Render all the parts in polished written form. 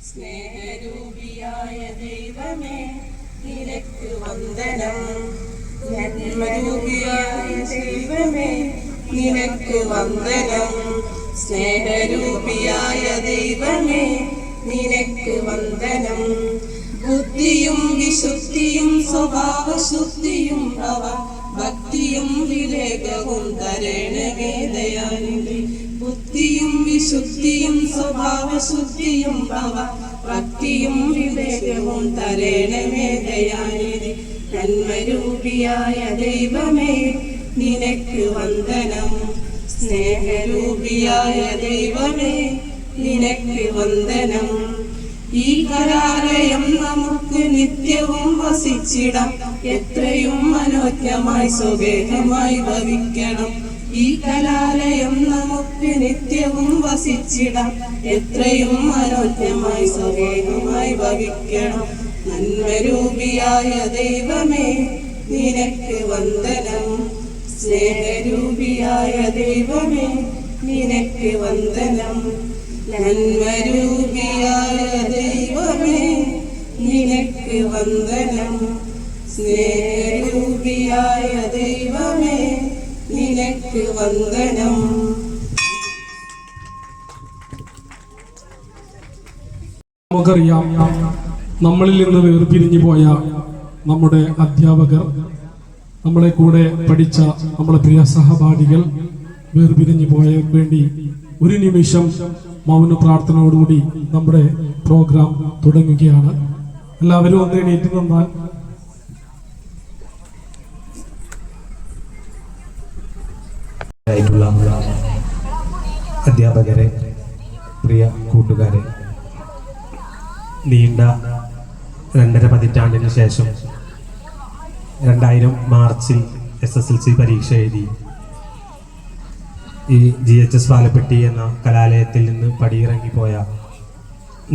സ്നേഹരൂപിയായ ദൈവമേ നിനക്ക് വന്ദനം. ജന്മരൂപിയായ ദൈവമേ നിനക്ക് വന്ദനം. സ്നേഹരൂപിയായ ദൈവമേ നിനക്ക് വന്ദനം. ബുദ്ധിയും വിശുദ്ധിയും സ്വഭാവശുദ്ധിയും അവ ഭക്തിയും വിവേകവും തരണമേ ദയാനിധി. ബുദ്ധിയും വിശുദ്ധിയും സ്വഭാവശുദ്ധിയും അവ ഭക്തിയും വിവേകവും തരണമേ ദയാനിധി. ജന്മരൂപിയായ ദൈവമേ നിനക്ക് വന്ദനം. സ്നേഹരൂപിയായ ദൈവമേ നിനക്ക് വന്ദനം. ഈ കലാലയം നമുക്ക് നിത്യവും വസിച്ചിടാം. എത്രയും മനോജ്ഞമായി സ്വഗേഹമായി ഭവിക്കണം. ഈ കലാലയം നമുക്ക് നിത്യവും വസിച്ചിടാം. എത്രയും മനോജ്ഞമായി സ്വഗേഹമായി ഭവിക്കണം. നന്മരൂപിയായ ദൈവമേ നിനക്ക് വന്ദനം. സ്നേഹരൂപിയായ ദൈവമേ നിനക്ക് വന്ദനം. നന്മരൂപിയായ ദൈവമേ നിനക്ക് വന്ദനം. സ്നേഹരൂപിയായ ദൈവമേ നിനക്ക് വന്ദനം. നമുക്കറിയാം, നമ്മളിൽ നിന്ന് വേർപിരിഞ്ഞു പോയ നമ്മുടെ അധ്യാപകർ, നമ്മളെ കൂടെ പഠിച്ച നമ്മുടെ പ്രിയ സഹപാഠികൾ വേർപിരിഞ്ഞു പോയവർക്ക് വേണ്ടി ഒരു നിമിഷം മൗന പ്രാർത്ഥനയോടുകൂടി നമ്മുടെ പ്രോഗ്രാം തുടങ്ങുകയാണ്. എല്ലാവരും ഒന്ന് എണീറ്റ് നിന്നാൽ. അധ്യാപകരെ, പ്രിയ കൂട്ടുകാരെ, നീണ്ട 2.5 പതിറ്റാണ്ടിന് ശേഷം 2000 മാർച്ചിൽ SSLC പരീക്ഷ എഴുതി ഈ GHS പാലപ്പെട്ടി എന്ന കലാലയത്തിൽ നിന്ന് പടിയിറങ്ങിപ്പോയ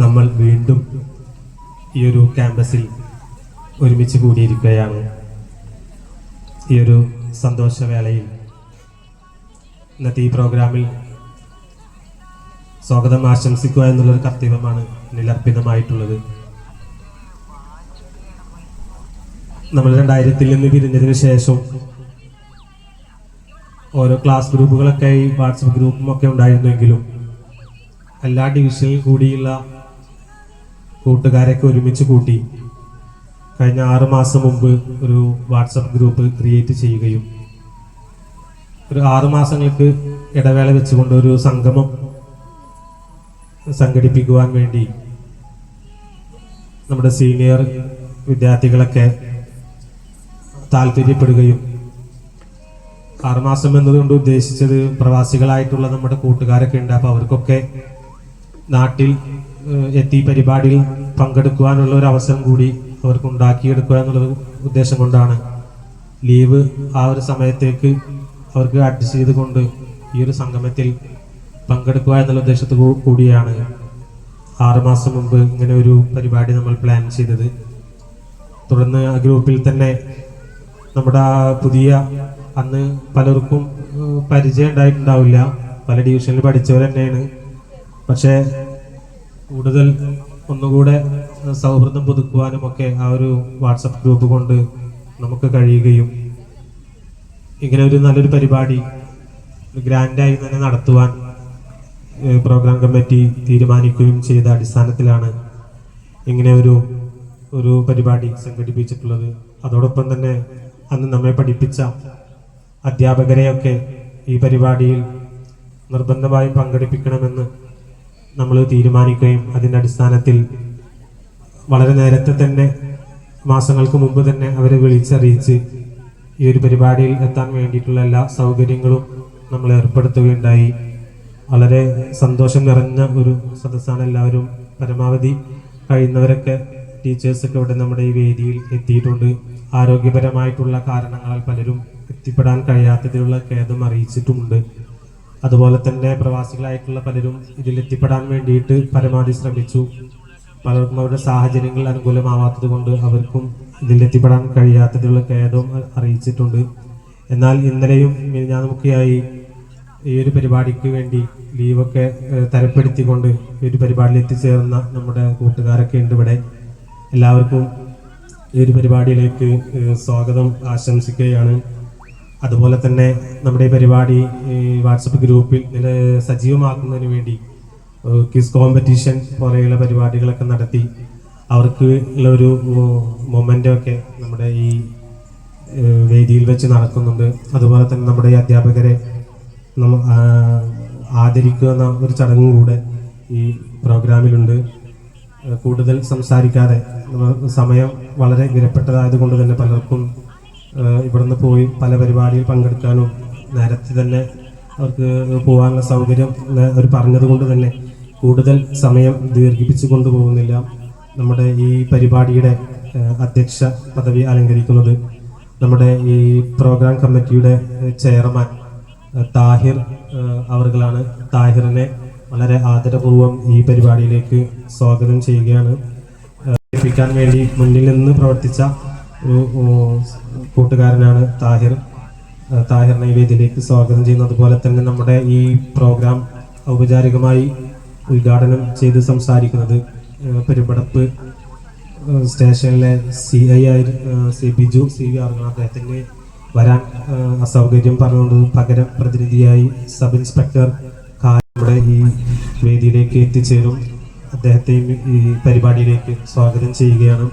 നമ്മൾ വീണ്ടും ഈ ഒരു ക്യാമ്പസിൽ ഒരുമിച്ച് കൂടിയിരിക്കുകയാണ്. ഈ ഒരു സന്തോഷവേളയിൽ ഇന്നത്തെ ഈ പ്രോഗ്രാമിൽ സ്വാഗതം ആശംസിക്കുക എന്നുള്ളൊരു കർത്തവ്യമാണ് എന്നിൽ അർപ്പിതമായിട്ടുള്ളത്. നമ്മൾ 2000-ൽ നിന്ന് പിരിഞ്ഞതിന് ശേഷം ഓരോ ക്ലാസ് ഗ്രൂപ്പുകളൊക്കെ ഈ വാട്സപ്പ് ഗ്രൂപ്പും ഒക്കെ ഉണ്ടായിരുന്നെങ്കിലും എല്ലാ ഡിവിഷനിൽ കൂടിയുള്ള കൂട്ടുകാരൊക്കെ ഒരുമിച്ച് കൂട്ടി കഴിഞ്ഞ 6 മാസം മുമ്പ് ഒരു വാട്സപ്പ് ഗ്രൂപ്പ് ക്രിയേറ്റ് ചെയ്യുകയും ഒരു 6 മാസങ്ങൾക്ക് ഇടവേള വെച്ചുകൊണ്ട് ഒരു സംഗമം സംഘടിപ്പിക്കുവാൻ വേണ്ടി നമ്മുടെ സീനിയർ വിദ്യാർത്ഥികളൊക്കെ താല്പര്യപ്പെടുകയും 6 മാസം എന്നതുകൊണ്ട് ഉദ്ദേശിച്ചത് പ്രവാസികളായിട്ടുള്ള നമ്മുടെ കൂട്ടുകാരൊക്കെ ഉണ്ട്. അപ്പോൾ അവർക്കൊക്കെ നാട്ടിൽ എത്തി പരിപാടിയിൽ പങ്കെടുക്കുവാനുള്ള ഒരു അവസരം കൂടി അവർക്ക് ഉണ്ടാക്കിയെടുക്കുക എന്നുള്ളൊരു ഉദ്ദേശം കൊണ്ടാണ് ലീവ് ആ ഒരു സമയത്തേക്ക് അവർക്ക് അഡ്ജസ്റ്റ് ചെയ്തുകൊണ്ട് ഈ ഒരു സംഗമത്തിൽ പങ്കെടുക്കുക എന്നുള്ള ഉദ്ദേശത്തിൽ കൂടിയാണ് 6 മാസം മുമ്പ് ഇങ്ങനെ ഒരു പരിപാടി നമ്മൾ പ്ലാൻ ചെയ്തത്. തുടർന്ന് ആ ഗ്രൂപ്പിൽ തന്നെ നമ്മുടെ പുതിയ, അന്ന് പലർക്കും പരിചയം ഉണ്ടായിട്ടുണ്ടാവില്ല, പല ഡിവിഷനിൽ പഠിച്ചവർ തന്നെയാണ്. പക്ഷേ കൂടുതൽ ഒന്നുകൂടെ സൗഹൃദം പുതുക്കുവാനും ഒക്കെ ആ ഒരു വാട്സപ്പ് ഗ്രൂപ്പ് കൊണ്ട് നമുക്ക് കഴിയുകയും ഇങ്ങനെ ഒരു നല്ലൊരു പരിപാടി ഗ്രാൻഡായി തന്നെ നടത്തുവാൻ പ്രോഗ്രാം കമ്മിറ്റി തീരുമാനിക്കുകയും ചെയ്ത അടിസ്ഥാനത്തിലാണ് ഇങ്ങനെ ഒരു പരിപാടി സംഘടിപ്പിച്ചിട്ടുള്ളത്. അതോടൊപ്പം തന്നെ അന്ന് നമ്മെ പഠിപ്പിച്ച അധ്യാപകരെയൊക്കെ ഈ പരിപാടിയിൽ നിർബന്ധമായും പങ്കെടുപ്പിക്കണമെന്ന് നമ്മൾ തീരുമാനിക്കുകയും അതിൻ്റെ അടിസ്ഥാനത്തിൽ വളരെ നേരത്തെ തന്നെ, മാസങ്ങൾക്ക് മുമ്പ് തന്നെ അവരെ വിളിച്ചറിയിച്ച് ഈ ഒരു പരിപാടിയിൽ എത്താൻ വേണ്ടിയിട്ടുള്ള എല്ലാ സൗകര്യങ്ങളും നമ്മൾ ഏർപ്പെടുത്തുകയുണ്ടായി. വളരെ സന്തോഷം നിറഞ്ഞ ഒരു സദസ്സാണ്. എല്ലാവരും പരമാവധി കഴിയുന്നവരൊക്കെ ടീച്ചേഴ്സൊക്കെ ഇവിടെ നമ്മുടെ ഈ വേദിയിൽ എത്തിയിട്ടുണ്ട്. ആരോഗ്യപരമായിട്ടുള്ള കാരണങ്ങളാൽ പലരും എത്തിപ്പെടാൻ കഴിയാത്തതിലുള്ള ഖേദം അറിയിച്ചിട്ടുമുണ്ട്. അതുപോലെ തന്നെ പ്രവാസികളായിട്ടുള്ള പലരും ഇതിൽ എത്തിപ്പെടാൻ വേണ്ടിയിട്ട് പരമാവധി ശ്രമിച്ചു. പലർക്കും അവരുടെ സാഹചര്യങ്ങൾ അനുകൂലമാവാത്തത് കൊണ്ട് അവർക്കും ഇതിലെത്തിപ്പെടാൻ കഴിയാത്തതിലുള്ള ഖേദവും അറിയിച്ചിട്ടുണ്ട്. എന്നാൽ ഇന്നലെയും മിനിഞ്ഞാന്നുമൊക്കെയായി ഈ ഒരു പരിപാടിക്ക് വേണ്ടി ലീവൊക്കെ തരപ്പെടുത്തിക്കൊണ്ട് ഈ ഒരു പരിപാടിയിൽ എത്തിച്ചേർന്ന നമ്മുടെ കൂട്ടുകാരൊക്കെ ഉണ്ട് ഇവിടെ. എല്ലാവർക്കും ഈ ഒരു പരിപാടിയിലേക്ക് സ്വാഗതം ആശംസിക്കുകയാണ്. അതുപോലെ തന്നെ നമ്മുടെ ഈ പരിപാടി വാട്സപ്പ് ഗ്രൂപ്പിൽ സജീവമാക്കുന്നതിന് വേണ്ടി ക്വിസ് കോമ്പറ്റീഷൻ പോലെയുള്ള പരിപാടികളൊക്കെ നടത്തി അവർക്ക് ഉള്ള ഒരു മൊമെൻ്റൊക്കെ നമ്മുടെ ഈ വേദിയിൽ വെച്ച് നടക്കുന്നുണ്ട്. അതുപോലെ തന്നെ നമ്മുടെ ഈ അധ്യാപകരെ ആദരിക്കുന്ന ഒരു ചടങ്ങും കൂടെ ഈ പ്രോഗ്രാമിലുണ്ട്. കൂടുതൽ സംസാരിക്കാതെ സമയം വളരെ വിലപ്പെട്ടതായതുകൊണ്ട് തന്നെ പലർക്കും ഇവിടുന്ന് പോയി പല പരിപാടിയിൽ പങ്കെടുക്കാനും നേരത്തെ തന്നെ അവർക്ക് പോകാനുള്ള സൗകര്യം അവർ പറഞ്ഞത് കൊണ്ട് തന്നെ കൂടുതൽ സമയം ദീർഘിപ്പിച്ചു കൊണ്ടുപോകുന്നില്ല. നമ്മുടെ ഈ പരിപാടിയുടെ അധ്യക്ഷ പദവി അലങ്കരിക്കുന്നത് നമ്മുടെ ഈ പ്രോഗ്രാം കമ്മിറ്റിയുടെ ചെയർമാൻ താഹിർ അവർകളാണ്. താഹിറിനെ വളരെ ആദരപൂർവ്വം ഈ പരിപാടിയിലേക്ക് സ്വാഗതം ചെയ്യുകയാണ്. ക്കാൻ വേണ്ടി മുന്നിൽ നിന്ന് പ്രവർത്തിച്ച ഒരു കൂട്ടുകാരനാണ് താഹിർ. താഹിറിനെ ഈ വേദിയിലേക്ക് സ്വാഗതം ചെയ്യുന്നു. അതുപോലെ തന്നെ നമ്മുടെ ഈ പ്രോഗ്രാം ഔപചാരികമായി ഉദ്ഘാടനം ചെയ്ത് സംസാരിക്കുന്നത് പെരുമ്പടപ്പ് സ്റ്റേഷനിലെ CI ബിജു CV ആറുകൾ. അദ്ദേഹത്തിന് വരാൻ അസൗകര്യം പറഞ്ഞുകൊണ്ട് പകരം പ്രതിനിധിയായി സബ് ഇൻസ്പെക്ടർ നമ്മുടെ ഈ വേദിയിലേക്ക് എത്തിച്ചേരും. അദ്ദേഹത്തെയും ഈ പരിപാടിയിലേക്ക് സ്വാഗതം ചെയ്യുകയാണ്.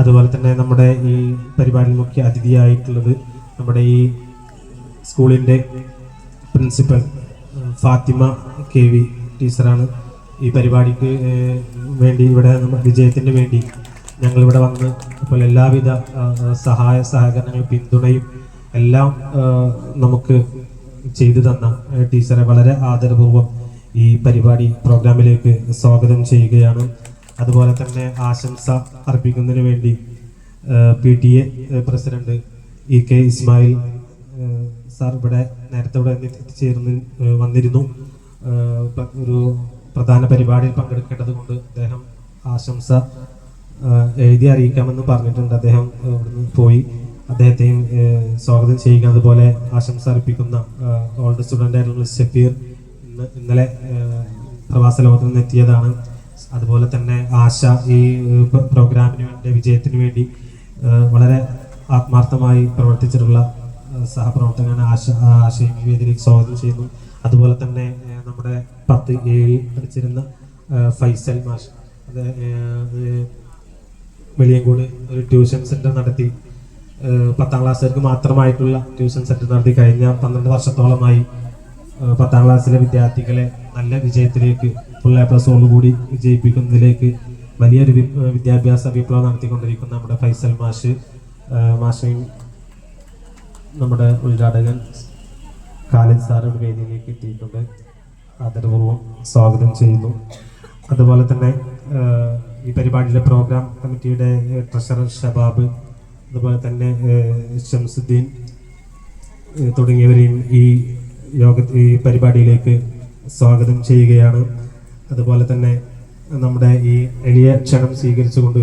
അതുപോലെ തന്നെ നമ്മുടെ ഈ പരിപാടിയിൽ മുഖ്യ അതിഥിയായിട്ടുള്ളത് നമ്മുടെ ഈ സ്കൂളിൻ്റെ പ്രിൻസിപ്പൽ ഫാത്തിമ KV ടീച്ചറാണ്. ഈ പരിപാടിക്ക് വേണ്ടി ഇവിടെ വിജയത്തിന് വേണ്ടി ഞങ്ങളിവിടെ വന്ന് ഇപ്പോൾ എല്ലാവിധ സഹായ സഹകരണങ്ങളും പിന്തുണയും എല്ലാം നമുക്ക് ചെയ്തു തന്ന ടീച്ചറെ വളരെ ആദരപൂർവ്വം ഈ പരിപാടി പ്രോഗ്രാമിലേക്ക് സ്വാഗതം ചെയ്യുകയാണ്. അതുപോലെ തന്നെ ആശംസ അർപ്പിക്കുന്നതിന് വേണ്ടി PTA president EK Ismail sir ഇവിടെ നേരത്തെ ഇവിടെ വന്നിരുന്നു. ഒരു പ്രധാന പരിപാടിയിൽ പങ്കെടുക്കേണ്ടത് കൊണ്ട് അദ്ദേഹം ആശംസ എഴുതി അറിയിക്കാമെന്ന് പറഞ്ഞിട്ടുണ്ട്. അദ്ദേഹം ഇവിടുന്ന് പോയി. അദ്ദേഹത്തെയും സ്വാഗതം ചെയ്യുക. അതുപോലെ ആശംസ അർപ്പിക്കുന്ന ഓൾഡ് സ്റ്റുഡൻ്റ് ആയിട്ടുള്ള ഷഫീർ ഇന്നലെ പ്രവാസ ലോകത്ത് നിന്ന് എത്തിയതാണ്. അതുപോലെ തന്നെ ആശ ഈ പ്രോഗ്രാമിന് വേണ്ടി വിജയത്തിന് വേണ്ടി വളരെ ആത്മാർത്ഥമായി പ്രവർത്തിച്ചിട്ടുള്ള സഹപ്രവർത്തകനാണ് ആശയും ഈ വേദിയിലേക്ക് സ്വാഗതം ചെയ്യുന്നു. അതുപോലെ തന്നെ നമ്മുടെ 10A പഠിച്ചിരുന്ന ഫൈസൽ മാഷ്, അത് വെളിയങ്കോട് ഒരു ട്യൂഷൻ സെന്റർ നടത്തി 10ാം ക്ലാസ്സുകാർക്ക് മാത്രമായിട്ടുള്ള ട്യൂഷൻ സെന്റർ നടത്തി കഴിഞ്ഞ 12 വർഷത്തോളമായി 10ാം ക്ലാസ്സിലെ വിദ്യാർത്ഥികളെ നല്ല വിജയത്തിലേക്ക് ഫുൾ A+ കൂടി വിജയിപ്പിക്കുന്നതിലേക്ക് വലിയൊരു വിദ്യാഭ്യാസ വിപ്ലവം നടത്തിക്കൊണ്ടിരിക്കുന്ന നമ്മുടെ ഫൈസൽ മാഷയും നമ്മുടെ ഉദ്ഘാടകൻ ഖാലിദ് സാറുടെ വേദിയിലേക്ക് എത്തിയിട്ടുണ്ട്. ആദരപൂർവ്വം സ്വാഗതം ചെയ്യുന്നു. അതുപോലെ തന്നെ ഈ പരിപാടിയിലെ പ്രോഗ്രാം കമ്മിറ്റിയുടെ ട്രഷറർ ഷബാബ്, അതുപോലെ തന്നെ ഷംസുദ്ദീൻ തുടങ്ങിയവരെയും ഈ പരിപാടിയിലേക്ക് സ്വാഗതം ചെയ്യുകയാണ്. അതുപോലെ തന്നെ നമ്മുടെ ഈ എളിയ ക്ഷണം സ്വീകരിച്ചുകൊണ്ട്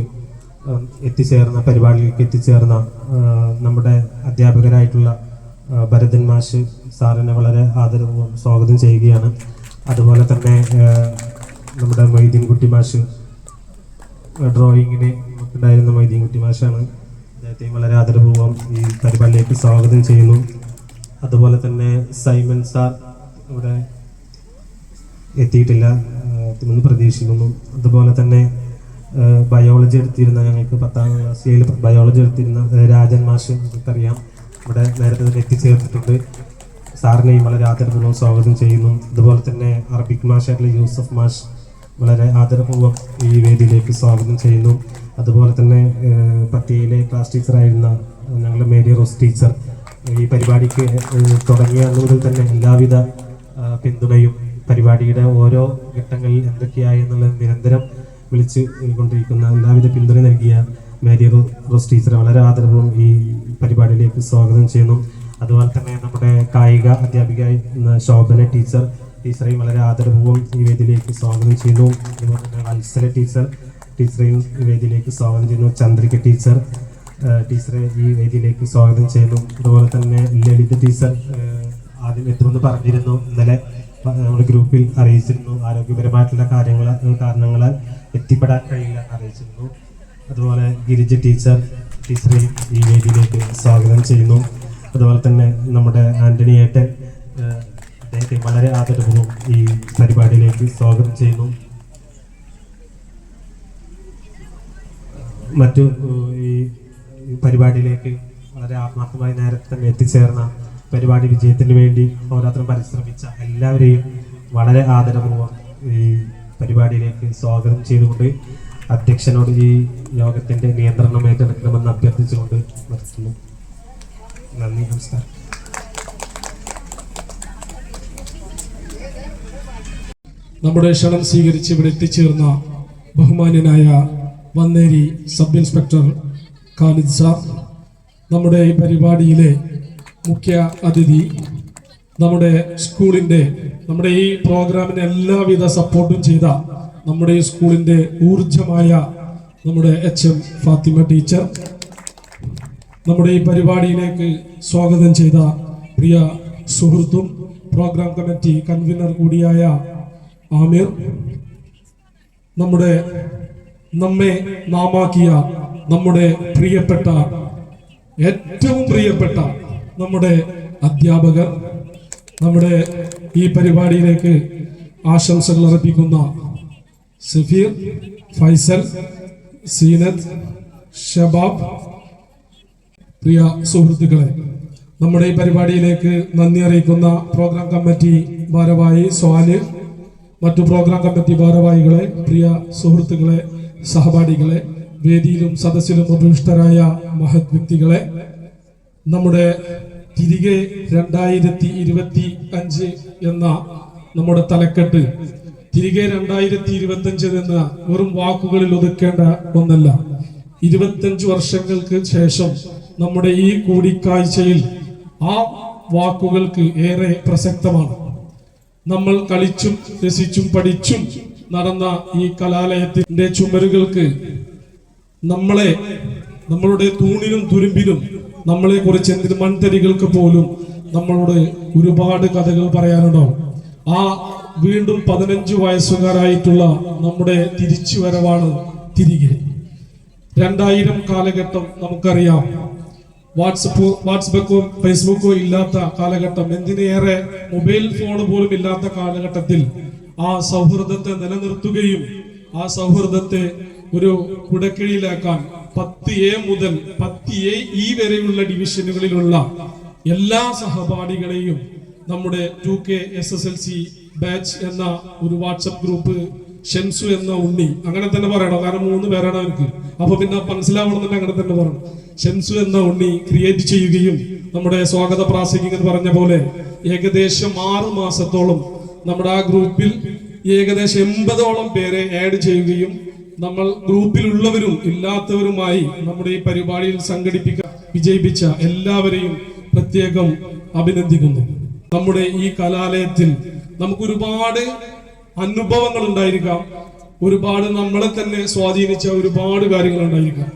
പരിപാടിയിലേക്ക് എത്തിച്ചേർന്ന നമ്മുടെ അധ്യാപകരായിട്ടുള്ള ഭരതൻ മാഷ് സാറിനെ വളരെ ആദരപൂർവ്വം സ്വാഗതം ചെയ്യുകയാണ്. അതുപോലെ തന്നെ നമ്മുടെ മൊയ്തീൻകുട്ടി മാഷ്, ഡ്രോയിങ്ങിന് ഉണ്ടായിരുന്ന മൊയ്തീൻകുട്ടി മാഷാണ്. അദ്ദേഹത്തെയും വളരെ ആദരപൂർവ്വം ഈ പരിപാടിയിലേക്ക് സ്വാഗതം ചെയ്യുന്നു. അതുപോലെ തന്നെ സൈമൻ സാർ ഇവിടെ എത്തിയിട്ടില്ല എന്ന് പ്രതീക്ഷിക്കുന്നു. അതുപോലെ തന്നെ ബയോളജി എടുത്തിരുന്ന ഞങ്ങൾക്ക് 10ാം ക്ലാസ്സിൽ ബയോളജി എടുത്തിരുന്ന രാജൻ മാഷ് നമുക്കറിയാം, ഇവിടെ നേരത്തെ തന്നെ എത്തിച്ചേർത്തിട്ടുണ്ട്. സാറിനെയും വളരെ ആദരപൂർവ്വം സ്വാഗതം ചെയ്യുന്നു. അതുപോലെ തന്നെ അറബിക് മാഷായിട്ടുള്ള യൂസഫ് മാഷ് വളരെ ആദരപൂർവ്വം ഈ വേദിയിലേക്ക് സ്വാഗതം ചെയ്യുന്നു. അതുപോലെ തന്നെ 10യിലെ ക്ലാസ് ടീച്ചറായിരുന്ന ഞങ്ങളുടെ മേരി റോസ് ടീച്ചർ ഈ പരിപാടിക്ക് തുടങ്ങിയ മുതൽ തന്നെ എല്ലാവിധ പിന്തുണയും പരിപാടിയുടെ ഓരോ ഘട്ടങ്ങളിൽ എന്തൊക്കെയായി എന്നുള്ളത് നിരന്തരം വിളിച്ച് കൊണ്ടിരിക്കുന്ന എല്ലാവിധ പിന്തുണ നൽകിയ മേരി റോസ് ടീച്ചറെ വളരെ ആദരപൂർവ്വം ഈ പരിപാടിയിലേക്ക് സ്വാഗതം ചെയ്യുന്നു. അതുപോലെ തന്നെ നമ്മുടെ കായിക അധ്യാപികയായി ശോഭന ടീച്ചറെയും വളരെ ആദരപൂർവ്വം ഈ വേദിയിലേക്ക് സ്വാഗതം ചെയ്യുന്നു. അതുപോലെ തന്നെ വത്സല ടീച്ചറെയും വേദിയിലേക്ക് സ്വാഗതം ചെയ്യുന്നു. ചന്ദ്രിക ടീച്ചറെ ഈ വേദിയിലേക്ക് സ്വാഗതം ചെയ്യുന്നു. അതുപോലെ തന്നെ ലളിത ടീച്ചർ ആദ്യം എത്തുമെന്ന് പറഞ്ഞിരുന്നു. ഇന്നലെ നമ്മുടെ ഗ്രൂപ്പിൽ അറിയിച്ചിരുന്നു. ആരോഗ്യപരമായിട്ടുള്ള കാരണങ്ങളാൽ എത്തിപ്പെടാൻ കഴിയില്ല അറിയിച്ചിരുന്നു. അതുപോലെ ഗിരിജ ടീച്ചറെയും ഈ വേദിയിലേക്ക് സ്വാഗതം ചെയ്യുന്നു. അതുപോലെ തന്നെ നമ്മുടെ ആന്റണി ഏട്ടൻ അദ്ദേഹത്തെ വളരെ ആദരപൂർവ്വം ഈ പരിപാടിയിലേക്ക് സ്വാഗതം ചെയ്യുന്നു. മറ്റു ഈ പരിപാടിയിലേക്ക് വളരെ ആത്മാർത്ഥമായി നേരത്തെ തന്നെ എത്തിച്ചേർന്ന പരിപാടി വിജയത്തിന് വേണ്ടി ഓരോരുത്തരും പരിശ്രമിച്ച എല്ലാവരെയും വളരെ ആദരപൂർവ്വം ഈ പരിപാടിയിലേക്ക് സ്വാഗതം ചെയ്തുകൊണ്ട് അധ്യക്ഷനോട് ഈ യോഗത്തിന്റെ നിയന്ത്രണം ഏറ്റെടുക്കണമെന്ന് അഭ്യർത്ഥിച്ചുകൊണ്ട് നിർത്തുന്നു. നന്ദി, നമസ്കാരം. നമ്മുടെ ക്ഷണം സ്വീകരിച്ച് ഇവിടെ എത്തിച്ചേർന്ന ബഹുമാന്യനായ Vanneri sub inspector Khalid sir, നമ്മുടെ ഈ പരിപാടിയിലെ മുഖ്യ അതിഥി, നമ്മുടെ സ്കൂളിൻ്റെ നമ്മുടെ ഈ പ്രോഗ്രാമിന് എല്ലാവിധ സപ്പോർട്ടും ചെയ്ത നമ്മുടെ ഈ സ്കൂളിൻ്റെ ഊർജമായ നമ്മുടെ HM ഫാത്തിമ ടീച്ചർ, നമ്മുടെ ഈ പരിപാടിയിലേക്ക് സ്വാഗതം ചെയ്ത പ്രിയ സുഹൃത്തും പ്രോഗ്രാം കമ്മിറ്റി കൺവീനർ കൂടിയായ ആമിർ, നമ്മെ നാമാക്കിയ നമ്മുടെ പ്രിയപ്പെട്ട ഏറ്റവും പ്രിയപ്പെട്ട നമ്മുടെ അധ്യാപകർ, നമ്മുടെ ഈ പരിപാടിയിലേക്ക് ആശംസകൾ അർപ്പിക്കുന്ന സഫീർ, ഫൈസൽ, സീനത്ത്, ഷബാബ്, പ്രിയ സുഹൃത്തുക്കളെ, നമ്മുടെ ഈ പരിപാടിയിലേക്ക് നന്ദി അറിയിക്കുന്ന പ്രോഗ്രാം കമ്മിറ്റി ഭാരവാഹി സ്വാലിഹ്, മറ്റു പ്രോഗ്രാം കമ്മിറ്റി ഭാരവാഹികളെ, പ്രിയ സുഹൃത്തുക്കളെ, സഹപാഠികളെ, വേദിയിലും സദസ്സിലും ഉപവിഷ്ടരായ മഹത് വ്യക്തികളെ, നമ്മുടെ തിരികെ 2025 എന്ന നമ്മുടെ തലക്കെട്ട് തിരികെ 2025 എന്ന വെറും വാക്കുകളിൽ ഒതുക്കേണ്ട ഒന്നല്ല. 25 വർഷങ്ങൾക്ക് ശേഷം നമ്മുടെ ഈ കൂടിക്കാഴ്ചയിൽ ആ വാക്കുകൾക്ക് ഏറെ പ്രസക്തമാണ്. നമ്മൾ കളിച്ചും രസിച്ചും പഠിച്ചും നടന്ന ഈ കലാലയത്തിന്റെ ചുമരുകൾക്ക് നമ്മളുടെ തൂണിനും തുരുമ്പിനും നമ്മളെ കുറിച്ച് എന്തിന് മൺതരികൾക്ക് പോലും നമ്മളോട് ഒരുപാട് കഥകൾ പറയാനുണ്ടാവും. ആ വീണ്ടും 15 വയസ്സുകാരായിട്ടുള്ള നമ്മുടെ തിരിച്ചുവരവാണ് തിരികെ. 2000 കാലഘട്ടം നമുക്കറിയാം. വാട്സപ്പോ ഫേസ്ബുക്കോ ഇല്ലാത്ത കാലഘട്ടം, എന്തിനേറെ മൊബൈൽ ഫോൺ പോലും ഇല്ലാത്ത കാലഘട്ടത്തിൽ ആ സൗഹൃദത്തെ നിലനിർത്തുകയും ആ സൗഹൃദത്തെ ഒരു കുടക്കീഴിലാക്കാൻ 10A മുതൽ 10E വരെയുള്ള ഡിവിഷനുകളിലുള്ള എല്ലാ സഹപാഠികളെയും നമ്മുടെ 2K SSLC ബാച്ച് എന്ന ഒരു വാട്സപ്പ് ഗ്രൂപ്പ്, ഷെൻസു എന്ന ഉണ്ണി, അങ്ങനെ തന്നെ പറയണം, കാരണം 3 പേരാണ് അവർക്ക്, അപ്പൊ പിന്നെ മനസ്സിലാവണമെന്ന് അങ്ങനെ തന്നെ പറയണം. ഷെൻസു എന്ന ഉണ്ണി ക്രിയേറ്റ് ചെയ്യുകയും നമ്മുടെ സ്വാഗത പ്രാസംഗികൻ എന്ന് പറഞ്ഞ പോലെ ഏകദേശം 6 മാസത്തോളം നമ്മുടെ ആ ഗ്രൂപ്പിൽ ഏകദേശം 80ഓളം പേരെ ആഡ് ചെയ്യുകയും നമ്മൾ ഗ്രൂപ്പിലുള്ളവരും ഇല്ലാത്തവരുമായി നമ്മുടെ ഈ പരിപാടിയിൽ വിജയിപ്പിച്ച എല്ലാവരെയും പ്രത്യേകം അഭിനന്ദിക്കുന്നു. നമ്മുടെ ഈ കലാലയത്തിൽ നമുക്ക് ഒരുപാട് അനുഭവങ്ങൾ ഉണ്ടായിരിക്കാം, ഒരുപാട് നമ്മളെ തന്നെ സ്വാധീനിച്ച ഒരുപാട് കാര്യങ്ങൾ ഉണ്ടായിരിക്കാം.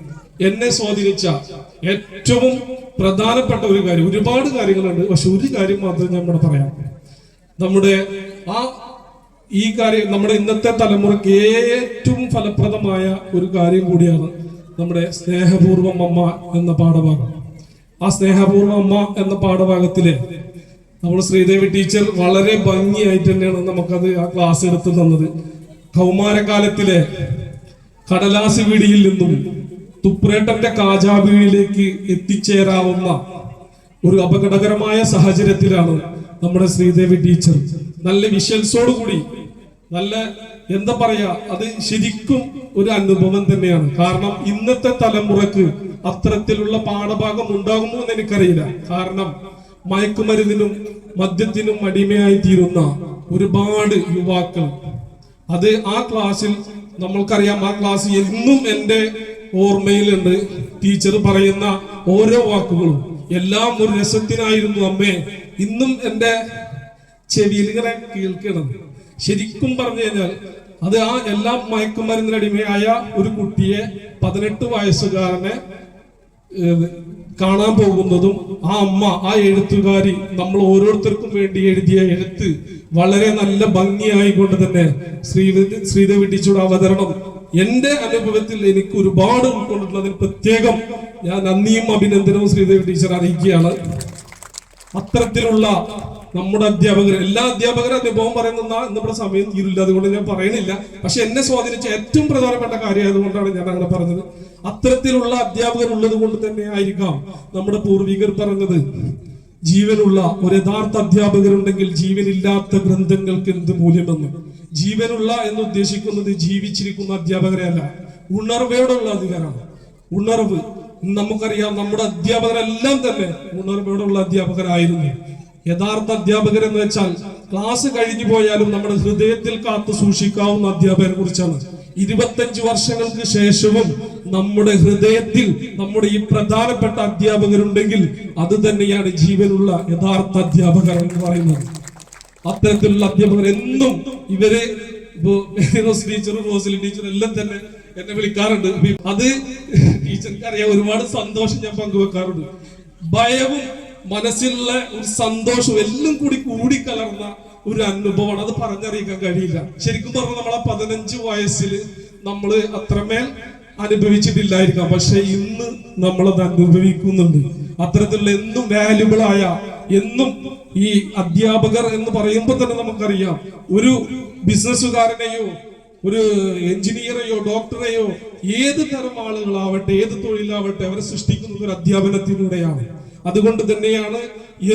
എന്നെ സ്വാധീനിച്ച ഏറ്റവും പ്രധാനപ്പെട്ട ഒരു കാര്യം, ഒരുപാട് കാര്യങ്ങളുണ്ട്, പക്ഷെ ഒരു കാര്യം മാത്രം ഞാൻ ഇവിടെ പറയാം. നമ്മുടെ ഈ കാര്യം നമ്മുടെ ഇന്നത്തെ തലമുറയ്ക്ക് ഏറ്റവും ഫലപ്രദമായ ഒരു കാര്യം കൂടിയാണ് നമ്മുടെ സ്നേഹപൂർവം അമ്മ എന്ന പാഠഭാഗം. ആ സ്നേഹപൂർവം അമ്മ എന്ന പാഠഭാഗത്തില് നമ്മൾ ശ്രീദേവി ടീച്ചർ വളരെ ഭംഗിയായിട്ട് തന്നെയാണ് നമുക്കത് ആ ക്ലാസ് എടുത്തു തന്നത്. കൗമാരകാലത്തിലെ കടലാസ് വീടിയിൽ നിന്നും തുപ്രേട്ടന്റെ കാജാബീഴിലേക്ക് എത്തിച്ചേരാവുന്ന ഒരു അപകടകരമായ സാഹചര്യത്തിലാണ് നമ്മുടെ ശ്രീദേവി ടീച്ചർ നല്ല വിഷ്വൽസോടുകൂടി, നല്ല എന്താ പറയാ, അത് ശരിക്കും ഒരു അനുഭവം തന്നെയാണ്. കാരണം ഇന്നത്തെ തലമുറക്ക് അത്തരത്തിലുള്ള പാഠഭാഗം ഉണ്ടാകുമോ എന്ന് എനിക്കറിയില്ല. കാരണം മയക്കുമരുന്നിനും മദ്യത്തിനും അടിമയായി തീരുന്ന ഒരുപാട് യുവാക്കൾ, അത് ആ ക്ലാസ്സിൽ നമ്മൾക്കറിയാം. ആ ക്ലാസ് എന്നും എൻ്റെ ഓർമ്മയിലുണ്ട്. ടീച്ചർ പറയുന്ന ഓരോ വാക്കുകളും എല്ലാം ഒരു രസത്തിനായിരുന്നു അമ്മേ, ഇന്നും എൻ്റെ ചെവിയിൽ ഇങ്ങനെ കേൾക്കണം. ശരിക്കും പറഞ്ഞു കഴിഞ്ഞാൽ അത് ആ എല്ലാ മയക്കുമരുന്നിനടിമയായ ഒരു കുട്ടിയെ 18 വയസ്സുകാരനെ കാണാൻ പോകുന്നതും ആ അമ്മ ആ എഴുത്തുകാരി നമ്മൾ ഓരോരുത്തർക്കും വേണ്ടി എഴുതിയ എഴുത്ത് വളരെ നല്ല ഭംഗിയായിക്കൊണ്ട് തന്നെ ശ്രീദേവി ടീച്ചറുടെ അവതരണം എന്റെ അനുഭവത്തിൽ എനിക്ക് ഒരുപാട് ഉൾക്കൊണ്ടിട്ടുള്ളതിൽ പ്രത്യേകം ഞാൻ നന്ദിയും അഭിനന്ദനവും ശ്രീദേവി ടീച്ചർ അറിയിക്കുകയാണ്. അത്തരത്തിലുള്ള നമ്മുടെ അധ്യാപകർ, എല്ലാ അധ്യാപകരുടെ അനുഭവം പറയുന്ന നമ്മുടെ സമയം തീരില്ല, അതുകൊണ്ട് ഞാൻ പറയുന്നില്ല. പക്ഷെ എന്നെ സ്വാധീനിച്ച ഏറ്റവും പ്രധാനപ്പെട്ട കാര്യം ആയതുകൊണ്ടാണ് ഞാൻ അങ്ങനെ പറഞ്ഞത്. അത്തരത്തിലുള്ള അധ്യാപകർ ഉള്ളത് കൊണ്ട് തന്നെ ആയിരിക്കാം നമ്മുടെ പൂർവികർ പറഞ്ഞത്, ജീവനുള്ള ഒരു യഥാർത്ഥ അധ്യാപകരുണ്ടെങ്കിൽ ജീവനില്ലാത്ത ഗ്രന്ഥങ്ങൾക്ക് എന്ത് മൂല്യമെന്ന്. ജീവനുള്ള എന്ന് ഉദ്ദേശിക്കുന്നത് ജീവിച്ചിരിക്കുന്ന അധ്യാപകരെ അല്ല, ഉണർവയോടുള്ള അധികാരമാണ്. ഉണർവ് നമുക്കറിയാം, നമ്മുടെ അധ്യാപകരെല്ലാം തന്നെ ഉണർവയോടുള്ള അധ്യാപകരായിരുന്നു. യഥാർത്ഥ അധ്യാപകർ എന്ന് വെച്ചാൽ ക്ലാസ് കഴിഞ്ഞു പോയാലും നമ്മുടെ ഹൃദയത്തിൽ കാത്തു സൂക്ഷിക്കാവുന്ന അധ്യാപകരെ കുറിച്ചാണ്. 25 വർഷങ്ങൾക്ക് ശേഷവും നമ്മുടെ ഹൃദയത്തിൽ നമ്മുടെ ഈ പ്രധാനപ്പെട്ട അധ്യാപകരുണ്ടെങ്കിൽ അത് തന്നെയാണ് ജീവനുള്ള യഥാർത്ഥ അധ്യാപകർ എന്ന് പറയുന്നത്. അത്തരത്തിലുള്ള അധ്യാപകർ എന്നും ഇവരെ ടീച്ചർ, റോസലി ടീച്ചർ എല്ലാം തന്നെ എന്നെ വിളിക്കാറുണ്ട്. അത് ടീച്ചർക്ക് അറിയാം, ഒരുപാട് സന്തോഷം ഞാൻ പങ്കുവെക്കാറുണ്ട്. ഭയവും മനസ്സിലുള്ള ഒരു സന്തോഷവും എല്ലാം കൂടിക്കലർന്ന ഒരു അനുഭവമാണ്. അത് പറഞ്ഞറിയിക്കാൻ കഴിയില്ല. ശരിക്കും പറഞ്ഞാൽ നമ്മളെ 15 വയസ്സിൽ നമ്മൾ അത്രമേൽ അനുഭവിച്ചിട്ടില്ലായിരിക്കാം, പക്ഷെ ഇന്ന് നമ്മളത് അനുഭവിക്കുന്നുണ്ട്. അത്തരത്തിലുള്ള എന്നും വാല്യുബിൾ ആയ, എന്നും ഈ അധ്യാപകർ എന്ന് പറയുമ്പോൾ തന്നെ നമുക്കറിയാം, ഒരു ബിസിനസ്സുകാരനെയോ ഒരു എഞ്ചിനീയറെയോ ഡോക്ടറെയോ ഏത് തരം ആളുകളാവട്ടെ, ഏത് തൊഴിലാവട്ടെ, അവരെ സൃഷ്ടിക്കുന്നത് ഒരു അധ്യാപനത്തിലൂടെയാണ്. അതുകൊണ്ട് തന്നെയാണ്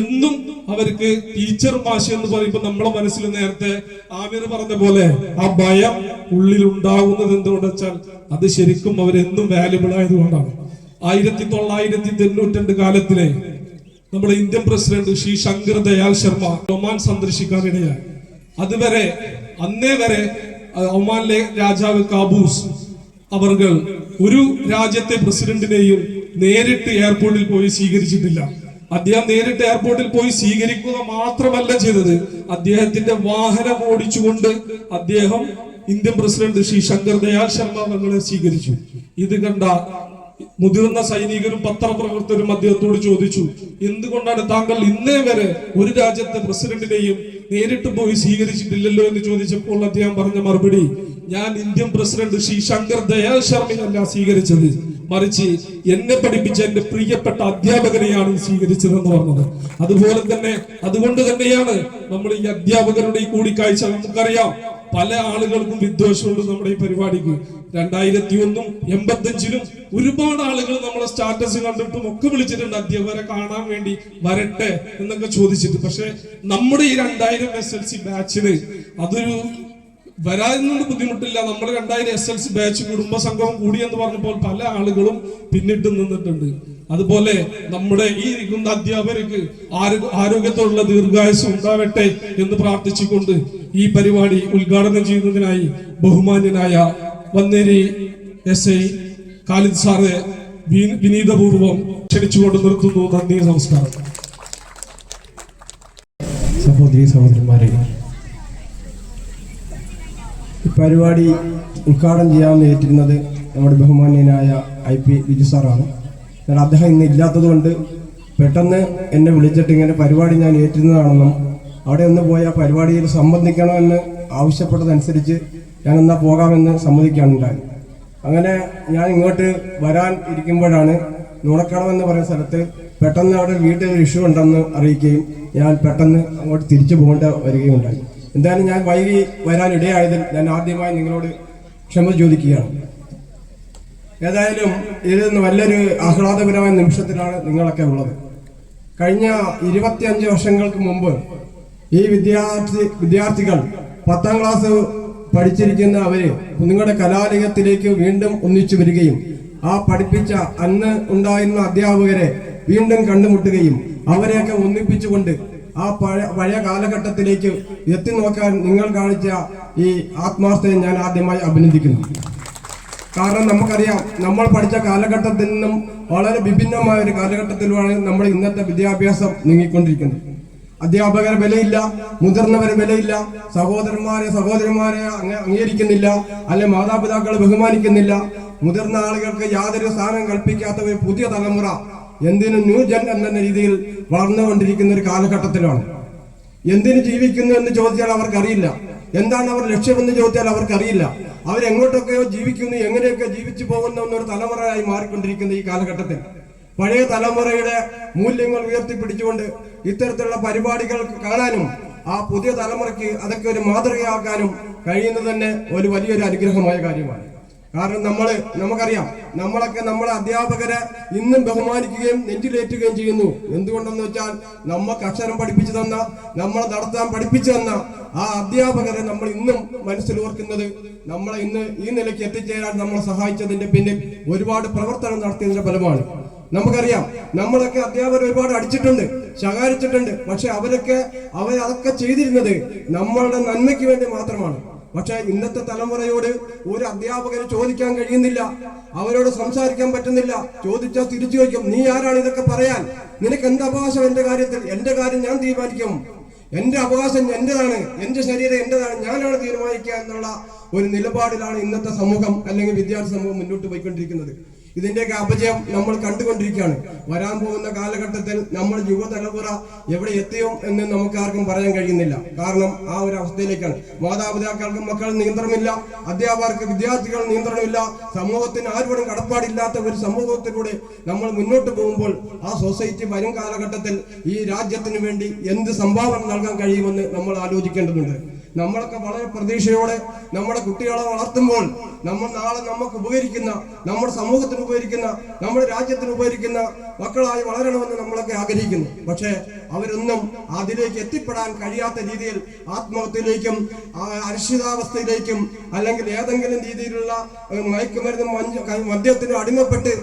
എന്നും അവർക്ക് ടീച്ചർ മാഷ എന്ന് പറയുമ്പോൾ നമ്മളെ മനസ്സിൽ നേരത്തെ ആമിർ പറഞ്ഞ പോലെ ആ ഭയം ഉള്ളിൽ ഉണ്ടാകുന്നത് എന്തുകൊണ്ട് വെച്ചാൽ അത് ശരിക്കും അവരെന്നും വാല്യുബിൾ ആയതുകൊണ്ടാണ്. 1992 കാലത്തിലെ നമ്മുടെ Indian president Shri Shankar Dayal Sharma Oman സന്ദർശിക്കാനിടയായി. അതുവരെ അന്നേ വരെ ഒമാനിലെ രാജാവ് കാബൂസ് അവർകൾ ഒരു രാജ്യത്തെ പ്രസിഡന്റിനെയും നേരിട്ട് എയർപോർട്ടിൽ പോയി സ്വീകരിച്ചിട്ടില്ല. അദ്ദേഹം നേരിട്ട് എയർപോർട്ടിൽ പോയി സ്വീകരിക്കുക മാത്രമല്ല ചെയ്തത്, അദ്ദേഹത്തിന്റെ വാഹനം ഓടിച്ചുകൊണ്ട് അദ്ദേഹം ഇന്ത്യൻ പ്രസിഡന്റ് ശ്രീ ശങ്കർ ദയാൽ ശർമ്മ അവരെ സ്വീകരിച്ചു. ഇത് കണ്ട മുതിർന്ന സൈനികരും പത്രപ്രവർത്തകരും അദ്ദേഹത്തോട് ചോദിച്ചു, എന്തുകൊണ്ടാണ് താങ്കൾ ഇന്നേ വരെ ഒരു രാജ്യത്തെ പ്രസിഡന്റിനെയും നേരിട്ട് പോയി സ്വീകരിച്ചിട്ടില്ലല്ലോ എന്ന് ചോദിച്ചപ്പോൾ അദ്ദേഹം പറഞ്ഞ മറുപടി, ഞാൻ ഇന്ത്യൻ പ്രസിഡന്റ് ശ്രീ ശങ്കർ ദയാൽ ശർമ്മയല്ല സ്വീകരിച്ചത്, മറിച്ച് എന്നെ പഠിപ്പിച്ച എന്റെ പ്രിയപ്പെട്ട അധ്യാപകനെയാണ് സ്വീകരിച്ചതെന്ന് പറഞ്ഞത്. അതുപോലെ തന്നെ അതുകൊണ്ട് തന്നെയാണ് നമ്മൾ ഈ അധ്യാപകരുടെ ഈ കൂടിക്കാഴ്ച, നമുക്കറിയാം പല ആളുകൾക്കും വിദ്വേഷമുണ്ട് നമ്മുടെ ഈ പരിപാടിക്ക്. 2001 85 ഒരുപാട് ആളുകൾ നമ്മളെ സ്റ്റാറ്റസ് കണ്ടിട്ടും ഒക്കെ വിളിച്ചിട്ടുണ്ട് അധ്യാപകരെ കാണാൻ വേണ്ടി വരട്ടെ എന്നൊക്കെ ചോദിച്ചിട്ട്. പക്ഷെ നമ്മുടെ ഈ 2000 SLC ബാച്ചിന് അതൊരു വരാനൊന്നും ബുദ്ധിമുട്ടില്ല. നമ്മുടെ 2000 SLC ബാച്ച് കുടുംബ സംഗമം കൂടി എന്ന് പറഞ്ഞപ്പോൾ പല ആളുകളും പിന്നിട്ട് നിന്നിട്ടുണ്ട്. അതുപോലെ നമ്മുടെ ഈ ഇരിക്കുന്ന അധ്യാപകർക്ക് ആരോഗ്യത്തോടുള്ള ദീർഘായുസ് ഉണ്ടാവട്ടെ എന്ന് പ്രാർത്ഥിച്ചുകൊണ്ട് ഈ പരിപാടി ഉദ്ഘാടനം ചെയ്യുന്നതിനായി ബഹുമാന്യനായ വന്നേരി SI ഖാലിദ് സാറെ വിനീതപൂർവം ക്ഷണിച്ചുകൊണ്ട് നിർത്തുന്നു. നന്ദി, നമസ്കാരം. സഹോദരി സഹോദരന്മാരെ, ഈ പരിപാടി ഉദ്ഘാടനം ചെയ്യാൻ ഏറ്റിരുന്നത് നമ്മുടെ ബഹുമാന്യനായ IP ബിജു സാറാണ്. എന്നാൽ അദ്ദേഹം ഇന്ന് ഇല്ലാത്തത് കൊണ്ട് പെട്ടെന്ന് എന്നെ വിളിച്ചിട്ട് ഇങ്ങനെ പരിപാടി ഞാൻ ഏറ്റിരുന്നതാണെന്നും അവിടെ ഒന്ന് പോയി ആ പരിപാടിയിൽ സംബന്ധിക്കണമെന്ന് ആവശ്യപ്പെട്ടതനുസരിച്ച് ഞാൻ എന്നാ പോകാമെന്ന് സമ്മതിക്കാനുണ്ടായി. അങ്ങനെ ഞാൻ ഇങ്ങോട്ട് വരാൻ ഇരിക്കുമ്പോഴാണ് നുണക്കടമെന്ന് പറയുന്ന സ്ഥലത്ത് പെട്ടെന്ന് അവിടെ വീട്ടിൽ ഒരു ഇഷ്യൂ ഉണ്ടെന്ന് അറിയിക്കുകയും ഞാൻ പെട്ടെന്ന് അങ്ങോട്ട് തിരിച്ചു പോകേണ്ട വരികയുണ്ടായി. എന്തായാലും ഞാൻ വൈകി വരാൻ ഇടയായതിൽ ഞാൻ ആദ്യമായി നിങ്ങളോട് ക്ഷമ ചോദിക്കുകയാണ്. ഏതായാലും ഇതിൽ നിന്ന് നല്ലൊരു ആഹ്ലാദപരമായ നിമിഷത്തിലാണ് നിങ്ങളൊക്കെ ഉള്ളത്. കഴിഞ്ഞ 25 വർഷങ്ങൾക്ക് മുമ്പ് ഈ വിദ്യാർത്ഥികൾ 10ാം ക്ലാസ് പഠിച്ചിരിക്കുന്ന അവര് നിങ്ങളുടെ കലാലയത്തിലേക്ക് വീണ്ടും ഒന്നിച്ചു വരികയും ആ പഠിപ്പിച്ച അന്ന് ഉണ്ടായിരുന്ന അധ്യാപകരെ വീണ്ടും കണ്ടുമുട്ടുകയും അവരെയൊക്കെ ഒന്നിപ്പിച്ചുകൊണ്ട് ആ പഴയ കാലഘട്ടത്തിലേക്ക് എത്തി നോക്കാൻ നിങ്ങൾ കാണിച്ച ഈ ആത്മാർത്ഥതയെ ഞാൻ ആദ്യമായി അഭിനന്ദിക്കുന്നു. കാരണം നമുക്കറിയാം, നമ്മൾ പഠിച്ച കാലഘട്ടത്തിൽ നിന്നും വളരെ വിഭിന്നമായ ഒരു കാലഘട്ടത്തിലുമാണ് നമ്മുടെ ഇന്നത്തെ വിദ്യാഭ്യാസം നീങ്ങിക്കൊണ്ടിരിക്കുന്നത്. അധ്യാപകരെ വിലയില്ല, മുതിർന്നവരെ വിലയില്ല, സഹോദരിമാരെ അംഗീകരിക്കുന്നില്ല, അല്ലെ മാതാപിതാക്കളെ ബഹുമാനിക്കുന്നില്ല. മുതിർന്ന ആളുകൾക്ക് യാതൊരു സ്ഥാനം കൽപ്പിക്കാത്ത ഒരു പുതിയ തലമുറ എന്തിനും ന്യൂജൻ എന്ന രീതിയിൽ വളർന്നുകൊണ്ടിരിക്കുന്ന ഒരു കാലഘട്ടത്തിലാണ്. എന്തിനു ജീവിക്കുന്നു എന്ന് ചോദിച്ചാൽ അവർക്കറിയില്ല. എന്താണ് അവർ ലക്ഷ്യമെന്ന് ചോദിച്ചാൽ അവർക്കറിയില്ല. അവരെങ്ങോട്ടൊക്കെയോ ജീവിക്കുന്നു, എങ്ങനെയൊക്കെ ജീവിച്ചു പോകുന്ന എന്നൊരു തലമുറയായി മാറിക്കൊണ്ടിരിക്കുന്ന ഈ കാലഘട്ടത്തിൽ പഴയ തലമുറയുടെ മൂല്യങ്ങൾ ഉയർത്തിപ്പിടിച്ചുകൊണ്ട് ഇത്തരത്തിലുള്ള പരിപാടികൾ കാണാനും ആ പുതിയ തലമുറയ്ക്ക് അതൊക്കെ ഒരു മാതൃകയാക്കാനും കഴിയുന്നത് തന്നെ ഒരു വലിയൊരു അനുഗ്രഹമായ കാര്യമാണ്. കാരണം നമുക്കറിയാം, നമ്മളൊക്കെ നമ്മളെ അധ്യാപകരെ ഇന്നും ബഹുമാനിക്കുകയും നെഞ്ചിലേറ്റുകയും ചെയ്യുന്നു. എന്തുകൊണ്ടെന്ന് വെച്ചാൽ നമുക്ക് അക്ഷരം പഠിപ്പിച്ചു തന്ന, നമ്മളെ നടത്താൻ പഠിപ്പിച്ചു തന്ന ആ അധ്യാപകരെ നമ്മൾ ഇന്നും മനസ്സിൽ ഓർക്കുന്നത് നമ്മളെ ഇന്ന് ഈ നിലയ്ക്ക് എത്തിച്ചേരാൻ നമ്മളെ സഹായിച്ചതിന്റെ പിന്നിൽ ഒരുപാട് പ്രവർത്തനം നടത്തിയതിന്റെ ഫലമാണ്. നമുക്കറിയാം, നമ്മളൊക്കെ അധ്യാപകർ ഒരുപാട് അടിച്ചിട്ടുണ്ട്, ശകാരിച്ചിട്ടുണ്ട്. പക്ഷെ അവരതൊക്കെ ചെയ്തിരുന്നത് നമ്മളുടെ നന്മയ്ക്ക് വേണ്ടി മാത്രമാണ്. പക്ഷെ ഇന്നത്തെ തലമുറയോട് ഒരു അധ്യാപകന് ചോദിക്കാൻ കഴിയുന്നില്ല, അവരോട് സംസാരിക്കാൻ പറ്റുന്നില്ല. ചോദിച്ചാൽ തിരിച്ചു ചോദിക്കും, നീ ആരാണ് ഇതൊക്കെ പറയാൻ? നിനക്ക് എന്ത് അവകാശം എന്റെ കാര്യത്തിൽ? എന്റെ കാര്യം ഞാൻ തീരുമാനിക്കും, എന്റെ അവകാശം എന്റേതാണ്, എന്റെ ശരീരം എന്റേതാണ്, ഞാനാണ് തീരുമാനിക്കുക എന്നുള്ള ഒരു നിലപാടിലാണ് ഇന്നത്തെ സമൂഹം അല്ലെങ്കിൽ വിദ്യാർത്ഥി സമൂഹം മുന്നോട്ട് പോയിക്കൊണ്ടിരിക്കുന്നത്. ഇതിന്റെയൊക്കെ അപജയം നമ്മൾ കണ്ടുകൊണ്ടിരിക്കുകയാണ്. വരാൻ പോകുന്ന കാലഘട്ടത്തിൽ നമ്മൾ യുവതലമുറ എവിടെ എത്തിയും എന്ന് നമുക്ക് ആർക്കും പറയാൻ കഴിയുന്നില്ല. കാരണം ആ ഒരു അവസ്ഥയിലേക്കാണ്. മാതാപിതാക്കൾക്ക് മക്കൾ നിയന്ത്രണമില്ല, അധ്യാപകർക്ക് വിദ്യാർത്ഥികൾ നിയന്ത്രണമില്ല, സമൂഹത്തിന് ആരോടും കടപ്പാടില്ലാത്ത ഒരു സമൂഹത്തിലൂടെ നമ്മൾ മുന്നോട്ട് പോകുമ്പോൾ ആ സൊസൈറ്റി വരും കാലഘട്ടത്തിൽ ഈ രാജ്യത്തിന് വേണ്ടി എന്ത് സംഭാവന നൽകാൻ കഴിയുമെന്ന് നമ്മൾ ആലോചിക്കേണ്ടതുണ്ട്. നമ്മളൊക്കെ വളരെ പ്രതീക്ഷയോടെ നമ്മുടെ കുട്ടികളെ വളർത്തുമ്പോൾ നമ്മൾ നാളെ നമുക്ക് ഉപകരിക്കുന്ന, നമ്മുടെ സമൂഹത്തിന് ഉപകരിക്കുന്ന, നമ്മുടെ രാജ്യത്തിന് ഉപകരിക്കുന്ന മക്കളായി വളരണമെന്ന് നമ്മളൊക്കെ ആഗ്രഹിക്കുന്നു. പക്ഷേ അവരൊന്നും അതിലേക്ക് എത്തിപ്പെടാൻ കഴിയാത്ത രീതിയിൽ ആത്മഹത്യയിലേക്കും അരക്ഷിതാവസ്ഥയിലേക്കും അല്ലെങ്കിൽ ഏതെങ്കിലും രീതിയിലുള്ള മയക്കുമരുന്നും മദ്യത്തിനും അടിമപ്പെട്ട്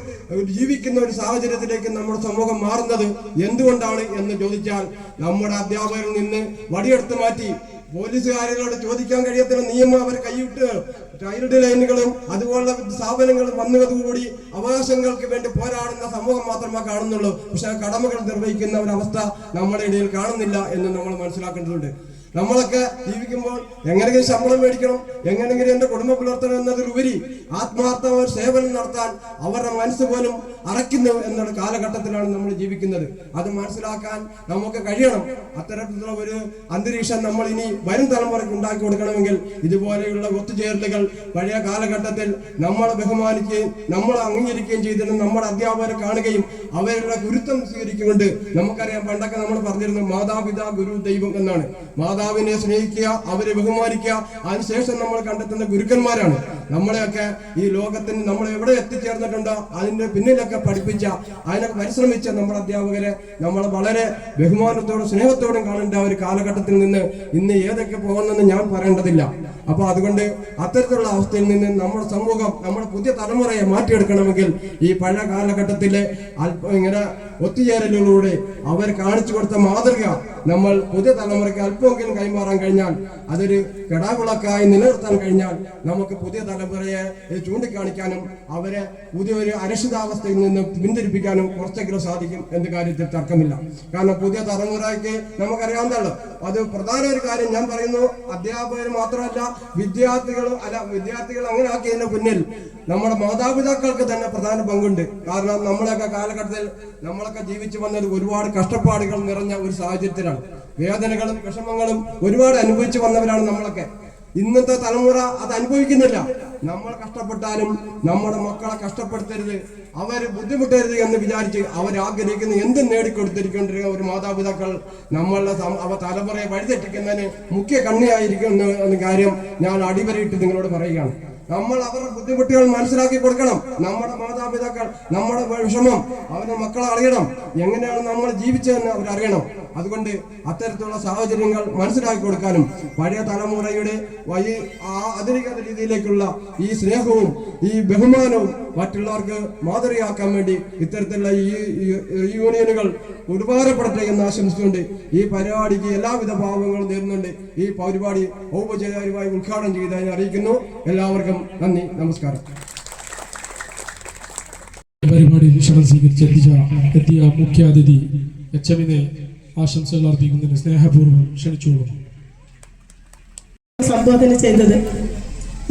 ജീവിക്കുന്ന ഒരു സാഹചര്യത്തിലേക്ക് നമ്മുടെ സമൂഹം മാറുന്നത് എന്തുകൊണ്ടാണ് എന്ന് ചോദിച്ചാൽ, നമ്മുടെ അധ്യാപകരിൽ നിന്ന് വടിയെടുത്ത് മാറ്റി പോലീസുകാരോട് ചോദിക്കാൻ കഴിയാത്ത നിയമം അവർ കൈവിട്ട് ചൈൽഡ് ലൈനുകളും അതുപോലുള്ള സ്ഥാപനങ്ങളും വന്നതോടുകൂടി അവകാശങ്ങൾക്ക് വേണ്ടി പോരാടുന്ന സമൂഹം മാത്രമേ കാണുന്നുള്ളൂ. പക്ഷെ കടമകൾ നിർവഹിക്കുന്ന ഒരവസ്ഥ നമ്മുടെ ഇടയിൽ കാണുന്നില്ല എന്ന് നമ്മൾ മനസ്സിലാക്കേണ്ടതുണ്ട്. നമ്മളൊക്കെ ജീവിക്കുമ്പോൾ എങ്ങനെയെങ്കിലും ശമ്പളം മേടിക്കണം, എങ്ങനെയെങ്കിലും എന്റെ കുടുംബം പുലർത്തണം എന്നതിലുപരി ആത്മാർത്ഥമായ സേവനം നടത്താൻ അവരുടെ മനസ്സ് പോലും അറയ്ക്കുന്നു എന്നുള്ള കാലഘട്ടത്തിലാണ് നമ്മൾ ജീവിക്കുന്നത്. അത് മനസ്സിലാക്കാൻ നമുക്ക് കഴിയണം. അത്തരത്തിലുള്ള ഒരു അന്തരീക്ഷം നമ്മൾ ഇനി വരും തലമുറയ്ക്ക് ഉണ്ടാക്കി കൊടുക്കണമെങ്കിൽ ഇതുപോലെയുള്ള ഒത്തുചേരലുകൾ പഴയ കാലഘട്ടത്തിൽ നമ്മളെ ബഹുമാനിക്കുകയും നമ്മളെ അംഗീകരിക്കുകയും ചെയ്തിരുന്ന നമ്മുടെ അധ്യാപകരെ കാണുകയും അവരുടെ ഗുരുത്വം സ്വീകരിച്ചുകൊണ്ട്, നമുക്കറിയാം പണ്ടൊക്കെ നമ്മൾ പറഞ്ഞിരുന്നു മാതാപിതാ ഗുരു ദൈവം എന്നാണ്. മാതാവിനെ സ്നേഹിക്കുക, അവരെ ബഹുമാനിക്കുക, അതിനുശേഷം നമ്മൾ കണ്ടെത്തുന്ന ഗുരുക്കന്മാരാണ്. നമ്മളെയൊക്കെ ഈ ലോകത്തിന് നമ്മൾ എവിടെ എത്തിച്ചേർന്നിട്ടുണ്ടോ അതിന്റെ പിന്നിലൊക്കെ പഠിപ്പിച്ച, അതിനൊക്കെ പരിശ്രമിച്ച നമ്മുടെ അധ്യാപകരെ നമ്മൾ വളരെ ബഹുമാനത്തോടും സ്നേഹത്തോടും കാണേണ്ട ഒരു കാലഘട്ടത്തിൽ നിന്ന് ഇന്ന് ഏതൊക്കെ പോകുന്നെന്ന് ഞാൻ പറയേണ്ടതില്ല. അപ്പൊ അതുകൊണ്ട് അത്തരത്തിലുള്ള അവസ്ഥയിൽ നിന്ന് നമ്മുടെ സമൂഹം, നമ്മുടെ പുതിയ തലമുറയെ മാറ്റിയെടുക്കണമെങ്കിൽ ഈ പഴയ കാലഘട്ടത്തിലെ ഇങ്ങനെ ഒത്തുചേരലുകളിലൂടെ അവർ കാണിച്ചു കൊടുത്ത മാതൃക നമ്മൾ പുതിയ തലമുറയ്ക്ക് അല്പമെങ്കിലും കൈമാറാൻ കഴിഞ്ഞാൽ, അതൊരു കെടാവിളക്കായി നിലനിർത്താൻ കഴിഞ്ഞാൽ നമുക്ക് പുതിയ തലമുറയെ ചൂണ്ടിക്കാണിക്കാനും അവരെ പുതിയൊരു അരക്ഷിതാവസ്ഥയിൽ നിന്ന് പിന്തിരിപ്പിക്കാനും കുറച്ചെങ്കിലും സാധിക്കും എന്ന കാര്യത്തിൽ തർക്കമില്ല. കാരണം പുതിയ തലമുറയ്ക്ക് നമുക്കറിയാവുന്നതാണ്. അത് പ്രധാന ഒരു കാര്യം ഞാൻ പറയുന്നു, അധ്യാപകർ മാത്രമല്ല വിദ്യാർത്ഥികൾ അങ്ങനെ ആക്കിയതിന്റെ പിന്നിൽ നമ്മുടെ മാതാപിതാക്കൾക്ക് തന്നെ പ്രധാന പങ്കുണ്ട്. കാരണം നമ്മളൊക്കെ കാലഘട്ടത്തിൽ നമ്മളൊക്കെ ജീവിച്ചു വന്നത് ഒരുപാട് കഷ്ടപ്പാടുകൾ നിറഞ്ഞ ഒരു സാഹചര്യത്തിലാണ്. വേദനകളും വിഷമങ്ങളും ഒരുപാട് അനുഭവിച്ചു വന്നവരാണ് നമ്മളൊക്കെ. ഇന്നത്തെ തലമുറ അത് അനുഭവിക്കുന്നില്ല. നമ്മൾ കഷ്ടപ്പെട്ടാലും നമ്മുടെ മക്കളെ കഷ്ടപ്പെടുത്തരുത്, അവര് ബുദ്ധിമുട്ടരുത് എന്ന് വിചാരിച്ച് അവരാഗ്രഹിക്കുന്ന എന്തും നേടിക്കൊടുത്തിരിക്കേണ്ട ഒരു മാതാപിതാക്കൾ നമ്മളുടെ തലമുറയെ വഴിതെറ്റിക്കുന്നതിന് മുഖ്യ കണ്ണിയായിരിക്കുന്ന എന്ന കാര്യം ഞാൻ അടിവരയിട്ട് നിങ്ങളോട് പറയുകയാണ്. നമ്മൾ അവരുടെ ബുദ്ധിമുട്ടുകൾ മനസ്സിലാക്കി കൊടുക്കണം. നമ്മുടെ മാതാപിതാക്കൾ നമ്മുടെ വിഷമം അവരുടെ മക്കളെ അറിയണം, എങ്ങനെയാണ് നമ്മൾ ജീവിച്ചതെന്ന് അവരറിയണം. അതുകൊണ്ട് അത്തരത്തിലുള്ള സാഹചര്യങ്ങൾ മനസ്സിലാക്കി കൊടുക്കാനും പഴയ തലമുറയുടെ ആധുനിക രീതിയിലേക്കുള്ള ഈ സ്നേഹവും ഈ ബഹുമാനവും മറ്റുള്ളവർക്ക് മാതൃകയാക്കാൻ വേണ്ടി ഇത്തരത്തിലുള്ള ഈ യൂണിയനുകൾ ഉപകാരപ്പെടട്ടെ എന്ന് ആശംസിച്ചുകൊണ്ട് ഈ പരിപാടിക്ക് എല്ലാവിധ ഭാവങ്ങളും നേരുന്നുണ്ട്. ഈ പരിപാടി ഔപചാരികമായി ഉദ്ഘാടനം ചെയ്തതിനെ അറിയിക്കുന്നു. എല്ലാവർക്കും നന്ദി, നമസ്കാരം. പരിപാടിയിൽ ക്ഷണം സ്വീകരിച്ചെത്തിയ മുഖ്യാതിഥി HMനെ ആശംസകൾ അർപ്പിക്കുന്നതിന് സ്നേഹപൂർവ്വം ക്ഷണിച്ചോളൂ. സംബോധന ചെയ്തത്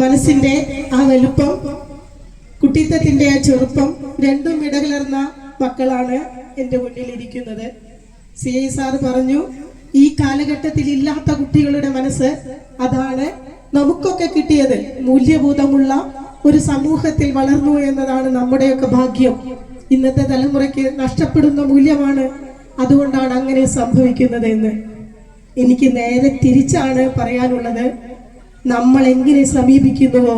മനസ്സിന്റെ ആ വലുപ്പം, കുട്ടിത്തത്തിന്റെ ആ ചെറുപ്പം രണ്ടും ഇടകലർന്ന മക്കളാണ് എൻ്റെ മുന്നിലിരിക്കുന്നത്. CI സാർ പറഞ്ഞു, ഈ കാലഘട്ടത്തിൽ ഇല്ലാത്ത കുട്ടികളുടെ മനസ്സ്, അതാണ് നമുക്കൊക്കെ കിട്ടിയത്. മൂല്യബോധമുള്ള ഒരു സമൂഹത്തിൽ വളർന്നു എന്നതാണ് നമ്മുടെയൊക്കെ ഭാഗ്യം. ഇന്നത്തെ തലമുറയ്ക്ക് നഷ്ടപ്പെടുന്ന മൂല്യമാണ്. അതുകൊണ്ടാണ് അങ്ങനെ സംഭവിക്കുന്നത് എന്ന്. എനിക്ക് നേരെ തിരിച്ചാണ് പറയാനുള്ളത്. നമ്മൾ എങ്ങനെ സമീപിക്കുന്നുവോ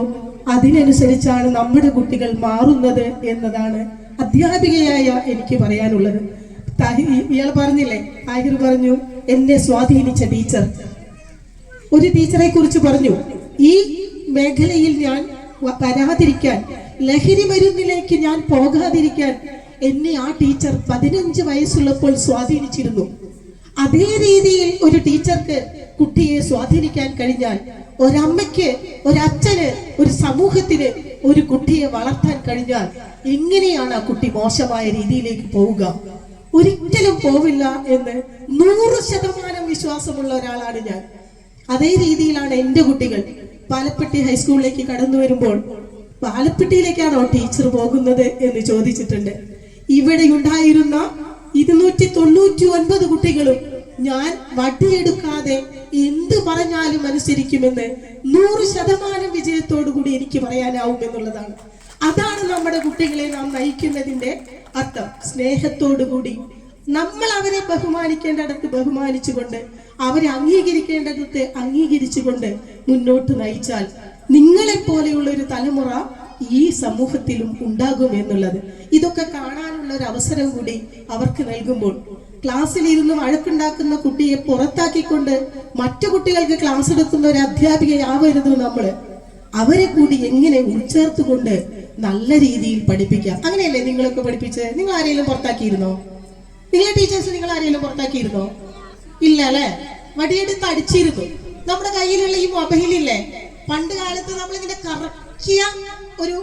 അതിനനുസരിച്ചാണ് നമ്മുടെ കുട്ടികൾ മാറുന്നത് എന്നതാണ് അധ്യാപികയായ എനിക്ക് പറയാനുള്ളത്. ഇയാൾ പറഞ്ഞില്ലേ, താഹിർ പറഞ്ഞു എന്നെ സ്വാധീനിച്ച ടീച്ചർ. ഒരു ടീച്ചറെ കുറിച്ച് പറഞ്ഞു, ഈ മേഖലയിൽ ഞാൻ വരാതിരിക്കാൻ, ലഹരി മരുന്നിലേക്ക് ഞാൻ പോകാതിരിക്കാൻ എന്നെ ആ ടീച്ചർ 15 വയസ്സുള്ളപ്പോൾ സ്വാധീനിച്ചിരുന്നു. അതേ രീതിയിൽ ഒരു ടീച്ചർക്ക് കുട്ടിയെ സ്വാധീനിക്കാൻ കഴിഞ്ഞാൽ, ഒരമ്മയ്ക്ക്, ഒരച്ഛന്, ഒരു സമൂഹത്തിന് ഒരു കുട്ടിയെ വളർത്താൻ കഴിഞ്ഞാൽ എങ്ങനെയാണ് ആ കുട്ടി മോശമായ രീതിയിലേക്ക് പോവുക? ഒരിക്കലും പോവില്ല എന്ന് 100% വിശ്വാസമുള്ള ഒരാളാണ് ഞാൻ. അതേ രീതിയിലാണ് എൻ്റെ കുട്ടികൾ. പാലപ്പെട്ടി ഹൈസ്കൂളിലേക്ക് കടന്നു വരുമ്പോൾ, പാലപ്പെട്ടിയിലേക്കാണോ ടീച്ചർ പോകുന്നത് എന്ന് ചോദിച്ചിട്ടുണ്ട്. ഇവിടെ ഉണ്ടായിരുന്ന 299 കുട്ടികളും ഞാൻ വടിയെടുക്കാതെ എന്ത് പറഞ്ഞാലും അനുസരിക്കുമെന്ന് 100% വിജയത്തോടു കൂടി എനിക്ക് പറയാനാവും എന്നുള്ളതാണ്. അതാണ് നമ്മുടെ കുട്ടികളെ നാം നയിക്കുന്നതിന്റെ അർത്ഥം. സ്നേഹത്തോടുകൂടി നമ്മൾ അവരെ ബഹുമാനിക്കേണ്ടിടത്ത് ബഹുമാനിച്ചുകൊണ്ട്, അവരെ അംഗീകരിക്കേണ്ടടുത്ത് അംഗീകരിച്ചുകൊണ്ട് മുന്നോട്ട് നയിച്ചാൽ നിങ്ങളെപ്പോലെയുള്ള ഒരു തലമുറ ഈ സമൂഹത്തിലും ഉണ്ടാകും എന്നുള്ളത്. ഇതൊക്കെ കാണാനുള്ള ഒരു അവസരം കൂടി അവർക്ക് നൽകുമ്പോൾ, ക്ലാസ്സിലിരുന്ന് വഴക്കുണ്ടാക്കുന്ന കുട്ടിയെ പുറത്താക്കിക്കൊണ്ട് മറ്റു കുട്ടികൾക്ക് ക്ലാസ് എടുക്കുന്ന ഒരു അധ്യാപികയാവരുത് നമ്മൾ. അവരെ കൂടി എങ്ങനെ ഉൾച്ചേർത്തുകൊണ്ട് നല്ല രീതിയിൽ പഠിപ്പിക്കാം. അങ്ങനെയല്ലേ നിങ്ങളൊക്കെ പഠിപ്പിച്ച്? നിങ്ങൾ ആരെങ്കിലും പുറത്താക്കിയിരുന്നോ? നിങ്ങളെ ടീച്ചേഴ്സ് നിങ്ങൾ ആരെങ്കിലും പുറത്താക്കിയിരുന്നോ? ഇല്ല അല്ലെ? വടിയെടുത്ത് അടിച്ചിരുന്നു. നമ്മുടെ കയ്യിലുള്ള ഈ മൊബൈലില്ലേ, പണ്ട് കാലത്ത് നമ്മളിങ്ങനെ കറക്കിയ ഒരു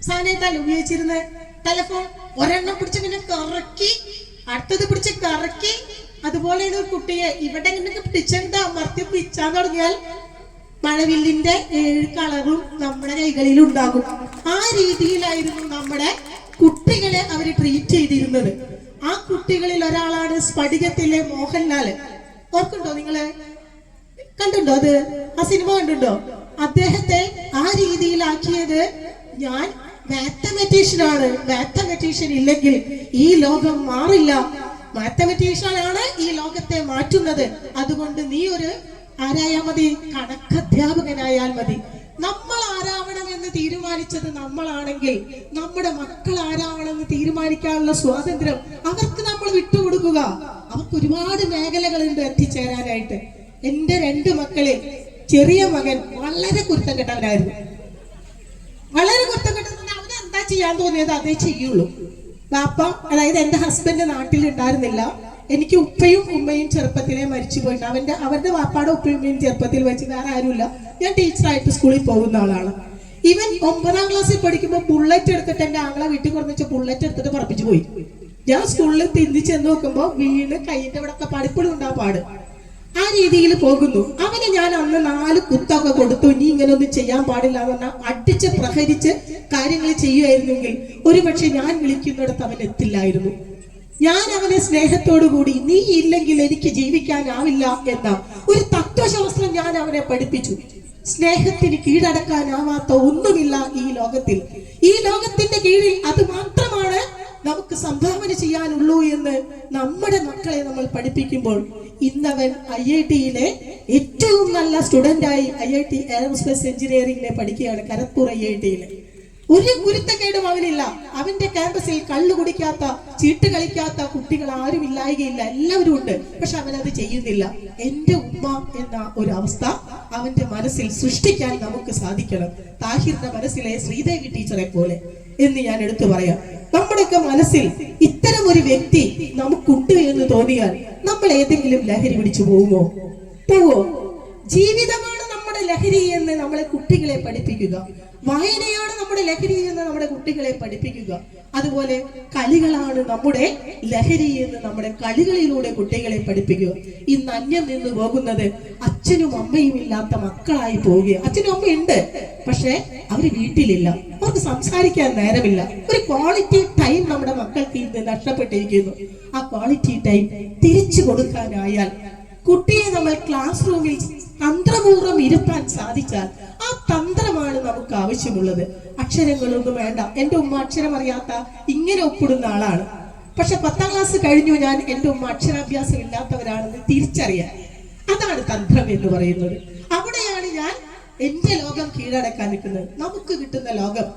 സാധനമായിട്ടല്ല ഉപയോഗിച്ചിരുന്നത്. ടെലിഫോൺ ഒരെണ്ണം പിടിച്ചിങ്ങനെ കറക്കി, അടുത്തത് പിടിച്ച് കറക്കി, അതുപോലെയാണ് ഒരു കുട്ടിയെ ഇവിടെ ഇങ്ങനെ പിടിച്ചെന്താ അമർത്തി പിടിച്ചാൻ തുടങ്ങിയാൽ മഴവില്ലിന്റെ 7 കളറും നമ്മുടെ കൈകളിൽ ഉണ്ടാകും. ആ രീതിയിലായിരുന്നു നമ്മുടെ കുട്ടികളെ അവര് ട്രീറ്റ് ചെയ്തിരുന്നത്. ആ കുട്ടികളിൽ ഒരാളാണ് സ്ഫടികത്തിലെ മോഹൻലാല്. ഓർക്കുണ്ടോ? നിങ്ങള് കണ്ടുണ്ടോ? അത് ആ സിനിമ കണ്ടുണ്ടോ? അദ്ദേഹത്തെ ആ രീതിയിലാക്കിയത് ഞാൻ മാത്തമെറ്റീഷ്യൻ ആണ്. മാത്തമെറ്റീഷ്യൻ ഇല്ലെങ്കിൽ ഈ ലോകം മാറില്ല. മാത്തമെറ്റീഷ്യൻ ആണ് ഈ ലോകത്തെ മാറ്റുന്നത്. അതുകൊണ്ട് നീ ഒരു ആരായാൽ മതി? കണക്കധ്യാപകനായാൽ മതി. നമ്മൾ ആരാവണമെന്ന് തീരുമാനിച്ചത് നമ്മളാണെങ്കിൽ നമ്മുടെ മക്കൾ ആരാവണമെന്ന് തീരുമാനിക്കാനുള്ള സ്വാതന്ത്ര്യം അവർക്ക് നമ്മൾ വിട്ടുകൊടുക്കുക. അവർക്ക് ഒരുപാട് മേഖലകളുണ്ട് എത്തിച്ചേരാനായിട്ട്. എന്റെ 2 മക്കളിൽ ചെറിയ മകൻ വളരെ കുരുത്തം കെട്ടവനായിരുന്നു. വളരെ കുരുത്തം കെട്ടുന്ന അവന് എന്താ ചെയ്യാൻ തോന്നിയത് അതേ ചെയ്യുള്ളൂ. ബാപ്പ, അതായത് എന്റെ ഹസ്ബൻഡ് നാട്ടിൽ ഉണ്ടായിരുന്നില്ല. എനിക്ക് ഉപ്പയും ഉമ്മയും ചെറുപ്പത്തിലെ മരിച്ചു പോയിട്ട്, അവരുടെ വാപ്പാടെ ഉപ്പയും ഉമ്മയും ചെറുപ്പത്തിൽ വെച്ച് വേറെ ആരുമില്ല. ഞാൻ ടീച്ചറായിട്ട് സ്കൂളിൽ പോകുന്ന ആളാണ്. ഇവൻ 9ാം ക്ലാസ്സിൽ പഠിക്കുമ്പോൾ ബുള്ളറ്റ് എടുത്തിട്ട് എന്റെ ആങ്ങളെ വീട്ടിൽ കുറച്ച് ബുള്ളറ്റ് എടുത്തിട്ട് പറപ്പിച്ചു പോയി. ഞാൻ സ്കൂളിൽ തിരിഞ്ഞു ചെന്ന് നോക്കുമ്പോൾ വീണ് കൈയിന്റെ ഇവിടെ ഒക്കെ പഠിപ്പിടും ഉണ്ടാവും പാട്. ആ രീതിയിൽ പോകുന്നു. അവന് ഞാൻ അന്ന് 4 കുത്തൊക്കെ കൊടുത്തു. ഇനി ഇങ്ങനെ ഒന്നും ചെയ്യാൻ പാടില്ല എന്ന് പറഞ്ഞാൽ അടിച്ച് പ്രഹരിച്ച് കാര്യങ്ങൾ ചെയ്യുമായിരുന്നെങ്കിൽ ഒരുപക്ഷെ ഞാൻ വിളിക്കുന്നിടത്ത് അവൻ എത്തില്ലായിരുന്നു. ഞാൻ അവനെ സ്നേഹത്തോടു കൂടി, നീ ഇല്ലെങ്കിൽ എനിക്ക് ജീവിക്കാനാവില്ല എന്ന ഒരു തത്വശാസ്ത്രം ഞാൻ അവനെ പഠിപ്പിച്ചു. സ്നേഹത്തിന് കീഴടക്കാനാവാത്ത ഒന്നുമില്ല ഈ ലോകത്തിൽ. ഈ ലോകത്തിന്റെ കീഴിൽ അത് മാത്രമാണ് നമുക്ക് സംഭാവന ചെയ്യാനുള്ളൂ എന്ന് നമ്മുടെ മക്കളെ നമ്മൾ പഠിപ്പിക്കുമ്പോൾ, ഇന്നവൻ IIT-യിലെ ഏറ്റവും നല്ല സ്റ്റുഡന്റായി IIT എയറോസ്പേസ് എഞ്ചിനീയറിംഗിനെ പഠിക്കുകയാണ്. ഖരഗ്പൂർ IIT-യിലെ ഒരു കുരുത്തക്കേടും അവനില്ല. അവന്റെ ക്യാമ്പസിൽ കള്ളു കുടിക്കാത്ത, ചീട്ട് കളിക്കാത്ത കുട്ടികൾ ആരും ഇല്ലായികയില്ല, എല്ലാവരും ഉണ്ട്. പക്ഷെ അവനത് ചെയ്യുന്നില്ല. എന്റെ ഉമ്മ എന്ന ഒരു അവസ്ഥ അവന്റെ മനസ്സിൽ സൃഷ്ടിക്കാൻ നമുക്ക് സാധിക്കണം. താഹിറിന്റെ മനസ്സിലെ ശ്രീദേവി ടീച്ചറെ പോലെ എന്ന് ഞാൻ എടുത്തു പറയാം. നമ്മുടെയൊക്കെ മനസ്സിൽ ഇത്തരം ഒരു വ്യക്തി നമുക്കുണ്ട് എന്ന് തോന്നിയാൽ നമ്മൾ ഏതെങ്കിലും ലഹരി പിടിച്ചു പോവോ? ജീവിതമാണ് നമ്മുടെ ലഹരി എന്ന് നമ്മളെ കുട്ടികളെ പഠിപ്പിക്കുക. വായനയാണ് നമ്മുടെ ലഹരി എന്ന് നമ്മുടെ കുട്ടികളെ പഠിപ്പിക്കുക. അതുപോലെ കളികളാണ് നമ്മുടെ ലഹരി എന്ന് നമ്മുടെ കളികളിലൂടെ കുട്ടികളെ പഠിപ്പിക്കുക. ഇന്ന് അന്യം നിന്ന് പോകുന്നത് അച്ഛനും അമ്മയും ഇല്ലാത്ത മക്കളായി പോവുകയാണ്. അച്ഛനും അമ്മയുണ്ട്, പക്ഷെ അവര് വീട്ടിലില്ല, അവർക്ക് സംസാരിക്കാൻ നേരമില്ല. ഒരു ക്വാളിറ്റി ടൈം നമ്മുടെ മക്കൾക്ക് ഇന്ന് നഷ്ടപ്പെട്ടിരിക്കുന്നു. ആ ക്വാളിറ്റി ടൈം തിരിച്ചു കൊടുക്കാനായാൽ, കുട്ടിയെ നമ്മൾ ക്ലാസ് റൂമിൽ തന്ത്രപൂർവ്വം ഇരുത്താൻ സാധിച്ചാൽ, ആ തന്ത്രമാണ് നമുക്ക് ആവശ്യമുള്ളത്. അക്ഷരങ്ങളൊന്നും വേണ്ട. എന്റെ ഉമ്മ അക്ഷരം അറിയാത്ത ഇങ്ങനെ ഒപ്പിടുന്ന ആളാണ്. പക്ഷെ 10ാം ക്ലാസ് കഴിഞ്ഞു ഞാൻ എന്റെ ഉമ്മ അക്ഷരാഭ്യാസം ഇല്ലാത്തവരാണെന്ന് തിരിച്ചറിയാൻ. അതാണ് തന്ത്രം എന്ന് പറയുന്നത്. അവിടെയാണ് ഞാൻ എന്റെ ലോകം കീഴടക്കാൻ നിൽക്കുന്നത്. നമുക്ക് കിട്ടുന്ന ലോകം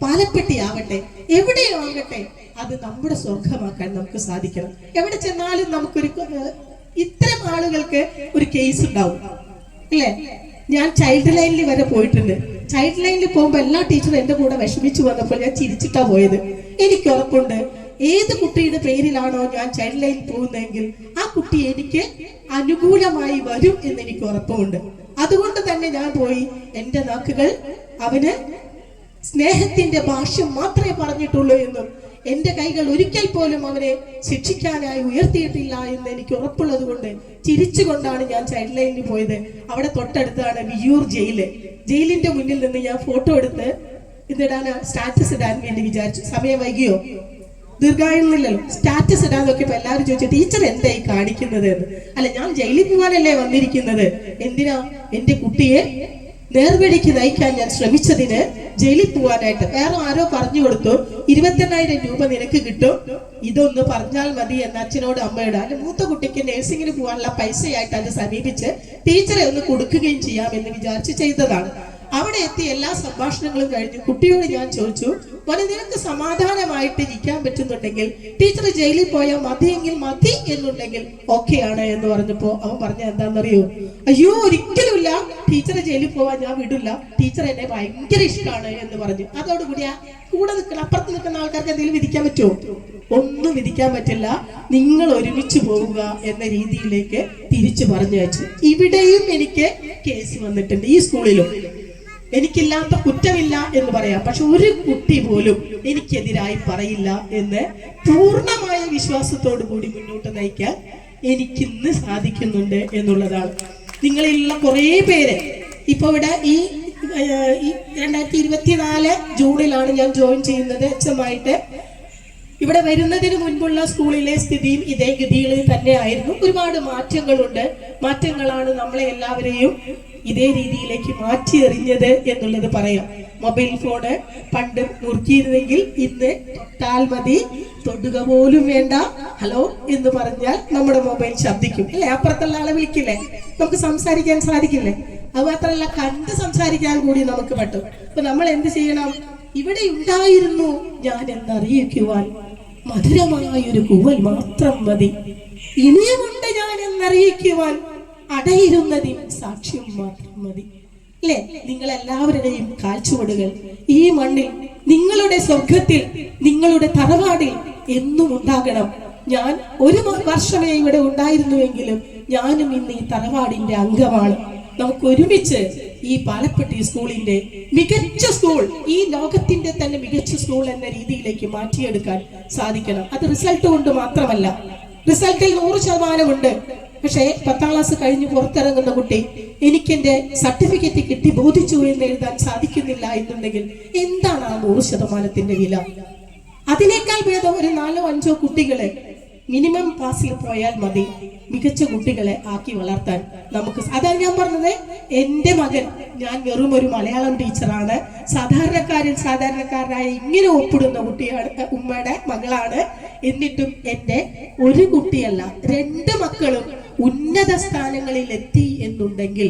പാലപ്പെട്ടിയാവട്ടെ, എവിടെയോ ആകട്ടെ, അത് നമ്മുടെ സ്വർഗമാക്കാൻ നമുക്ക് സാധിക്കണം. എവിടെ ചെന്നാലും നമുക്കൊരു ഇത്തരം ആളുകൾക്ക് ഒരു കേസ് ഉണ്ടാവും, അല്ലേ? ഞാൻ ചൈൽഡ് ലൈനിൽ വരെ പോയിട്ടുണ്ട്. ചൈൽഡ് ലൈനിൽ പോകുമ്പോൾ എല്ലാ ടീച്ചറും എന്റെ കൂടെ വിഷമിച്ചു വന്നപ്പോൾ ഞാൻ ചിരിച്ചിട്ടാ പോയത്. എനിക്ക് ഉറപ്പുണ്ട്, ഏത് കുട്ടിയുടെ പേരിലാണോ ഞാൻ ചൈൽഡ് ലൈനിൽ പോകുന്നതെങ്കിൽ ആ കുട്ടി എനിക്ക് അനുകൂലമായി വരും എന്ന് എനിക്ക് ഉറപ്പുണ്ട്. അതുകൊണ്ട് തന്നെ ഞാൻ പോയി. എന്റെ നാക്കുകൾ അവന് സ്നേഹത്തിന്റെ ഭാഷ്യം മാത്രമേ പറഞ്ഞിട്ടുള്ളൂ എന്നും എന്റെ കൈകൾ ഒരിക്കൽ പോലും അവനെ ശിക്ഷിക്കാനായി ഉയർത്തിയിട്ടില്ല എന്ന് എനിക്ക് ഉറപ്പുള്ളത് കൊണ്ട് ചിരിച്ചുകൊണ്ടാണ് ഞാൻ ചൈൽഡ് ലൈനിൽ പോയത്. അവിടെ തൊട്ടടുത്താണ് വിയ്യൂർ ജയില്. ജയിലിന്റെ മുന്നിൽ നിന്ന് ഞാൻ ഫോട്ടോ എടുത്ത് ഇതിടാൻ, സ്റ്റാറ്റസ് ഇടാൻ വേണ്ടി വിചാരിച്ചു. സമയം വൈകിയോ? ദീർഘായുന്നില്ലല്ലോ. സ്റ്റാറ്റസ് ഇടാൻ നോക്കിയപ്പോ എല്ലാവരും ചോദിച്ചു, ടീച്ചർ എന്തായി കാണിക്കുന്നത് എന്ന്. അല്ല, ഞാൻ ജയിലിൽ പോകാനല്ലേ വന്നിരിക്കുന്നത്. എന്തിനാ? എന്റെ കുട്ടിയെ നേർവഴിക്ക് നയിക്കാൻ ഞാൻ ശ്രമിച്ചതിന് ജയിലിൽ പോവാനായിട്ട്. വേറെ ആരോ പറഞ്ഞു കൊടുത്തു, 28,000 രൂപ നിനക്ക് കിട്ടും, ഇതൊന്ന് പറഞ്ഞാൽ മതി എന്ന് അച്ഛനോട് അമ്മയോട്. അല്ലെ, മൂത്ത കുട്ടിക്ക് നഴ്സിംഗിന് പോകാനുള്ള പൈസയായിട്ട് അത് സമീപിച്ച് ടീച്ചറെ ഒന്ന് കൊടുക്കുകയും ചെയ്യാമെന്ന് വിചാരിച്ച് ചെയ്തതാണ്. അവിടെ എത്തി എല്ലാ സംഭാഷണങ്ങളും കഴിഞ്ഞു. കുട്ടിയോട് ഞാൻ ചോദിച്ചു, മോനെ, നിനക്ക് സമാധാനമായിട്ട് ഇരിക്കാൻ പറ്റുന്നുണ്ടെങ്കിൽ ടീച്ചർ ജയിലിൽ പോയാൽ മതിയെങ്കിൽ മതി എന്നുണ്ടെങ്കിൽ ഓക്കെ ആണ് എന്ന് പറഞ്ഞപ്പോ അവൻ പറഞ്ഞ എന്താണെന്നറിയോ? അയ്യോ, ഒരിക്കലുമില്ല, ടീച്ചറെ ജയിലിൽ പോവാൻ ഞാൻ വിടില്ല, ടീച്ചർ എന്നെ ഭയങ്കര ഇഷ്ടമാണ് എന്ന് പറഞ്ഞു. അതോടുകൂടി കൂടെ നിൽക്കുന്ന, അപ്പുറത്ത് നിൽക്കുന്ന ആൾക്കാർക്ക് എന്തെങ്കിലും വിധിക്കാൻ പറ്റുമോ? ഒന്നും വിധിക്കാൻ പറ്റില്ല. നിങ്ങൾ ഒരുമിച്ച് പോവുക എന്ന രീതിയിലേക്ക് തിരിച്ചു പറഞ്ഞു വെച്ചു. ഇവിടെയും എനിക്ക് കേസ് വന്നിട്ടുണ്ട്. ഈ സ്കൂളിലും എനിക്കില്ലാത്ത കുറ്റമില്ല എന്ന് പറയാം, പക്ഷെ ഒരു കുട്ടി പോലും എനിക്കെതിരായി പറയില്ല എന്ന് പൂർണ്ണമായ വിശ്വാസത്തോടു കൂടി മുന്നോട്ട് നയിക്കാൻ എനിക്കിന്ന് സാധിക്കുന്നുണ്ട് എന്നുള്ളതാണ്. നിങ്ങളിലുള്ള കുറേ പേര് ഇപ്പൊ ഇവിടെ ഈ 2024 ജൂണിലാണ് ഞാൻ ജോയിൻ ചെയ്യുന്നത് HM-ആയിട്ട്. ഇവിടെ വരുന്നതിന് മുൻപുള്ള സ്കൂളിലെ സ്ഥിതിയും ഇതേ ഗതിയിൽ തന്നെ ആയിരുന്നു. ഒരുപാട് മാറ്റങ്ങളുണ്ട്. മാറ്റങ്ങളാണ് നമ്മളെ എല്ലാവരെയും ഇതേ രീതിയിലേക്ക് മാറ്റി എറിഞ്ഞത് എന്നുള്ളത് പറയാം. മൊബൈൽ ഫോണ് പണ്ട് മുറുക്കിയിരുന്നെങ്കിൽ ഇന്ന് തൊട്ടാൽ മതി, തൊടുക പോലും വേണ്ട, ഹലോ എന്ന് പറഞ്ഞാൽ നമ്മുടെ മൊബൈൽ ശബ്ദിക്കും, അല്ലെ? അപ്പുറത്തുള്ള ആളെ വിളിക്കില്ലേ? നമുക്ക് സംസാരിക്കാൻ സാധിക്കില്ലേ? അത് മാത്രമല്ല, കണ്ട് സംസാരിക്കാൻ കൂടി നമുക്ക് പറ്റും. അപ്പൊ നമ്മൾ എന്ത് ചെയ്യണം? ഇവിടെ ഉണ്ടായിരുന്നു ഞാൻ എന്നറിയിക്കുവാൻ മധുരമായൊരു കൂവൽ മാത്രം മതി. ഇനിയുമുണ്ട് ഞാൻ എന്നറിയിക്കുവാൻ അടയിരുന്നതിൽ സാക്ഷ്യം മാത്രം മതി. അല്ലെ? നിങ്ങളെല്ലാവരുടെയും കാൽച്ചുവടുകൾ ഈ മണ്ണിൽ, നിങ്ങളുടെ സ്വർഗത്തിൽ, നിങ്ങളുടെ തറവാടിൽ എന്നും ഉണ്ടാകണം. ഞാൻ ഒരു വർഷമേ ഇവിടെ ഉണ്ടായിരുന്നുവെങ്കിലും ഞാനും ഇന്ന് ഈ തറവാടിന്റെ അംഗമാണ്. നമുക്ക് ഒരുമിച്ച് ഈ പാലപ്പെട്ടി സ്കൂളിന്റെ മികച്ച സ്കൂൾ, ഈ ലോകത്തിന്റെ തന്നെ മികച്ച സ്കൂൾ എന്ന രീതിയിലേക്ക് മാറ്റിയെടുക്കാൻ സാധിക്കണം. അത് റിസൾട്ട് കൊണ്ട് മാത്രമല്ല. റിസൾട്ടിൽ 100% ഉണ്ട്. പക്ഷേ 10ാം ക്ലാസ് കഴിഞ്ഞ് പുറത്തിറങ്ങുന്ന കുട്ടി എനിക്കെന്റെ സർട്ടിഫിക്കറ്റ് കിട്ടി ബോധിച്ചു എന്ന് എഴുതാൻ സാധിക്കുന്നില്ല എന്നുണ്ടെങ്കിൽ എന്താണ് ആ 100%ന്റെ വില? അതിനേക്കാൾ ഭേദം ഒരു 4-5 കുട്ടികളെ മിനിമം പാസിൽ പോയാൽ മതി മികച്ച കുട്ടികളെ ആക്കി വളർത്താൻ നമുക്ക്. അതാണ് ഞാൻ പറഞ്ഞത്, എന്റെ മകൻ, ഞാൻ വെറും ഒരു മലയാളം ടീച്ചറാണ്, സാധാരണക്കാരനായ ഇങ്ങനെ ഒപ്പിടുന്ന കുട്ടിയാണ്, ഉമ്മയുടെ മകളാണ്. എന്നിട്ടും എന്റെ ഒരു കുട്ടിയല്ല 2 മക്കളും ഉന്നത സ്ഥാനങ്ങളിൽ എത്തി എന്നുണ്ടെങ്കിൽ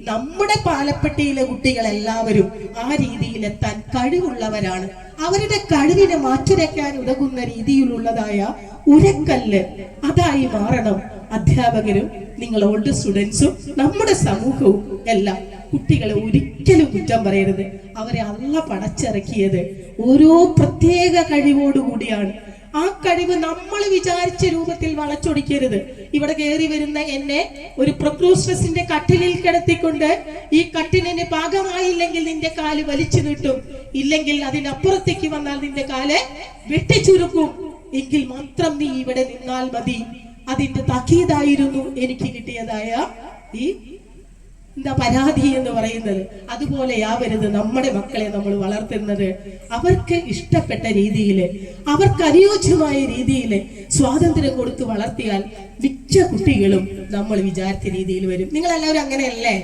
നമ്മുടെ പാലപ്പെട്ടിയിലെ കുട്ടികളെല്ലാവരും ആ രീതിയിൽ എത്താൻ കഴിവുള്ളവരാണ്. അവരുടെ കഴിവിനെ മാറ്റുരയ്ക്കാൻ ഉതകുന്ന രീതിയിലുള്ളതായ ഉരക്കല്ല് അതായി മാറണം അധ്യാപകരും, നിങ്ങൾ ഓൾഡ് സ്റ്റുഡൻസും, നമ്മുടെ സമൂഹവും എല്ലാം. കുട്ടികളെ ഒരിക്കലും കുറ്റം പറയരുത്. അവരെ അള്ള പടച്ചിറക്കിയത് ഓരോ പ്രത്യേക കഴിവോടുകൂടിയാണ്. ആ കഴിവ് നമ്മൾ വിചാരിച്ച രൂപത്തിൽ വളച്ചൊടിക്കരുത്. ഇവിടെ കയറി വരുന്ന എന്നെ ഒരു പ്രൊക്രൂസ്ട്രസിന്റെ കട്ടിലിൽ കിടത്തിക്കൊണ്ട് ഈ കട്ടിലിന് പാകമായില്ലെങ്കിൽ നിന്റെ കാല് വലിച്ചു നീട്ടും, ഇല്ലെങ്കിൽ അതിനപ്പുറത്തേക്ക് വന്നാൽ നിന്റെ കാല് വെട്ടിച്ചുരുക്കും, എങ്കിൽ മാത്രം നീ ഇവിടെ നിന്നാൽ മതി. അതിന്റെ താക്കീതായിരുന്നു എനിക്ക് കിട്ടിയതായ ഈ പരാതി എന്ന് പറയുന്നത്. അതുപോലെയാവരുത് നമ്മുടെ മക്കളെ നമ്മൾ വളർത്തുന്നത്. അവർക്ക് ഇഷ്ടപ്പെട്ട രീതിയിൽ, അവർക്ക് അനുയോജ്യമായ രീതിയിൽ സ്വാതന്ത്ര്യം കൊടുത്ത് വളർത്തിയാൽ മിക്ക കുട്ടികളും നമ്മൾ വിചാരിച്ച രീതിയിൽ വരും. നിങ്ങളെല്ലാവരും അങ്ങനെയല്ലേ?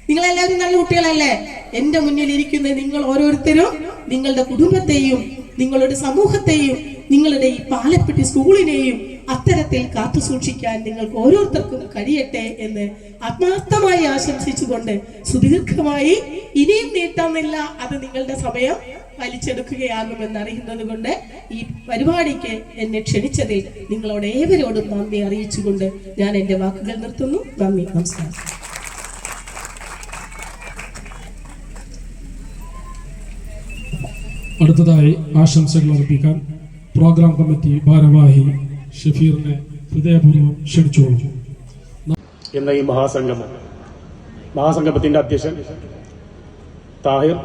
നിങ്ങളെല്ലാവരും നല്ല കുട്ടികളല്ലേ? എന്റെ മുന്നിൽ ഇരിക്കുന്ന നിങ്ങൾ ഓരോരുത്തരും നിങ്ങളുടെ കുടുംബത്തെയും നിങ്ങളുടെ സമൂഹത്തെയും നിങ്ങളുടെ ഈ പാലപ്പെട്ടി സ്കൂളിനെയും അത്തരത്തിൽ കാത്തു സൂക്ഷിക്കാൻ നിങ്ങൾക്ക് ഓരോരുത്തർക്കും കഴിയട്ടെ എന്ന് ആത്മാർത്ഥമായി ആശംസിച്ചുകൊണ്ട് സുദീർഘമായി ഇനിയും നീട്ടാമെന്നില്ല, അത് നിങ്ങളുടെ സമയം വലിച്ചെടുക്കുകയാകുമെന്ന് അറിയുന്നത് കൊണ്ട് ഈ പരിപാടിക്ക് എന്നെ ക്ഷണിച്ചതിൽ നിങ്ങളോട് ഏവരോടും നന്ദി അറിയിച്ചുകൊണ്ട് ഞാൻ എൻ്റെ വാക്കുകൾ നിർത്തുന്നു. നന്ദി, നമസ്കാരം. അടുത്തതായി ആശംസകൾ അർപ്പിക്കാൻ പ്രോഗ്രാം കമ്മിറ്റി ഭാരവാഹി ഷഫീറിനെ ഹൃദയപൂർവ്വം ക്ഷണിച്ചോളൂ. എന്ന ഈ മഹാസംഗമത്തിന്റെ അധ്യക്ഷൻ താഹിർ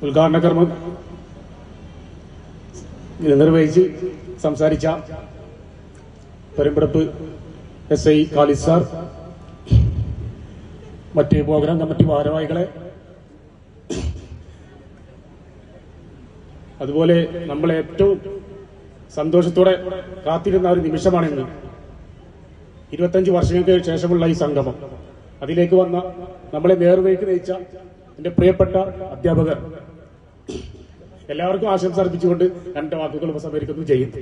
ഉദ്ഘാടന കർമ്മം നിർവഹിച്ച് സംസാരിച്ച പെരുമ്പടപ്പ് SI ഖാലിദ് സാർ, മറ്റ് പ്രോഗ്രാം കമ്മിറ്റി ഭാരവാഹികളെ, അതുപോലെ നമ്മളെ ഏറ്റവും സന്തോഷത്തോടെ കാത്തിരുന്ന ഒരു നിമിഷമാണിന്ന്. 25 വർഷങ്ങൾക്ക് ശേഷമുള്ള ഈ സംഗമം, അതിലേക്ക് വന്ന നമ്മളെ നേർവഴിക്ക് നയിച്ച എന്റെ പ്രിയപ്പെട്ട അധ്യാപകർ, എല്ലാവർക്കും ആശംസ അർപ്പിച്ചുകൊണ്ട് എന്റെ വാക്കുകൾ ഉപസംഹരിക്കുന്നു. ചെയ്യുന്നു.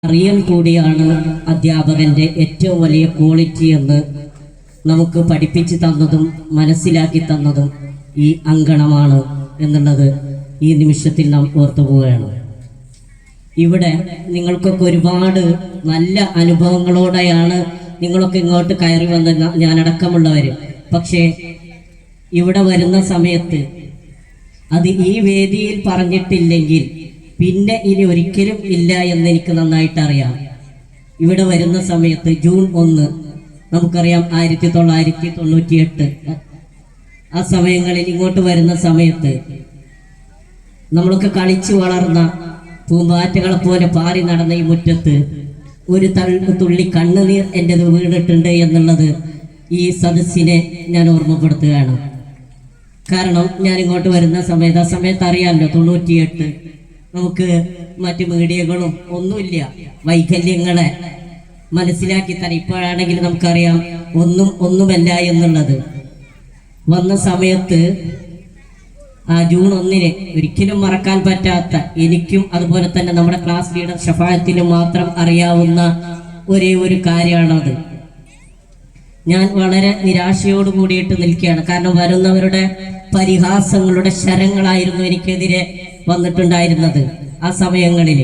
അറിയൽ കൂടിയാണ് അധ്യാപകന്റെ ഏറ്റവും വലിയ ക്വാളിറ്റി എന്ന് നമുക്ക് പഠിപ്പിച്ചു തന്നതും മനസ്സിലാക്കി തന്നതും ഈ അങ്കണമാണ് എന്നുള്ളത് ഈ നിമിഷത്തിൽ നാം ഓർത്തു പോവുകയാണ്. ഇവിടെ നിങ്ങൾക്കൊക്കെ ഒരുപാട് നല്ല അനുഭവങ്ങളോടെയാണ് നിങ്ങളൊക്കെ ഇങ്ങോട്ട് കയറി വന്ന ഞാനടക്കമുള്ളവർ. പക്ഷേ ഇവിടെ വരുന്ന സമയത്ത് അത് ഈ വേദിയിൽ പറഞ്ഞിട്ടില്ലെങ്കിൽ പിന്നെ ഇനി ഒരിക്കലും ഇല്ല എന്ന് എനിക്ക് നന്നായിട്ട് അറിയാം. ഇവിടെ വരുന്ന സമയത്ത് ജൂൺ 1 നമുക്കറിയാം 1998 ആ സമയങ്ങളിൽ ഇങ്ങോട്ട് വരുന്ന സമയത്ത് നമ്മളൊക്കെ കളിച്ചു വളർന്ന പൂമ്പാറ്റകളെ പോലെ പാറി നടന്ന ഈ മുറ്റത്ത് ഒരു തുള്ളി കണ്ണുനീർ എൻ്റെത് വീണിട്ടുണ്ട് എന്നുള്ളത് ഈ സദസ്സിനെ ഞാൻ ഓർമ്മപ്പെടുത്തുകയാണ്. കാരണം ഞാൻ ഇങ്ങോട്ട് വരുന്ന സമയത്ത്, ആ സമയത്ത് അറിയാമല്ലോ 98 നമുക്ക് മറ്റു മീഡിയകളും ഒന്നുമില്ല, വൈകല്യങ്ങളെ മനസ്സിലാക്കി തന്നെ ഇപ്പോഴാണെങ്കിൽ നമുക്കറിയാം ഒന്നുമല്ല എന്നുള്ളത്. വന്ന സമയത്ത് ആ ജൂൺ 1 ഒരിക്കലും മറക്കാൻ പറ്റാത്ത, എനിക്കും അതുപോലെ തന്നെ നമ്മുടെ ക്ലാസ് ലീഡർ ഷഫായത്തിനും മാത്രം അറിയാവുന്ന ഒരേ ഒരു കാര്യമാണത്. ഞാൻ വളരെ നിരാശയോട് കൂടിയിട്ട് നിൽക്കുകയാണ്. കാരണം വരുന്നവരുടെ പരിഹാസങ്ങളുടെ ശരങ്ങളായിരുന്നു എനിക്കെതിരെ വന്നിട്ടുണ്ടായിരുന്നത് ആ സമയങ്ങളിൽ.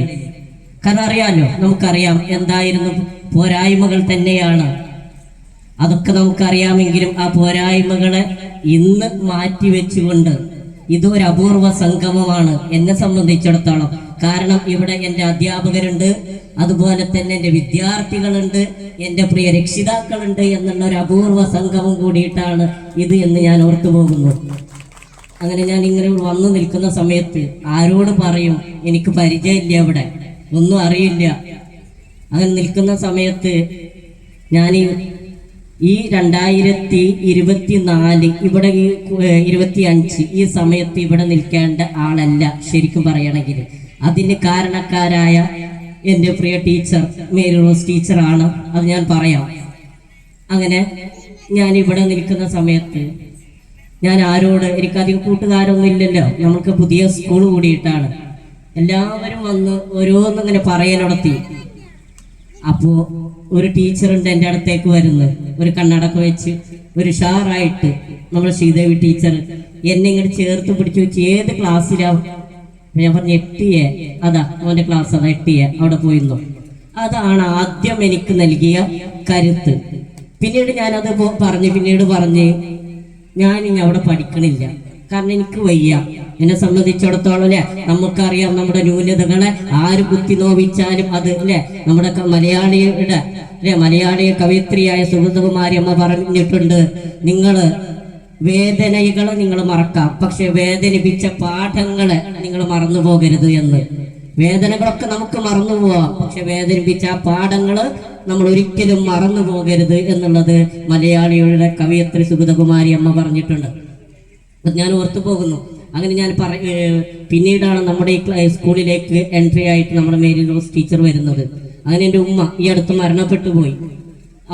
കാരണം അറിയാമല്ലോ, നമുക്കറിയാം എന്തായിരുന്നു പോരായ്മകൾ തന്നെയാണ്. അതൊക്കെ നമുക്കറിയാമെങ്കിലും ആ പോരായ്മകളെ ഇന്ന് മാറ്റിവെച്ചുകൊണ്ട് ഇതൊരു അപൂർവ സംഗമമാണ് എന്നെ സംബന്ധിച്ചിടത്തോളം. കാരണം ഇവിടെ എൻ്റെ അധ്യാപകരുണ്ട്, അതുപോലെ തന്നെ എൻ്റെ വിദ്യാർത്ഥികളുണ്ട്, എൻ്റെ പ്രിയ രക്ഷിതാക്കളുണ്ട് എന്നുള്ള ഒരു അപൂർവ സംഗമം കൂടിയിട്ടാണ് ഇത് എന്ന് ഞാൻ ഓർത്തു പോകുന്നു. അങ്ങനെ ഞാൻ ഇങ്ങനെ വന്നു നിൽക്കുന്ന സമയത്ത് ആരോട് പറയും, എനിക്ക് പരിചയമില്ല, ഇവിടെ ഒന്നും അറിയില്ല. അങ്ങനെ നിൽക്കുന്ന സമയത്ത് ഞാൻ ഈ 2024 ഇവിടെ 25 ഈ സമയത്ത് ഇവിടെ നിൽക്കേണ്ട ആളല്ല ശരിക്കും പറയണമെങ്കിൽ. അതിന് കാരണക്കാരായ എൻ്റെ പ്രിയ ടീച്ചർ മേരി റോസ് ടീച്ചറാണ്, അത് ഞാൻ പറയാം. അങ്ങനെ ഞാൻ ഇവിടെ നിൽക്കുന്ന സമയത്ത് ഞാൻ ആരോട്, എനിക്കധികം കൂട്ടുകാരൊന്നും ഇല്ലല്ലോ, നമുക്ക് പുതിയ സ്കൂൾ കൂടിയിട്ടാണ്. എല്ലാവരും വന്ന് ഓരോന്നിങ്ങനെ പറയാനടത്തി. അപ്പോൾ ഒരു ടീച്ചറുണ്ട് എൻ്റെ അടുത്തേക്ക് വരുന്നത്, ഒരു കണ്ണടക്കം വെച്ച് ഒരു ഷാറായിട്ട്, നമ്മുടെ ശ്രീദേവി ടീച്ചർ എന്നെ ഇങ്ങനെ ചേർത്ത് പിടിച്ചു വെച്ച് ഏത് ക്ലാസ്സിലാവും. ഞാൻ പറഞ്ഞു 8A, അതാ അവൻ്റെ ക്ലാസ്, അതാ 8A, അവിടെ പോയിരുന്നു. അതാണ് ആദ്യം എനിക്ക് നൽകിയ കരുത്ത്. പിന്നീട് ഞാനത് പിന്നീട് പറഞ്ഞ് ഞാനിനി അവിടെ പഠിക്കണില്ല, കാരണം എനിക്ക് വയ്യ, എന്നെ സംബന്ധിച്ചിടത്തോളം അല്ലെ നമുക്കറിയാം നമ്മുടെ ന്യൂനതകളെ ആര് കുത്തി നോവിച്ചാലും അത് അല്ലെ നമ്മുടെ മലയാളിയുടെ മലയാളി കവയിത്രിയായ സുഗതകുമാരി അമ്മ പറഞ്ഞിട്ടുണ്ട്, നിങ്ങള് വേദനകളെ നിങ്ങൾ മറക്കാം, പക്ഷെ വേദനിപ്പിച്ച പാഠങ്ങളെ നിങ്ങൾ മറന്നു പോകരുത് എന്ന്. വേദനകളൊക്കെ നമുക്ക് മറന്നു പോവാം, പക്ഷെ വേദനിപ്പിച്ച ആ പാഠങ്ങള് നമ്മൾ ഒരിക്കലും മറന്നു പോകരുത് എന്നുള്ളത് മലയാളിയുടെ കവയിത്രി സുഗതകുമാരി അമ്മ പറഞ്ഞിട്ടുണ്ട്. ഞാൻ ഓർത്തു പോകുന്നു. അങ്ങനെ ഞാൻ പിന്നീടാണ് നമ്മുടെ ഈ സ്കൂളിലേക്ക് എൻട്രി ആയിട്ട് നമ്മുടെ മേരി റോസ് ടീച്ചർ വരുന്നത്. അങ്ങനെ എൻ്റെ ഉമ്മ ഈ അടുത്ത് മരണപ്പെട്ടു പോയി.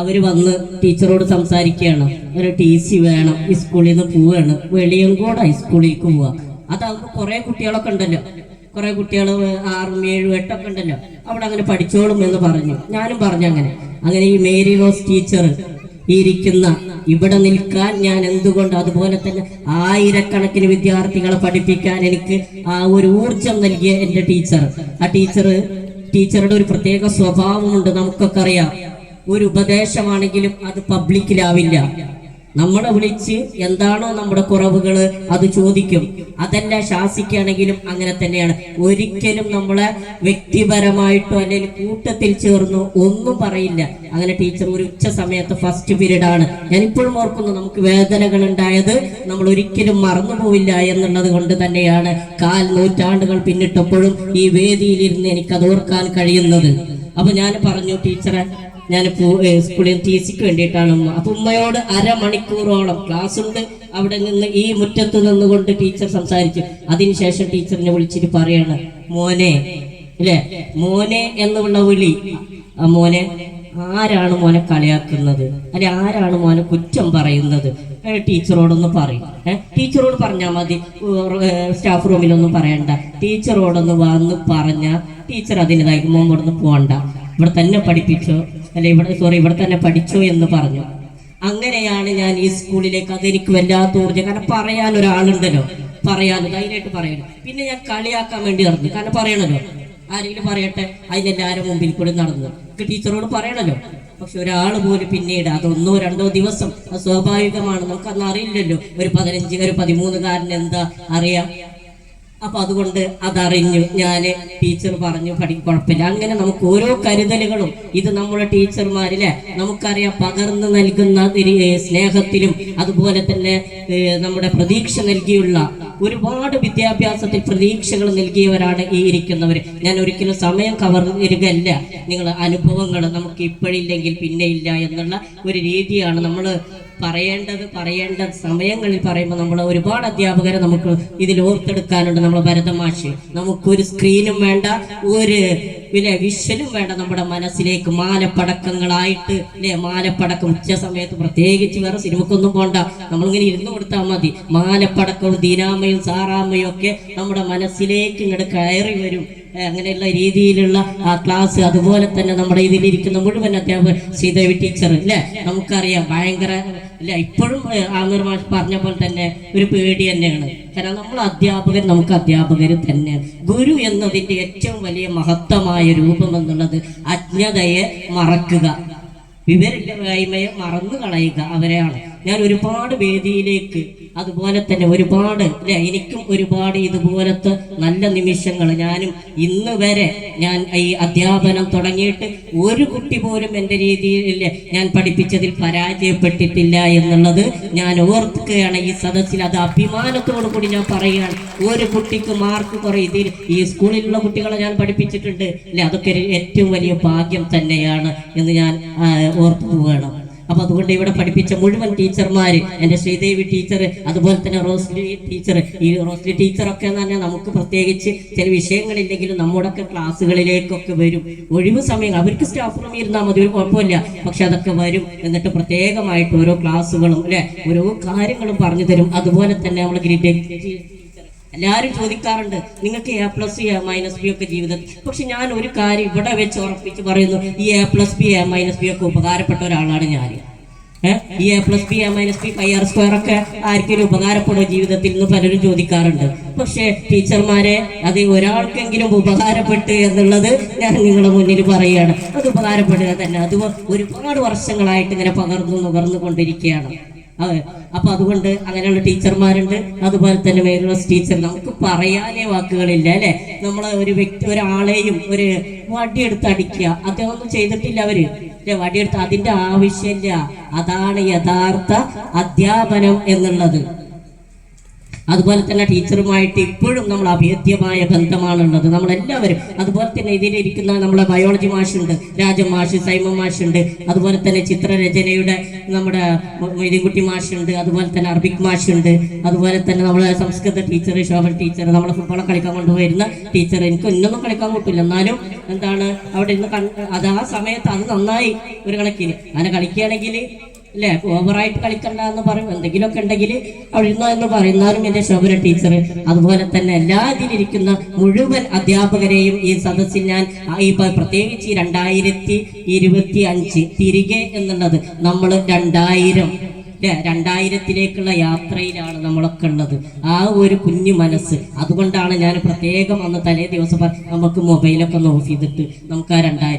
അവർ വന്ന് ടീച്ചറോട് സംസാരിക്കുകയാണ്, ഒരു TC വേണം, ഈ സ്കൂളിൽ നിന്ന് പോവുകയാണ്, വെളിയങ്കോട് ഹൈസ്കൂളിലേക്ക് പോവുക. അതാകുമ്പോൾ കുറേ കുട്ടികളൊക്കെ ഉണ്ടല്ലോ, കുറെ കുട്ടികൾ 6, 7, 8 ഉണ്ടല്ലോ, അവിടെ അങ്ങനെ പഠിച്ചോളും എന്ന് പറഞ്ഞു. ഞാനും പറഞ്ഞു അങ്ങനെ ഈ മേരി റോസ് ടീച്ചർ ഈ ഇരിക്കുന്ന ഇവിടെ നിൽക്കാൻ ഞാൻ എന്തുകൊണ്ട്, അതുപോലെ തന്നെ ആയിരക്കണക്കിന് വിദ്യാർത്ഥികളെ പഠിപ്പിക്കാൻ എനിക്ക് ആ ഒരു ഊർജം നൽകിയ എൻ്റെ ടീച്ചർ. ആ ടീച്ചറുടെ ഒരു പ്രത്യേക സ്വഭാവമുണ്ട്, നമുക്കൊക്കെ അറിയാം. ഒരു ഉപദേശമാണെങ്കിലും അത് പബ്ലിക്കിലാവില്ല. നമ്മളെ വിളിച്ച് എന്താണോ നമ്മുടെ കുറവുകൾ അത് ചോദിക്കും. അതല്ല ശാസിക്കുകയാണെങ്കിലും അങ്ങനെ തന്നെയാണ്. ഒരിക്കലും നമ്മളെ വ്യക്തിപരമായിട്ടോ അല്ലെങ്കിൽ കൂട്ടത്തിൽ ചേർന്നോ ഒന്നും പറയില്ല. അങ്ങനെ ടീച്ചർ ഒരു ഉച്ച സമയത്ത് ഫസ്റ്റ് പീരീഡ് ആണ്, ഞാനിപ്പോഴും ഓർക്കുന്നു, നമുക്ക് വേദനകൾ ഉണ്ടായത് നമ്മൾ ഒരിക്കലും മറന്നു പോവില്ല എന്നുള്ളത് കൊണ്ട് തന്നെയാണ് 4 നൂറ്റാണ്ടുകൾ പിന്നിട്ടപ്പോഴും ഈ വേദിയിലിരുന്ന് എനിക്കത് ഓർക്കാൻ കഴിയുന്നത്. അപ്പൊ ഞാൻ പറഞ്ഞു, ടീച്ചറെ ഞാൻ സ്കൂളിൽ TCക്ക് വേണ്ടിയിട്ടാണ് ഉമ്മ. അപ്പൊ ഉമ്മയോട് അരമണിക്കൂറോളം ക്ലാസ് ഉണ്ട്. അവിടെ നിന്ന് ഈ മുറ്റത്ത് നിന്നുകൊണ്ട് ടീച്ചർ സംസാരിച്ചു. അതിനുശേഷം ടീച്ചറിനെ വിളിച്ചിട്ട് പറയാണ്, മോനെ അല്ലെ, മോനെ എന്നുള്ള വിളി, മോനെ ആരാണ് മോനെ കളിയാക്കുന്നത്, അല്ലെ ആരാണ് മോനെ കുറ്റം പറയുന്നത്, ടീച്ചറോടൊന്ന് പറയും. ടീച്ചറോട് പറഞ്ഞാൽ മതി, സ്റ്റാഫ് റൂമിലൊന്നും പറയണ്ട. ടീച്ചറോടൊന്ന് വന്ന് പറഞ്ഞ ടീച്ചർ അതിൻ്റെതായി മോനോടൊന്ന് പോകണ്ട, ഇവിടെ തന്നെ പഠിപ്പിച്ചോ, അല്ലെ ഇവിടെ തന്നെ പഠിച്ചോ എന്ന് പറഞ്ഞു. അങ്ങനെയാണ് ഞാൻ ഈ സ്കൂളിലേക്ക്, അതെനിക്ക് വല്ലാത്ത ഊർജ്ജം. കാരണം പറയാൻ ഒരാളുണ്ടല്ലോ, പറയാനും ധൈര്യമായിട്ട് പറയാനും. പിന്നെ ഞാൻ കളിയാക്കാൻ വേണ്ടി നടന്നു, കാരണം പറയണല്ലോ, ആരെങ്കിലും പറയട്ടെ, അതിനെല്ലാവരും മുമ്പിൽ കൂടി നടന്നു ടീച്ചറോട് പറയണല്ലോ. പക്ഷെ ഒരാൾ പോലും പിന്നീട് അത് 1 2 ദിവസം, അത് സ്വാഭാവികമാണ്, നമുക്കന്ന് അറിയില്ലല്ലോ. ഒരു 15 ഒരു 13കാരൻ എന്താ അറിയാം. അപ്പൊ അതുകൊണ്ട് അതറിഞ്ഞു ഞാൻ. ടീച്ചർ പറഞ്ഞു കുഴപ്പമില്ല. അങ്ങനെ നമുക്ക് ഓരോ കരുതലുകളും, ഇത് നമ്മുടെ ടീച്ചർമാരിലെ നമുക്കറിയാം പകർന്നു നൽകുന്ന സ്നേഹത്തിലും അതുപോലെ തന്നെ നമ്മുടെ പ്രതീക്ഷ നൽകിയുള്ള ഒരുപാട് വിദ്യാഭ്യാസത്തിൽ പ്രതീക്ഷകൾ നൽകിയവരാണ് ഈ ഇരിക്കുന്നവർ. ഞാൻ ഒരിക്കലും സമയം കവർന്നിരുകയല്ല, നിങ്ങൾ അനുഭവങ്ങൾ നമുക്ക് ഇപ്പോഴില്ലെങ്കിൽ പിന്നെ ഇല്ല എന്നുള്ള ഒരു രീതിയാണ് നമ്മൾ പറയേണ്ട സമയങ്ങളിൽ പറയുമ്പോൾ നമ്മൾ ഒരുപാട് അധ്യാപകരെ നമുക്ക് ഇതിൽ ഓർത്തെടുക്കാനുണ്ട്. നമ്മളെ ഭരതമാഷ്, നമുക്കൊരു സ്ക്രീനും വേണ്ട, ഒരു വിഷ്വലും വേണ്ട, നമ്മുടെ മനസ്സിലേക്ക് മാലപ്പടക്കങ്ങളായിട്ട് മാലപ്പടക്കം ഉച്ച സമയത്ത് പ്രത്യേകിച്ച് വേറെ സിനിമക്കൊന്നും പോണ്ട, നമ്മളിങ്ങനെ ഇരുന്ന് കൊടുത്താൽ മതി. മാലപ്പടക്കവും ദീനാമയും സാറാമയും ഒക്കെ നമ്മുടെ മനസ്സിലേക്ക് ഇങ്ങോട്ട് കയറി വരും. അങ്ങനെയുള്ള രീതിയിലുള്ള ആ ക്ലാസ്, അതുപോലെ തന്നെ നമ്മുടെ ഇതിലിരിക്കുന്ന മുഴുവൻ അധ്യാപകർ, ശ്രീദേവി ടീച്ചർ അല്ലെ, നമുക്കറിയാം ഭയങ്കര അല്ലെ, ഇപ്പോഴും ആമിർ മാഷ് പറഞ്ഞ പോലെ തന്നെ ഒരു പേടി തന്നെയാണ്. കാരണം നമ്മൾ അധ്യാപകർ, നമുക്ക് അധ്യാപകർ തന്നെയാണ്. ഗുരു എന്നതിൻ്റെ ഏറ്റവും വലിയ മഹത്തമായ രൂപം എന്നുള്ളത് അജ്ഞതയെ മറക്കുക, വിവരമില്ലായ്മയെ മറന്നു കളയുക, അവരെയാണ്. ഞാൻ ഒരുപാട് വേദിയിലേക്ക്, അതുപോലെ തന്നെ ഒരുപാട് എനിക്കും ഒരുപാട് ഇതുപോലത്തെ നല്ല നിമിഷങ്ങൾ, ഞാനും ഇന്ന് വരെ ഞാൻ ഈ അധ്യാപനം തുടങ്ങിയിട്ട് ഒരു കുട്ടി പോലും എൻ്റെ രീതിയിൽ ഞാൻ പഠിപ്പിച്ചതിൽ പരാജയപ്പെട്ടിട്ടില്ല എന്നുള്ളത് ഞാൻ ഓർക്കുകയാണ് ഈ സദസ്സിൽ. അത് അഭിമാനത്തോടു കൂടി ഞാൻ പറയുകയാണ്. ഒരു കുട്ടിക്ക് മാർക്ക് കുറയും. ഇതിൽ ഈ സ്കൂളിലുള്ള കുട്ടികളെ ഞാൻ പഠിപ്പിച്ചിട്ടുണ്ട് അല്ലെ, അതൊക്കെ ഏറ്റവും വലിയ ഭാഗ്യം തന്നെയാണ് എന്ന് ഞാൻ ഓർത്തു പോവുകയാണ്. അപ്പൊ അതുകൊണ്ട് ഇവിടെ പഠിപ്പിച്ച മുഴുവൻ ടീച്ചർമാര്, എൻ്റെ ശ്രീദേവി ടീച്ചർ, അതുപോലെ തന്നെ റോസ്ലി ടീച്ചർ, ഈ റോസ്ലി ടീച്ചറൊക്കെ എന്ന് പറഞ്ഞാൽ നമുക്ക് പ്രത്യേകിച്ച് ചില വിഷയങ്ങളില്ലെങ്കിലും നമ്മുടെയൊക്കെ ക്ലാസ്സുകളിലേക്കൊക്കെ വരും. ഒഴിവ് സമയം അവർക്ക് സ്റ്റാഫ് റൂമിൽ ഇരുന്നാൽ മതി, ഒരു കുഴപ്പമില്ല, പക്ഷെ അതൊക്കെ വരും. എന്നിട്ട് പ്രത്യേകമായിട്ട് ഓരോ ക്ലാസ്സുകളും അല്ലെ, ഓരോ കാര്യങ്ങളും പറഞ്ഞു തരും. അതുപോലെ തന്നെ നമ്മൾ എല്ലാവരും ചോദിക്കാറുണ്ട്, നിങ്ങൾക്ക് A+, A-B ഒക്കെ ജീവിതത്തിൽ. പക്ഷെ ഞാൻ ഒരു കാര്യം ഇവിടെ വെച്ച് ഉറപ്പിച്ച് പറയുന്നു, ഈ A+, B, A-B ഒക്കെ ഉപകാരപ്പെട്ട ഒരാളാണ് ഞാൻ. ഈ A+, B, A-B, πr² ഒക്കെ ആർക്കെങ്കിലും ഉപകാരപ്പെടുമോ ജീവിതത്തിൽ എന്ന് പലരും ചോദിക്കാറുണ്ട്. പക്ഷെ ടീച്ചർമാരെ, അത് ഒരാൾക്കെങ്കിലും ഉപകാരപ്പെട്ടു എന്നുള്ളത് ഞാൻ നിങ്ങളുടെ മുന്നിൽ പറയുകയാണ്. അത് ഉപകാരപ്പെടുക തന്നെ. അത് ഒരുപാട് വർഷങ്ങളായിട്ട് ഇങ്ങനെ പകർന്നു കൊണ്ടിരിക്കുകയാണ്. അപ്പൊ അതുകൊണ്ട് അങ്ങനെയുള്ള ടീച്ചർമാരുണ്ട്. അതുപോലെ തന്നെ മേലുറോസ് ടീച്ചർ, നമുക്ക് പറയാനേ വാക്കുകളില്ല അല്ലെ. നമ്മളെ ഒരു വ്യക്തി ഒരാളെയും ഒരു വടിയെടുത്ത് അടിക്കുക അതൊന്നും ചെയ്തിട്ടില്ല അവര്. വടിയെടുത്ത് അതിന്റെ ആവശ്യമില്ല. അതാണ് യഥാർത്ഥ അധ്യാപനം എന്നുള്ളത്. അതുപോലെ തന്നെ ടീച്ചറുമായിട്ട് ഇപ്പോഴും നമ്മൾ അഭേദ്യമായ ബന്ധമാണുള്ളത് നമ്മളെല്ലാവരും. അതുപോലെ തന്നെ ഇതിലിരിക്കുന്ന നമ്മളെ ബയോളജി മാഷുണ്ട്, രാജൻ മാഷ്, സൈമൻ മാഷുണ്ട്. അതുപോലെ തന്നെ ചിത്രരചനയുടെ നമ്മുടെ മൊയ്തീൻകുട്ടി മാഷുണ്ട്. അതുപോലെ തന്നെ അറബിക് മാഷുണ്ട്. അതുപോലെ തന്നെ നമ്മളെ സംസ്കൃത ടീച്ചർ, ശോഭൻ ടീച്ചർ, നമ്മളെ ഫുട്ബോളെ കളിക്കാൻ കൊണ്ടുപോയിരുന്ന ടീച്ചർ. എനിക്ക് ഇന്നൊന്നും കളിക്കാൻ കിട്ടില്ല, എന്നാലും എന്താണ് അവിടെ ഇന്ന് അത് ആ സമയത്ത് അത് നന്നായി ഒരു കണക്കിന്. അങ്ങനെ കളിക്കുകയാണെങ്കിൽ അല്ലെ, ഓവറായിട്ട് കളിക്കണ്ട എന്ന് പറയും. എന്തെങ്കിലുമൊക്കെ ഉണ്ടെങ്കിൽ അവിടെ ഇരുന്നോ എന്ന് പറയുന്നാലും എന്റെ ശോഭന ടീച്ചർ, അതുപോലെ തന്നെ എല്ലാ ഇതിലിരിക്കുന്ന മുഴുവൻ അധ്യാപകരെയും ഈ സദസ്സിൽ ഞാൻ ഈ പ്രത്യേകിച്ച് 2025 തിരികെ എന്നുള്ളത് നമ്മൾ 2000-ത്തിലേക്കുള്ള യാത്രയിലാണ് നമ്മളൊക്കെ ഉള്ളത്. ആ ഒരു കുഞ്ഞു മനസ്സ്, അതുകൊണ്ടാണ് ഞാൻ പ്രത്യേകം അന്ന് തലേ ദിവസം നമുക്ക് മൊബൈലൊക്കെ ഒന്ന് ഓഫ് ചെയ്തിട്ട് നമുക്ക് ആ 2000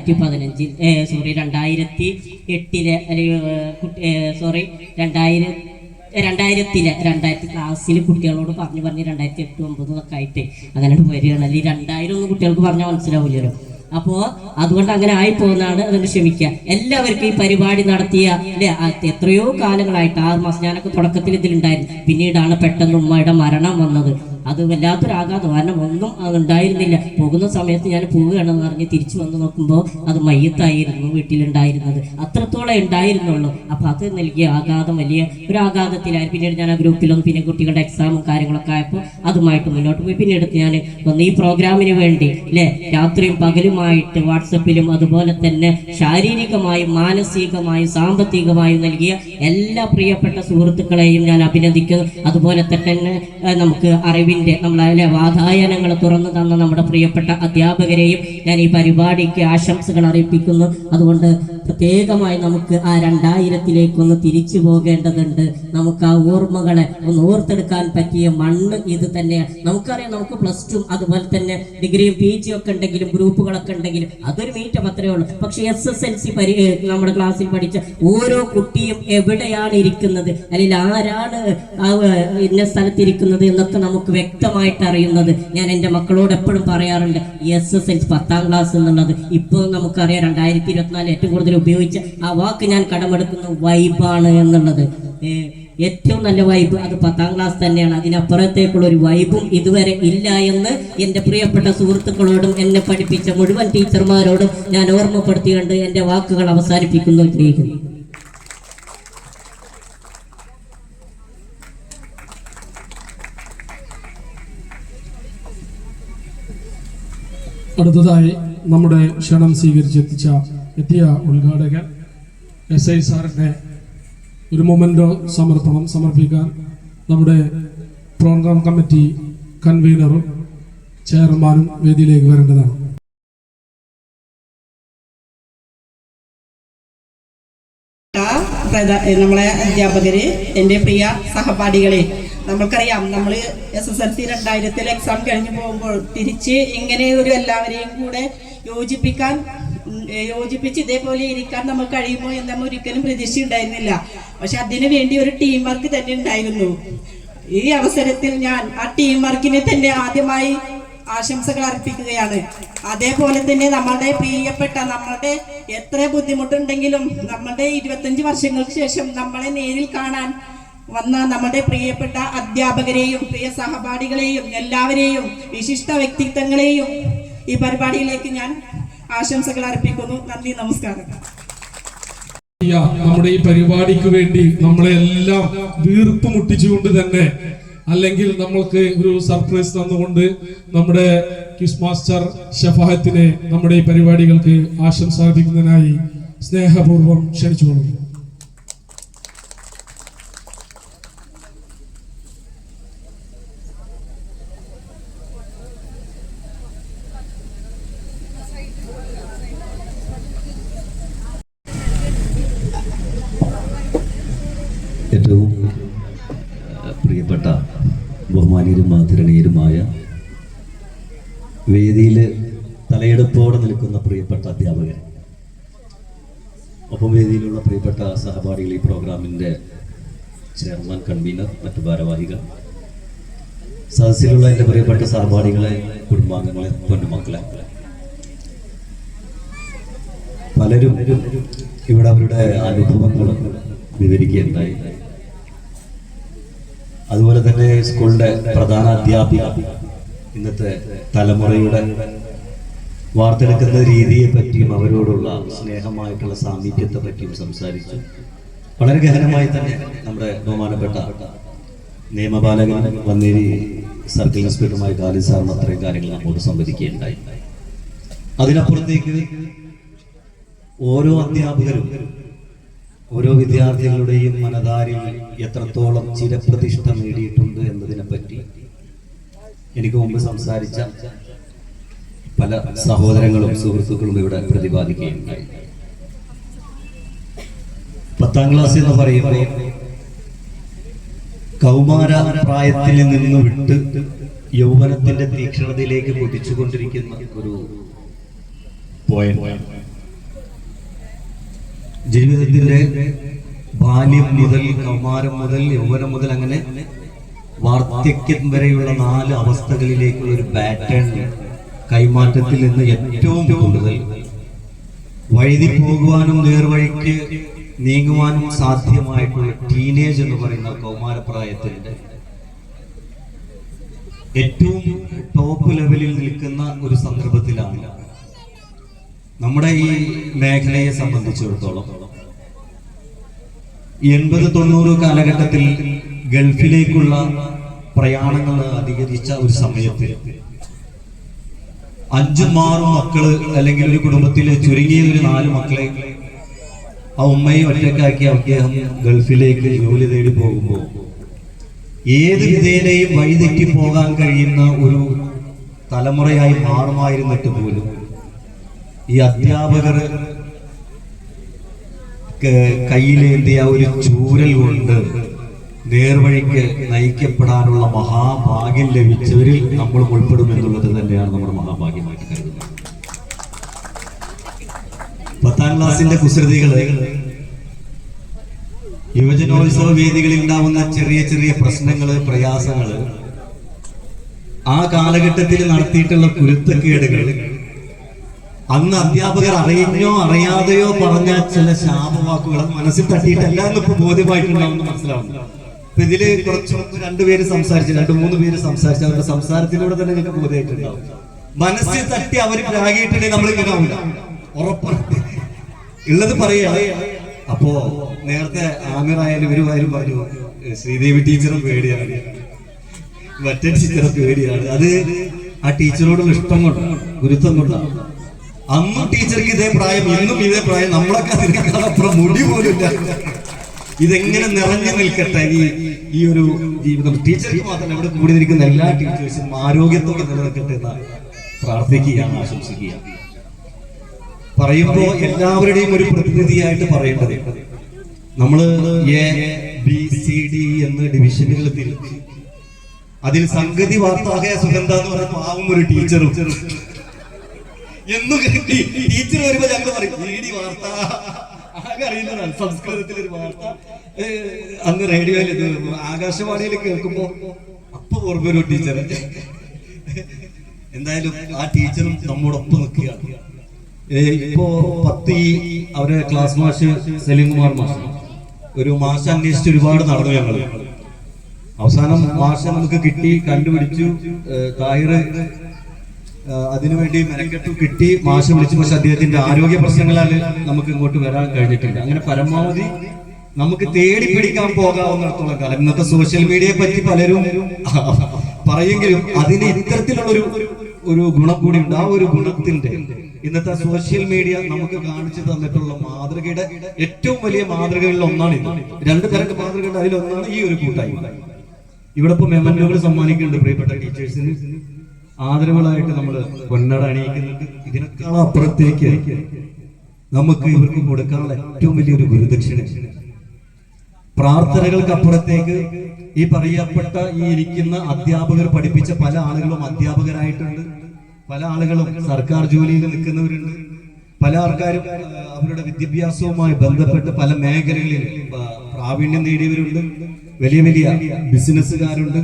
ക്ലാസ്സിൽ കുട്ടികളോട് പറഞ്ഞ് 2008, 2009 ഒക്കെ ആയിട്ട് അങ്ങനെ വരികയാണ്. അല്ലെങ്കിൽ 2000 ഒന്നും കുട്ടികൾക്ക് പറഞ്ഞാൽ മനസ്സിലാവില്ലല്ലോ. അപ്പോൾ അതുകൊണ്ട് അങ്ങനെ ആയി പോകുന്നതാണ്. അതുകൊണ്ട് ക്ഷമിക്കുക. എല്ലാവർക്കും ഈ പരിപാടി നടത്തിയ അല്ലെ എത്രയോ കാലങ്ങളായിട്ട് 6 മാസം ഞാനൊക്കെ തുടക്കത്തിൽ ഇതിലുണ്ടായിരുന്നു. പിന്നീടാണ് പെട്ടെന്ന് ഉമ്മയുടെ മരണം വന്നത്. അത് വല്ലാത്തൊരാഘാതം. കാരണം ഒന്നും ഉണ്ടായിരുന്നില്ല. പോകുന്ന സമയത്ത് ഞാൻ പോവുകയാണെന്ന് പറഞ്ഞ് തിരിച്ചു വന്ന് നോക്കുമ്പോൾ അത് മയ്യത്തായിരുന്നു വീട്ടിലുണ്ടായിരുന്നത്. അത്രത്തോളം ഉണ്ടായിരുന്നുള്ളൂ. അപ്പൊ അത് നൽകിയ ആഘാതം വലിയ ഒരു ആഘാതത്തിലായിരുന്നു. പിന്നീട് ഞാൻ ആ ഗ്രൂപ്പിലൊന്നും പിന്നെ കുട്ടികളുടെ എക്സാമും കാര്യങ്ങളൊക്കെ ആയപ്പോൾ അതുമായിട്ട് മുന്നോട്ട് പോയി. പിന്നീട് ഞാൻ വന്ന് ഈ പ്രോഗ്രാമിന് വേണ്ടി അല്ലെ രാത്രിയും പകലുമായിട്ട് വാട്സപ്പിലും അതുപോലെ തന്നെ ശാരീരികമായും മാനസികമായും സാമ്പത്തികമായും നൽകിയ എല്ലാ പ്രിയപ്പെട്ട സുഹൃത്തുക്കളെയും ഞാൻ അഭിനന്ദിക്കുന്നു. അതുപോലെ തന്നെ നമുക്ക് നമ്മളെ വാതായനങ്ങൾ തുറന്നു തന്ന നമ്മുടെ പ്രിയപ്പെട്ട അധ്യാപകരെയും ഞാൻ ഈ പരിപാടിക്ക് ആശംസകൾ അറിയിപ്പിക്കുന്നു. അതുകൊണ്ട് പ്രത്യേകമായി നമുക്ക് ആ 2000-ത്തിലേക്കൊന്ന് തിരിച്ചു പോകേണ്ടതുണ്ട്. നമുക്ക് ആ ഓർമ്മകളെ ഒന്ന് ഓർത്തെടുക്കാൻ പറ്റിയ മണ്ണ് ഇത് തന്നെയാണ്. നമുക്കറിയാം, നമുക്ക് +2 അതുപോലെ തന്നെ ഡിഗ്രിയും PG ഒക്കെ ഉണ്ടെങ്കിലും ഗ്രൂപ്പുകളൊക്കെ ഉണ്ടെങ്കിലും അതൊരു മീറ്റം അത്രയേ ഉള്ളൂ. പക്ഷെ SSLC നമ്മുടെ ക്ലാസ്സിൽ പഠിച്ച ഓരോ കുട്ടിയും എവിടെയാണ് ഇരിക്കുന്നത്, അല്ലെങ്കിൽ ആരാണ് ഇന്ന സ്ഥലത്തിരിക്കുന്നത് എന്നൊക്കെ നമുക്ക് വ്യക്തമായിട്ട് അറിയുന്നത്. ഞാൻ എൻ്റെ മക്കളോട് എപ്പോഴും പറയാറുണ്ട്, SSLC 10ാം ക്ലാസ് എന്നുള്ളത് ഇപ്പോൾ നമുക്കറിയാം 2024 ഏറ്റവും കൂടുതൽ ഉപയോഗിച്ച ആ വാക്ക് ഞാൻ കടമെടുക്കുന്നു, വൈബാണ് എന്നുള്ളത്. ഏറ്റവും നല്ല വൈബ് അത് 10ാം ക്ലാസ് തന്നെയാണ്. അതിനപ്പുറത്തേക്കുള്ള ഒരു വൈബും ഇതുവരെ ഇല്ല എന്ന് എൻ്റെ പ്രിയപ്പെട്ട സുഹൃത്തുക്കളോടും എന്നെ പഠിപ്പിച്ച മുഴുവൻ ടീച്ചർമാരോടും ഞാൻ ഓർമ്മപ്പെടുത്തിക്കൊണ്ട് എൻ്റെ വാക്കുകൾ അവസാനിപ്പിക്കുന്നു. അടുത്തതായി നമ്മുടെ ക്ഷണം എത്തിയ ഉദ്ഘാടകൻ SI സാറിനെ ഒരു മൊമെന്റോ സമർപ്പിക്കാൻ നമ്മുടെ പ്രോഗ്രാം കമ്മിറ്റി കൺവീനറും ചെയർമാനും വേദിയിലേക്ക് വരേണ്ടതാണ്. നമ്മളെ അധ്യാപകര്, എൻ്റെ പ്രിയ സഹപാഠികളെ, നമ്മൾക്കറിയാം നമ്മൾ SSLC 2000 എക്സാം കഴിഞ്ഞു പോകുമ്പോൾ തിരിച്ച് ഇങ്ങനെ ഒരു എല്ലാവരെയും കൂടെ യോജിപ്പിച്ച് ഇതേപോലെ ഇരിക്കാൻ നമുക്ക് കഴിയുമോ എന്ന് നമ്മൾ ഒരിക്കലും പ്രതീക്ഷയുണ്ടായിരുന്നില്ല. പക്ഷെ അതിനു വേണ്ടി ഒരു ടീം വർക്ക് തന്നെ ഉണ്ടായിരുന്നു. ഈ അവസരത്തിൽ ഞാൻ ആ ടീം വർക്കിനെ തന്നെ ആദ്യമായി ആശംസകൾ അർപ്പിക്കുകയാണ്. അതേപോലെ തന്നെ നമ്മളുടെ പ്രിയപ്പെട്ട, നമ്മളുടെ എത്ര ബുദ്ധിമുട്ടുണ്ടെങ്കിലും നമ്മളുടെ 25 വർഷങ്ങൾക്ക് ശേഷം നമ്മളെ നേരിൽ കാണാൻ വന്ന നമ്മുടെ പ്രിയപ്പെട്ട അധ്യാപകരെയും പ്രിയ സഹപാഠികളെയും എല്ലാവരെയും വിശിഷ്ട വ്യക്തിത്വങ്ങളെയും ഈ പരിപാടിയിലേക്ക് ഞാൻ ആശംസകൾ അർപ്പിക്കുന്നു. നന്ദി, നമസ്കാരം. നമ്മുടെ ഈ പരിപാടിക്ക് വേണ്ടി നമ്മളെല്ലാം വീർപ്പ് മുട്ടിച്ചുകൊണ്ട് തന്നെ, അല്ലെങ്കിൽ നമ്മൾക്ക് ഒരു സർപ്രൈസ് തന്നുകൊണ്ട് നമ്മുടെ ക്വിസ് മാസ്റ്റർ ഷഫാഹത്തിനെ നമ്മുടെ ഈ പരിപാടികൾക്ക് ആശംസ അർപ്പിക്കുന്നതിനായി സ്നേഹപൂർവ്വം ക്ഷണിച്ചുകൊള്ളുന്നു. ഏറ്റവും പ്രിയപ്പെട്ട ബഹുമാനീയരും ആദരണീയരുമായ വേദിയിൽ തലയെടുപ്പോടെ നിൽക്കുന്ന പ്രിയപ്പെട്ട അധ്യാപകർ, ഒപ്പം വേദിയിലുള്ള പ്രിയപ്പെട്ട സഹപാഠികൾ, ഈ പ്രോഗ്രാമിൻ്റെ ചെയർമാൻ, കൺവീനർ, മറ്റു ഭാരവാഹികൾ, സദസ്സിലുള്ള എൻ്റെ പ്രിയപ്പെട്ട സഹപാഠികളെ, കുടുംബാംഗങ്ങളെ, പൊന്നുമക്കളെ, പലരും ഇവിടെ അവരുടെ അനുഭവങ്ങൾ വിവരിക്കുകയുണ്ടായി. അതുപോലെ തന്നെ സ്കൂളിന്റെ പ്രധാന അധ്യാപിക ഇന്നത്തെ തലമുറയുടെ വാർത്തെടുക്കുന്ന രീതിയെ പറ്റിയും അവരോടുള്ള സ്നേഹമായിട്ടുള്ള സാമീപ്യത്തെ പറ്റിയും സംസാരിച്ചു. വളരെ ഗഹനമായി തന്നെ നമ്മുടെ ബഹുമാനപ്പെട്ട നിയമപാലകൻ വന്നേരി സർക്കിൾ ഇൻസ്പെക്ടറുമായി ഖാലിദ് സാറിന് അത്രയും കാര്യങ്ങൾ നമ്മോട് സംവദിക്കുകയുണ്ടായി. അതിനപ്പുറത്തേക്ക് ഓരോ അധ്യാപകരും ഓരോ വിദ്യാർത്ഥികളുടെയും മനതാരിൽ എത്രത്തോളം ചിരപ്രതിഷ്ഠ നേടിയിട്ടുണ്ട് എന്നതിനെ പറ്റി എനിക്ക് മുമ്പ് സംസാരിച്ച പല സഹോദരങ്ങളും സുഹൃത്തുക്കളും ഇവിടെ പ്രതിപാദിക്കുകയുണ്ടായി. 10ാം ക്ലാസ് എന്ന് പറയുമ്പോൾ കൗമാര പ്രായത്തിൽ നിന്ന് വിട്ട് യൗവനത്തിന്റെ തീക്ഷ്ണതയിലേക്ക് കുതിച്ചുകൊണ്ടിരിക്കുന്ന ഒരു പോയിന്റ്. ജീവിതത്തിന്റെ ബാല്യം മുതൽ, കൗമാരം മുതൽ, യൗവനം മുതൽ, അങ്ങനെ വാർദ്ധക്യം വരെയുള്ള 4 അവസ്ഥകളിലേക്കുള്ള ഒരു പാറ്റേൺ കൈമാറ്റത്തിൽ നിന്ന് ഏറ്റവും കൂടുതൽ വഴുതി പോകുവാനും നേർവഴിക്ക് നീങ്ങുവാനും സാധ്യമായിട്ടുള്ള ടീനേജ് എന്ന് പറയുന്ന കൗമാരപ്രായത്തിന്റെ ഏറ്റവും ടോപ്പ് ലെവലിൽ നിൽക്കുന്ന ഒരു സന്ദർഭത്തിലാണ് നമ്മുടെ ഈ മേഖലയെ സംബന്ധിച്ചിടത്തോളം 80-90 കാലഘട്ടത്തിൽ ഗൾഫിലേക്കുള്ള പ്രയാണങ്ങൾ അധികരിച്ച ഒരു സമയത്ത് 5-6 മക്കള് അല്ലെങ്കിൽ ഒരു കുടുംബത്തിലെ ചുരുങ്ങിയ ഒരു 4 മക്കളെ ആ ഉമ്മയെ ഒറ്റക്കാക്കി അദ്ദേഹം ഗൾഫിലേക്ക് ജോലി തേടി പോകുമ്പോൾ ഏത് വിധേനയും വഴിതെറ്റി പോകാൻ കഴിയുന്ന ഒരു തലമുറയായി മാറുമായിരുന്നിട്ട് പോലും ഈ അധ്യാപകർ കയ്യിലേന്തിയ ഒരു ചൂരൽ കൊണ്ട് നേർവഴിക്ക് നയിക്കപ്പെടാനുള്ള മഹാഭാഗ്യം ലഭിച്ചവരിൽ നമ്മൾ ഉൾപ്പെടുമെന്നുള്ളത് തന്നെയാണ് നമ്മുടെ മഹാഭാഗ്യമായിട്ട് കരുതുന്നത്. 10ാം ക്ലാസിന്റെ കുസൃതികള്, യുവജനോത്സവ വേദികളിൽ ഉണ്ടാവുന്ന ചെറിയ ചെറിയ പ്രശ്നങ്ങള്, പ്രയാസങ്ങള്, ആ കാലഘട്ടത്തിൽ നടത്തിയിട്ടുള്ള കുരുത്തക്കേടുകൾ, അന്ന് അധ്യാപകർ അറിഞ്ഞോ അറിയാതെയോ പറഞ്ഞ ചില ശാപവാക്കുകൾ മനസ്സിൽ തട്ടിയിട്ടല്ല എന്നിപ്പോ ബോധ്യമായിട്ടുണ്ടാവുമെന്ന് മനസ്സിലാവുന്നു. അപ്പൊ ഇതില് കുറച്ച് 2 പേര് സംസാരിച്ചു, 2-3 പേര് സംസാരിച്ചു. അവരുടെ സംസാരത്തിലൂടെ തന്നെ നിങ്ങൾക്ക് ബോധ്യമായിട്ടുണ്ടാവും. മനസ്സിൽ തട്ടി അവർ പ്രാഗിയിട്ടുണ്ടെങ്കിൽ നമ്മൾ ഇങ്ങനെ ആവില്ല, ഉറപ്പാണ് ഉള്ളത് പറയാ. അപ്പോ നേരത്തെ ആമിറായാലും ഇവരുമായാലും പറഞ്ഞു ശ്രീദേവി ടീച്ചറും പേടിയാണ്, മറ്റേ ടീച്ചറും പേടിയാണ്. അത് ആ ടീച്ചറോടുള്ള ഇഷ്ടം കൊണ്ടാണ്, ഗുരുത്വം കൊണ്ടാണ്. അന്നും ടീച്ചർക്ക് ഇതേ പ്രായം, ഇന്നും ഇതേ പ്രായം. നമ്മളൊക്കെ അതിനേക്കാളപ്പുറം മുടി പോലും ഇല്ല. ഇതെങ്ങനെ നിറഞ്ഞു നിൽക്കട്ടെ ഈ ഒരു ജീവിതം. ടീച്ചർക്ക് മാത്രമല്ല, ഇവിടെ കൂടി നിൽക്കുന്ന എല്ലാ ടീച്ചേഴ്സും ആരോഗ്യത്തോടെ നിലനിൽക്കട്ടെ എന്ന് പ്രാർത്ഥിക്കുകയാണ്, ആശംസിക്കുകയാണ്. പറയുമ്പോൾ എല്ലാവരുടെയും ഒരു പ്രതിനിധിയായിട്ട് പറയേണ്ടത്, നമ്മള് ABCD എന്ന് ഡിവിഷനുകൾ തിരിച്ച് അതിൽ സംഗതി വാർത്താകയ സുഗന്ധ എന്ന് പറഞ്ഞ പാവം ഒരു ടീച്ചറും എന്നും ടീച്ചർ വരുമ്പോ ഞങ്ങൾ പറയും CD വാർത്ത, ആകെ അറിയുന്നതാണ് സംസ്കൃതത്തിലൊരു വാർത്ത. അന്ന് റേഡിയോയിൽ ആകാശവാണിയിൽ കേൾക്കുമ്പോ അപ്പൊ ഓർമ്മ ഒരു ടീച്ചർ. എന്തായാലും ആ ടീച്ചറും നമ്മോടൊപ്പം നിൽക്കുകയാണ്. ഇപ്പോ 10 അവരെ ക്ലാസ് മാഷ് സലീം കുമാർ മാഷ്, ഒരു മാഷ് അന്വേഷിച്ച് ഒരുപാട് നടന്നു ഞങ്ങൾ. അവസാനം മാഷെ നമുക്ക് കിട്ടി, കണ്ടുപിടിച്ചു. താഹിറ് അതിനുവേണ്ടി മെനക്കെട്ടു, കിട്ടി. മാഷ് വിളിച്ചു. പക്ഷെ അദ്ദേഹത്തിന്റെ ആരോഗ്യ പ്രശ്നങ്ങളാൽ നമുക്ക് ഇങ്ങോട്ട് വരാൻ കഴിഞ്ഞിട്ടില്ല. അങ്ങനെ പരമാവധി നമുക്ക് തേടി പിടിക്കാൻ പോകാവുന്നിടത്തോളം കാലം. ഇന്നത്തെ സോഷ്യൽ മീഡിയയെ പറ്റി പലരും പറയെങ്കിലും അതിന് ഇത്തരത്തിലുള്ള ഒരു ഗുണം കൂടി ഉണ്ട്. ആ ഒരു ഗുണത്തിന്റെ ഇന്നത്തെ സോഷ്യൽ മീഡിയ നമുക്ക് കാണിച്ചു തന്നിട്ടുള്ള മാതൃകയുടെ ഏറ്റവും വലിയ മാതൃകകളിൽ ഒന്നാണ് ഇത്. 2 തരം മാതൃകകളുടെ അതിലൊന്നാണ് ഈ ഒരു കൂട്ടായ്മ. ഇവിടെ ഇപ്പൊ മെമ്മന്റുകൾ സമ്മാനിക്കുന്നുണ്ട് പ്രിയപ്പെട്ട ടീച്ചേഴ്സിന്. ആദരവുകളായിട്ട് നമ്മൾ പൊന്നട അണിയിക്കുന്നുണ്ട്. ഇതിനേക്കാളും അപ്പുറത്തേക്ക് നമുക്ക് ഇവർക്ക് കൊടുക്കാനുള്ള ഏറ്റവും വലിയൊരു ഗുരുദക്ഷിണ, പ്രാർത്ഥനകൾക്ക് അപ്പുറത്തേക്ക് ഈ പറയപ്പെട്ട ഈ ഇരിക്കുന്ന അധ്യാപകർ പഠിപ്പിച്ച പല ആളുകളും അധ്യാപകരായിട്ടുണ്ട്. പല ആളുകളും സർക്കാർ ജോലിയിൽ നിൽക്കുന്നവരുണ്ട്. പല ആൾക്കാരും അവരുടെ വിദ്യാഭ്യാസവുമായി ബന്ധപ്പെട്ട് പല മേഖലകളിൽ പ്രാവീണ്യം നേടിയവരുണ്ട്. വലിയ വലിയ ബിസിനസ്സുകാരുണ്ട്,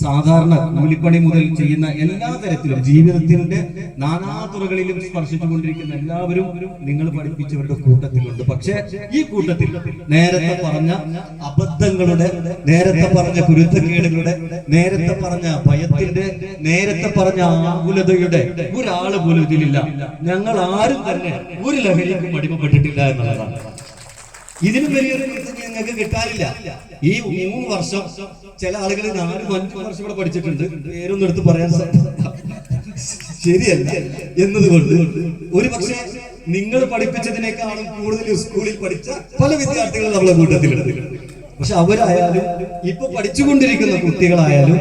സാധാരണ കൂലിപ്പണി മുതൽ ചെയ്യുന്ന എല്ലാ തരത്തിലും ജീവിതത്തിന്റെ നാനാതുറകളിലും സ്പർശിച്ചുകൊണ്ടിരിക്കുന്ന എല്ലാവരും നിങ്ങൾ പഠിപ്പിച്ചവരുടെ കൂട്ടത്തിലുണ്ട്. പക്ഷേ ഈ കൂട്ടത്തിൽ നേരത്തെ പറഞ്ഞ അബദ്ധങ്ങളുടെ, നേരത്തെ പറഞ്ഞ കുരുത്തക്കേടുകളുടെ, നേരത്തെ പറഞ്ഞ ഭയത്തിന്റെ, നേരത്തെ പറഞ്ഞ ആകുലതയുടെ ഒരാള് പോലും ഇതിലില്ല. ഞങ്ങൾ ആരും തന്നെ ഒരു ലഹരിക്കും അടിമപ്പെട്ടിട്ടില്ല എന്നുള്ളതാണ്. ഇതിനും വലിയൊരു ഞങ്ങൾക്ക് കിട്ടാനില്ല. ഈ 3 വർഷം ചില ആളുകൾ 4-5 വർഷം ഇവിടെ പഠിച്ചിട്ടുണ്ട്, പേരൊന്നും എടുത്ത് പറയാൻ ശരിയല്ല എന്നതുകൊണ്ട് ഒരു പക്ഷേ നിങ്ങൾ പഠിപ്പിച്ചതിനേക്കാളും കൂടുതൽ സ്കൂളിൽ പഠിച്ച പല വിദ്യാർത്ഥികളും നമ്മളെ കൂട്ടത്തിലുണ്ട്. പക്ഷെ അവരായാലും ഇപ്പൊ പഠിച്ചുകൊണ്ടിരിക്കുന്ന കുട്ടികളായാലും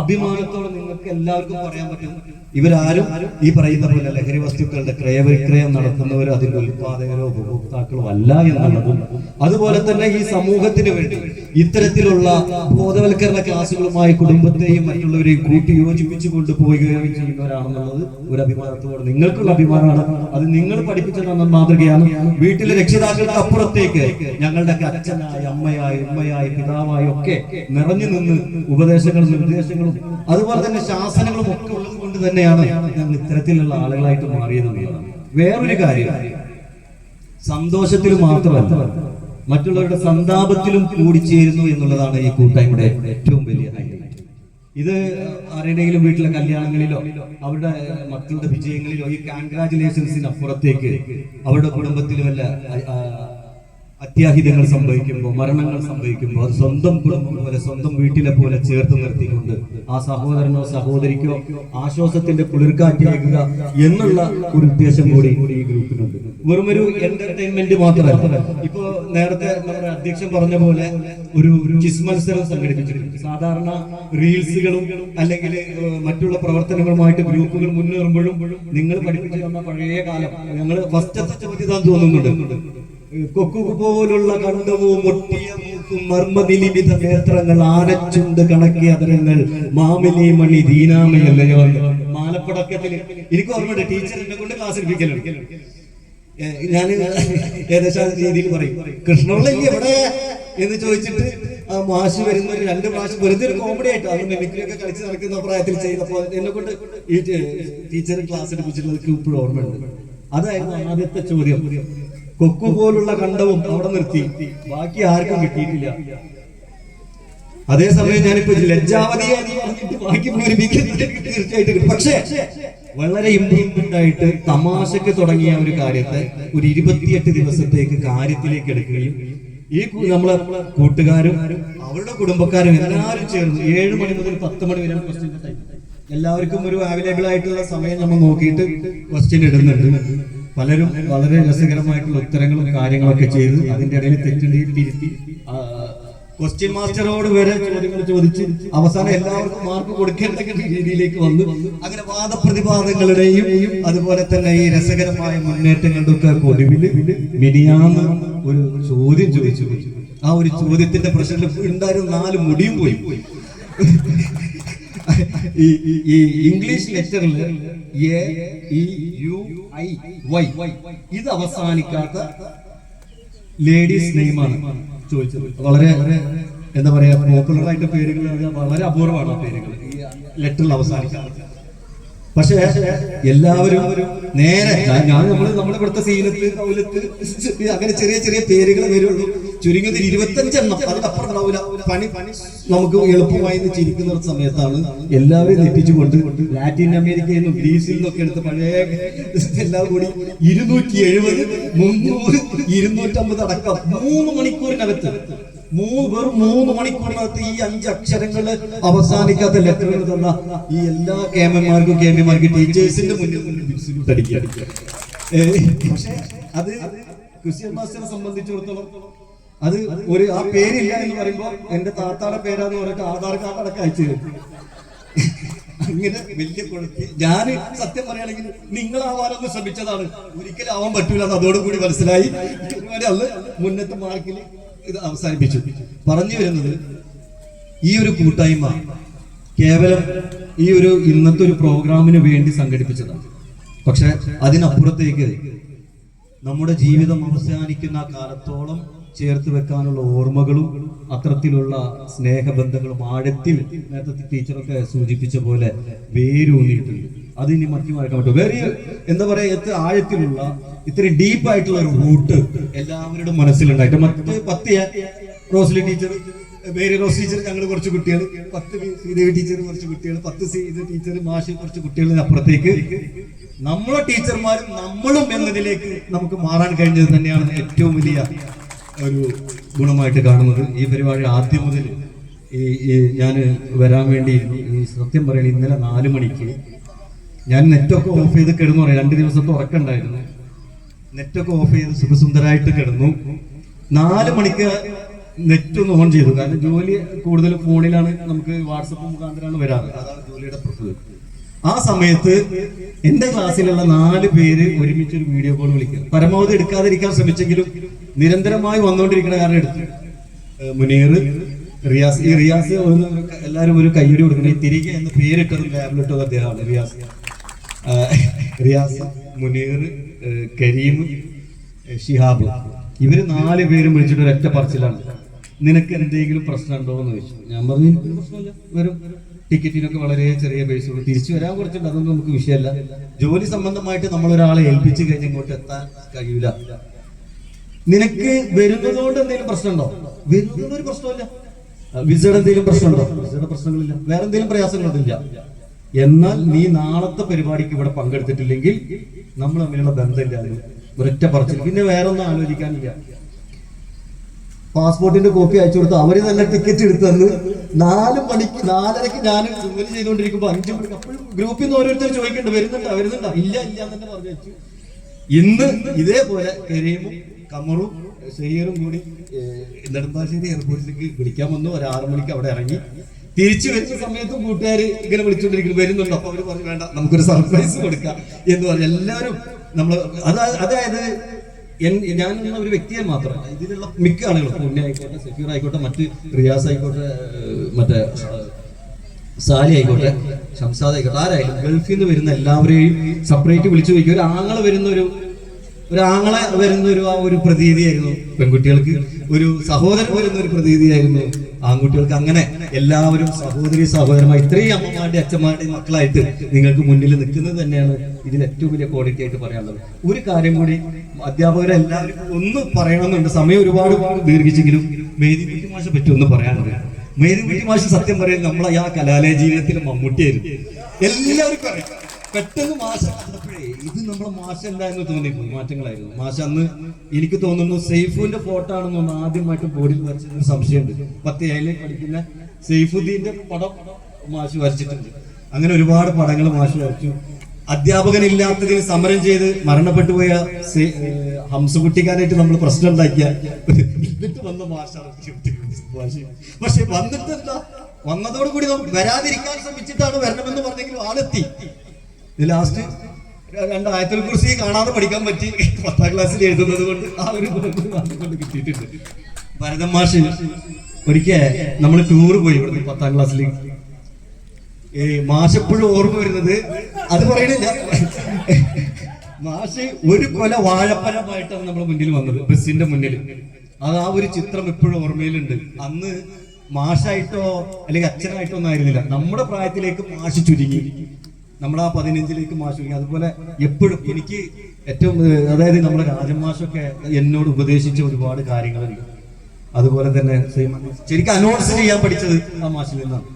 അഭിമാനത്തോടെ നിങ്ങൾക്ക് എല്ലാവർക്കും പറയാൻ പറ്റും, ഇവരാരും ഈ പറയുന്ന പോലെ ലഹരി വസ്തുക്കളുടെ ക്രയവിക്രയം നടത്തുന്നവരോ അതിന്റെ ഉൽപാദകരോ ഉപഭോക്താക്കളോ അല്ല എന്നുള്ളതും, അതുപോലെ തന്നെ ഈ സമൂഹത്തിന് വേണ്ടി ഇത്തരത്തിലുള്ള ബോധവൽക്കരണ ക്ലാസുകളുമായി കുടുംബത്തെയും മറ്റുള്ളവരെയും കൂട്ടി യോജിപ്പിച്ചു കൊണ്ടുപോവുകയും ചെയ്യുന്നവരാണെന്നുള്ളത് ഒരു അഭിമാനത്തോടെ നിങ്ങൾക്കുള്ള അഭിമാനമാണ്. അത് നിങ്ങൾ പഠിപ്പിച്ച മാതൃകയാണ്. വീട്ടിലെ രക്ഷിതാക്കൾക്ക് അപ്പുറത്തേക്ക് ഞങ്ങളുടെ അച്ഛനായി, അമ്മയായി, ഉമ്മയായി, പിതാവായി ഒക്കെ നിറഞ്ഞു നിന്ന് ഉപദേശങ്ങളും നിർദ്ദേശങ്ങളും അതുപോലെ തന്നെ ശാസനങ്ങളും ഒക്കെ ഉള്ളത് കൊണ്ട് തന്നെയാണ് ഞങ്ങൾ ഇത്തരത്തിലുള്ള ആളുകളായിട്ട് മാറിയതെന്നുള്ളതാണ്. വേറൊരു കാര്യം, സന്തോഷത്തിൽ മാത്രമല്ല മറ്റുള്ളവരുടെ സന്താപത്തിലും കൂടിച്ചേരുന്നു എന്നുള്ളതാണ് ഈ കൂട്ടായ്മയുടെ ഏറ്റവും വലിയ ഹൈലൈറ്റ്. ഇത് ആരുടെയെങ്കിലും വീട്ടിലെ കല്യാണങ്ങളിലോ അവരുടെ മക്കളുടെ വിജയങ്ങളിലോ ഈ കൺഗ്രാജുലേഷൻസിന് അപ്പുറത്തേക്ക് അവരുടെ കുടുംബത്തിൽ വല്ല അത്യാഹിതങ്ങൾ സംഭവിക്കുമ്പോൾ, മരണങ്ങൾ സംഭവിക്കുമ്പോൾ അത് സ്വന്തം കുടുംബം പോലെ, സ്വന്തം വീട്ടിലെ പോലെ ചേർത്ത് നിർത്തിക്കൊണ്ട് ആ സഹോദരനോ സഹോദരിക്കോ ആശ്വാസത്തിന്റെ കുളിർക്കാറ്റേകുക എന്നുള്ള ഒരു ഉദ്ദേശം കൂടി ഈ ഗ്രൂപ്പിനുണ്ട്. വെറുമൊരു എന്റർടൈൻമെന്റ് മാത്രമല്ല. ഇപ്പോ നേരത്തെ നമ്മുടെ അധ്യക്ഷൻ പറഞ്ഞ പോലെ ഒരു ക്വിസ് മത്സരം സംഘടിപ്പിച്ചിട്ടുണ്ട്. സാധാരണ റീൽസുകളും അല്ലെങ്കിൽ മറ്റുള്ള പ്രവർത്തനങ്ങളുമായിട്ട് ഗ്രൂപ്പുകൾ മുന്നേറുമ്പോഴും നിങ്ങൾ പഠിപ്പിച്ചു തന്ന പഴയ കാലം ഞങ്ങൾ ഫസ്റ്റത്തെ ചോദ്യം തോന്നുന്നുണ്ട്. കൊക്കു പോലുള്ള കണ്ടവും ഒട്ടിയ മൂക്കും മർമ്മനിലിമിത നേത്രങ്ങൾ, ആനച്ചുണ്ട് കണക്കിയ അതരങ്ങൾ, മാമിലി മണി ദീനാമയല്ലയോ. മാലപ്പടക്കത്തിൽ എനിക്ക് ഓർമ്മയുണ്ട്, ടീച്ചറിനെ കൊണ്ട് ക്ലാസ് എടുപ്പിക്കലുണ്ട്. ഞാൻ ഏകദേശം രീതിയിൽ പറയും, കൃഷ്ണപിള്ള എവിടെ എന്ന് ചോദിച്ചിട്ട് ആ മാഷ് വരുന്ന 2 പ്രാവശ്യം വെറുതെ ഒരു കോമഡി ആയിട്ട് അത് മെമിക്രിയൊക്കെ കളിച്ച് നടക്കുന്ന പ്രായത്തിൽ ചെയ്തപ്പോൾ എന്നെ കൊണ്ട് ഈ ടീച്ചർ ക്ലാസ് എടുപ്പിച്ചിട്ടുള്ളത് ഇപ്പോഴും ഓർമ്മയുണ്ട്. അതായിരുന്നു ആദ്യത്തെ ചോദ്യം. കൊക്കു പോലുള്ള കണ്ടവും അവിടെ നിർത്തി, ബാക്കി ആർക്കും കിട്ടിയിട്ടില്ല. അതേസമയം ഞാനിപ്പോ ലജ്ജാവതിയായി പറഞ്ഞിട്ട് ബാക്കി തീർച്ചയായിട്ടും കിട്ടും. പക്ഷേ വളരെ ഇംപ്രൂവ്മെന്റ് ആയിട്ട് തമാശക്ക് തുടങ്ങിയ ഒരു കാര്യത്തെ ഒരു 28 ദിവസത്തേക്ക് കാര്യത്തിലേക്ക് എടുക്കുകയും ഈ നമ്മളെ കൂട്ടുകാരും അവരുടെ കുടുംബക്കാരും എല്ലാവരും ചേർന്ന് 7 മണി മുതൽ 10 മണി വരെ ക്വസ്റ്റ്യൻ ടൈം, എല്ലാവർക്കും ഒരു അവൈലബിൾ ആയിട്ടുള്ള സമയം നമ്മൾ നോക്കിയിട്ട് ക്വസ്റ്റ്യൻ ഇടുന്നുണ്ട്. പലരും വളരെ രസകരമായിട്ടുള്ള ഉത്തരങ്ങളും കാര്യങ്ങളൊക്കെ ചെയ്ത് അതിന്റെ ഇടയിൽ തെറ്റുണ്ടെങ്കിൽ തിരുത്തി ക്വസ്റ്റ്യൻ മാസ്റ്ററോട് വരെ ചോദ്യങ്ങൾ ചോദിച്ച് അവസാനം എല്ലാവർക്കും മാർക്ക് കൊടുക്കേണ്ട രീതിയിലേക്ക് വന്നു. അങ്ങനെ വാദപ്രതിവാദങ്ങളുടെയും അതുപോലെ തന്നെ ഈ രസകരമായ മുന്നേറ്റങ്ങളുടെ ഒക്കെ ഒടുവിൽ മിനിയാന്ന് ഒരു ചോദ്യം ചോദിച്ചു. ആ ഒരു ചോദ്യത്തിന്റെ പ്രശ്നത്തിൽ ഉണ്ടായിരുന്ന 4 മുടിയും പോയി. ഈ ഇംഗ്ലീഷ് ലെറ്ററിൽ AEUIY ഇത് അവസാനിക്കാത്ത ലേഡീസ് നെയിമാണ് ചോദിച്ചത്. വളരെ എന്താ പറയാ, പോപ്പുലർ ആയിട്ട് പേരുകൾ വളരെ അപൂർവമാണ് ആ പേരുകൾ ഈ ലെറ്ററിൽ അവസാനിക്കാത്ത. പക്ഷെ എല്ലാവരും നേരെ നമ്മുടെ ഇവിടുത്തെ സീനത്ത്, കൗലത്ത്, അങ്ങനെ ചെറിയ ചെറിയ പേരുകൾ വരുള്ളൂ. ചുരുങ്ങിയത് 25 എണ്ണം, അതിനപ്പുറത്തുണ്ടാവില്ല. പണി നമുക്ക് എളുപ്പമായി ചിരിക്കുന്ന സമയത്താണ് എല്ലാവരും തെറ്റിച്ചുകൊണ്ട് ലാറ്റിൻ അമേരിക്കയിൽ നിന്നും ഗ്രീസിൽ നിന്നൊക്കെ എടുത്ത് പഴയ എല്ലാം കൂടി 270, 300, 250 അടക്കം 3 മണിക്കൂറിനകത്ത് വെറും 3 മണിക്കൂറിനകത്ത് ഈ 5 അക്ഷരങ്ങൾ അവസാനിക്കാത്ത ലെറ്ററുകൾ തന്ന ഈ എല്ലാ കേമന്മാർക്കും ടീച്ചേഴ്സിന്റെ മുന്നിൽ തടിക്കുക. പക്ഷെ അത് ക്രിസ്ത്യൻ മാസ്റ്ററെ സംബന്ധിച്ചിടത്തോളം അത് ഒരു ആ പേരില്ല എന്ന് പറയുമ്പോ എന്റെ താത്താടെ പേരാന്ന് പറഞ്ഞിട്ട് ആധാർ കാർഡ് അടക്കം അയച്ചു തരും. അങ്ങനെ വലിയ കുഴപ്പം. ഞാൻ സത്യം പറയുകയാണെങ്കിൽ നിങ്ങളാവാനൊന്ന് ശ്രമിച്ചതാണ്, ഒരിക്കലും ആവാൻ പറ്റൂല എന്ന് അതോടുകൂടി മനസ്സിലായി. അന്ന് മുന്നത്തെ മാർക്കിൽ ഇത് അവസാനിപ്പിച്ചു. പറഞ്ഞു വരുന്നത്, ഈ ഒരു കൂട്ടായ്മ കേവലം ഈ ഒരു ഇന്നത്തെ ഒരു പ്രോഗ്രാമിന് വേണ്ടി സംഘടിപ്പിച്ചതാണ്. പക്ഷെ അതിനപ്പുറത്തേക്ക് നമ്മുടെ ജീവിതം അവസാനിക്കുന്ന കാലത്തോളം ചേർത്ത് വെക്കാനുള്ള ഓർമ്മകളും അത്തരത്തിലുള്ള സ്നേഹബന്ധങ്ങളും ആഴത്തിൽ നേരത്തെ ടീച്ചറൊക്കെ സൂചിപ്പിച്ച പോലെ വേരൂന്നിയിട്ടുണ്ട്. അതിനി മറ്റു മറക്കാൻ പറ്റും. വേറെ എന്താ പറയാ, എത്ര ആഴത്തിലുള്ള ഇത്രയും ഡീപ്പായിട്ടുള്ള ഒരു റൂട്ട് എല്ലാവരുടെ മനസ്സിലുണ്ടായിട്ട്. മറ്റ് 10 റോസ്ലി ടീച്ചർ, വേറെ റോസ് ടീച്ചർ, ഞങ്ങൾ കുറച്ച് കുട്ടികൾ, 10 ശ്രീദേവി ടീച്ചർ കുറച്ച് കുട്ടികൾ, 10 ടീച്ചർ, മാഷ് കുറച്ച് കുട്ടികളിന് അപ്പുറത്തേക്ക് നമ്മളെ ടീച്ചർമാരും നമ്മളും എന്നതിലേക്ക് നമുക്ക് മാറാൻ കഴിഞ്ഞത് തന്നെയാണ് ഏറ്റവും വലിയ ഒരു ഗുണമായിട്ട് കാണുന്നത്. ഈ പരിപാടി ആദ്യം മുതൽ ഞാൻ വരാൻ വേണ്ടിയിരുന്നു. ഈ സത്യം പറയുന്നത് ഇന്നലെ 4 മണിക്ക് ഞാൻ നെറ്റൊക്കെ ഓഫ് ചെയ്ത് കിടന്നു. 2 ദിവസത്തെ ഉറക്കമുണ്ടായിരുന്നു. നെറ്റൊക്കെ ഓഫ് ചെയ്ത് സുഖസുന്ദരായിട്ട് കിടന്നു. 4 മണിക്ക് നെറ്റ് ഒന്ന് ഓൺ ചെയ്തു. കാരണം ജോലി കൂടുതൽ ഫോണിലാണ്, നമുക്ക് വാട്സപ്പ് മുഖാന്തരമാണ് വരാറ്. അതാണ് ജോലിയുടെ പ്രൊഫൈൽ. ആ സമയത്ത് എന്റെ ക്ലാസ്സിലുള്ള 4 പേര് ഒരുമിച്ച് ഒരു വീഡിയോ കോൾ വിളിക്കുക. പരമാവധി എടുക്കാതിരിക്കാൻ ശ്രമിച്ചെങ്കിലും നിരന്തരമായി വന്നുകൊണ്ടിരിക്കുന്ന കാരണം എടുത്തു. മുനീർ, റിയാസ്. ഈ റിയാസ് എല്ലാവരും ഒരു കയ്യടി കൊടുക്കണം. ഈ തിരികെ എന്ന് പേരിട്ടത് ലാബിലിട്ടത് അദ്ദേഹമാണ്. റിയാസ്, മുനീർ, കരീം, ഷിഹാബ്. ഇവര് 4 പേരും വിളിച്ചിട്ട് ഒരൊറ്റ പറച്ചിലാണ്, നിനക്ക് എന്തെങ്കിലും പ്രശ്നം ഉണ്ടോ എന്ന് ചോദിച്ചു. ഞാൻ പറഞ്ഞു എനിക്കൊരു പ്രശ്നമില്ല, വരും. ടിക്കറ്റിനൊക്കെ വളരെ ചെറിയ പൈസ ഉള്ളൂ, തിരിച്ചു വരാൻ കുറച്ചുണ്ട്, അതൊന്നും നമുക്ക് വിഷയമല്ല. ജോലി സംബന്ധമായിട്ട് നമ്മൾ ഒരാളെ ഏൽപ്പിച്ചു കഴിഞ്ഞ് ഇങ്ങോട്ട് എത്താൻ കഴിയൂല. നിനക്ക് വരുന്നതുകൊണ്ട് എന്തെങ്കിലും പ്രശ്നമുണ്ടോ? വരുന്നതുകൊണ്ട് ഒരു പ്രശ്നമില്ല. വിസയുടെ എന്തെങ്കിലും പ്രശ്നമുണ്ടോ? വിസയുടെ പ്രശ്നങ്ങളില്ല. വേറെ എന്തെങ്കിലും പ്രയാസങ്ങളൊന്നുമില്ല. എന്നാൽ നീ നാളത്തെ പരിപാടിക്ക് ഇവിടെ പങ്കെടുത്തിട്ടില്ലെങ്കിൽ നമ്മൾ തമ്മിലുള്ള ബന്ധമില്ല. ഒരൊറ്റ പറച്ചിൽ. പിന്നെ വേറെ ഒന്നും ആലോചിക്കാനില്ല. പാസ്പോർട്ടിന്റെ കോപ്പി അയച്ചു കൊടുത്ത് അവര് തന്നെ ടിക്കറ്റ് എടുത്തു തന്ന് 4 മണിക്ക് 4:30 ഞാൻ ജോലി ചെയ്തുകൊണ്ടിരിക്കുമ്പോ 5 മണിക്ക് അപ്പോഴും ഗ്രൂപ്പിൽ നിന്ന് ഓരോരുത്തർ ചോദിക്കണ്ട്, വരുന്നുണ്ടോ? ഇല്ല എന്ന് തന്നെ പറഞ്ഞു വെച്ചു. ഇന്ന് ഇതേപോലെ കരീമും കമറും ഷെയ്യറും കൂടി നെടുമ്പാശ്ശേരി എയർപോർട്ടിലേക്ക് വിളിക്കാൻ വന്നു. ഒരു 6 മണിക്ക് അവിടെ ഇറങ്ങി. തിരിച്ചു വരുന്ന സമയത്തും കൂട്ടുകാർ ഇങ്ങനെ വിളിച്ചുകൊണ്ടിരിക്കുന്നു, വരുന്നുണ്ടോ? അപ്പൊ അവര് പറഞ്ഞു വേണ്ട, നമുക്കൊരു സർപ്രൈസ് കൊടുക്കാം എന്ന് പറഞ്ഞു. എല്ലാവരും നമ്മൾ അതായത് ഞാൻ ഒരു വ്യക്തിയെ മാത്രമല്ല, ഇതിലുള്ള മിക്ക ആളുകളും, പുണ്യ ആയിക്കോട്ടെ, സഫീർ ആയിക്കോട്ടെ, മറ്റ് റിയാസ് ആയിക്കോട്ടെ, മറ്റേ സാലി ആയിക്കോട്ടെ, ഷംസാദ് ആയിക്കോട്ടെ, ആരായാലും ഗൾഫിൽ നിന്ന് വരുന്ന എല്ലാവരെയും സെപ്പറേറ്റ് വിളിച്ചു ചോദിക്കും. ഒരു ആങ്ങളെ വരുന്ന ആ ഒരു പ്രതീതിയായിരുന്നു പെൺകുട്ടികൾക്ക്, ഒരു സഹോദരൻ വരുന്ന ഒരു പ്രതീതിയായിരുന്നു ആൺകുട്ടികൾക്ക്. അങ്ങനെ എല്ലാവരും സഹോദരന്മാർ, ഇത്രയും അമ്മമാരുടെയും അച്ഛന്മാരുടെയും മക്കളായിട്ട് നിങ്ങൾക്ക് മുന്നിൽ നിൽക്കുന്നത് തന്നെയാണ് ഇതിൽ ഏറ്റവും വലിയ ക്വാളിറ്റി ആയിട്ട് പറയാനുള്ളത്. ഒരു കാര്യം കൂടി അധ്യാപകരെ എല്ലാവരും ഒന്ന് പറയണമെന്നുണ്ട്. സമയം ഒരുപാട് ദീർഘിച്ചെങ്കിലും മേദിക്കുട്ടി മാഷ പറ്റി ഒന്ന് പറയാനുണ്ട്. മേദിക്കുട്ടി മാഷ് സത്യം പറയാൻ നമ്മളെ ആ കലാലയ ജീവിതത്തിൽ മമ്മൂട്ടിയായിരുന്നു. എല്ലാവർക്കും അറിയാം. പെട്ടെന്ന് മാഷ കണ്ടപ്പോഴേ ഇത് നമ്മളെ മാഷ എന്തായിരുന്നു തോന്നിപ്പോയി. മാറ്റങ്ങളായിരുന്നു. മാഷ അന്ന് എനിക്ക് തോന്നുന്നു സൈഫുവിന്റെ ഫോട്ടോ ആണെന്ന് തോന്നുന്നു ആദ്യമായിട്ട് ബോർഡിൽ വരച്ചൊരു സംശയമുണ്ട്. 10 പഠിക്കുന്ന സൈഫുദ്ദീന്റെ പടം മാഷ് വരച്ചിട്ടുണ്ട്. അങ്ങനെ ഒരുപാട് പടങ്ങൾ മാഷ് വരച്ചു. അധ്യാപകനില്ലാത്തതിന് സമരം ചെയ്ത് മരണപ്പെട്ടു പോയ ഹംസകുട്ടിക്കാനായിട്ട് നമ്മൾ പ്രശ്നം ഉണ്ടാക്കിയ എന്നിട്ട് വന്ന മാഷാണ്. പക്ഷെ വന്നിട്ട് എന്താ, വന്നതോടുകൂടി വരാതിരിക്കാൻ ശ്രമിച്ചിട്ടാണ് വരണമെന്ന് പറഞ്ഞെങ്കിലും ആളെത്തി. ലാസ്റ്റ് 2 ആയത്തുൽ കുർസി കാണാതെ പഠിക്കാൻ പറ്റി. 10ാം ക്ലാസ്സിൽ എഴുതുന്നത് കൊണ്ട് ആ ഒരു കൊണ്ട് കിട്ടിയിട്ടുണ്ട്. ഭരതൻ മാഷ് ഒരിക്കൽ നമ്മൾ ടൂർ പോയി ഇവിടുന്ന് 10ാം ക്ലാസ്സിൽ. മാഷ് എപ്പോഴും ഓർമ്മ വരുന്നത്, അത് പറയണില്ല, മാഷ് ഒരു കൊല വാഴപ്പഴമായിട്ടാണ് നമ്മുടെ മുന്നിൽ വന്നത്, ബസ്സിന്റെ മുന്നിൽ. അത് ആ ഒരു ചിത്രം എപ്പോഴും ഓർമ്മയിലുണ്ട്. അന്ന് മാഷായിട്ടോ അല്ലെങ്കിൽ അച്ഛനായിട്ടോ ഒന്നും ആയിരുന്നില്ല, നമ്മുടെ പ്രായത്തിലേക്ക് മാഷ് ചുരുങ്ങി, നമ്മുടെ ആ 15ലേക്ക് മാഷ് ചുരുങ്ങി. അതുപോലെ എപ്പോഴും എനിക്ക് ഏറ്റവും, അതായത് നമ്മുടെ രാജമാഷൊക്കെ എന്നോട് ഉപദേശിച്ച ഒരുപാട് കാര്യങ്ങളുണ്ട്. അതുപോലെ തന്നെ ശരിക്കും അനൗൺസ് ചെയ്യാൻ പഠിച്ചത് ആ മാഷിൽ നിന്നാണ്.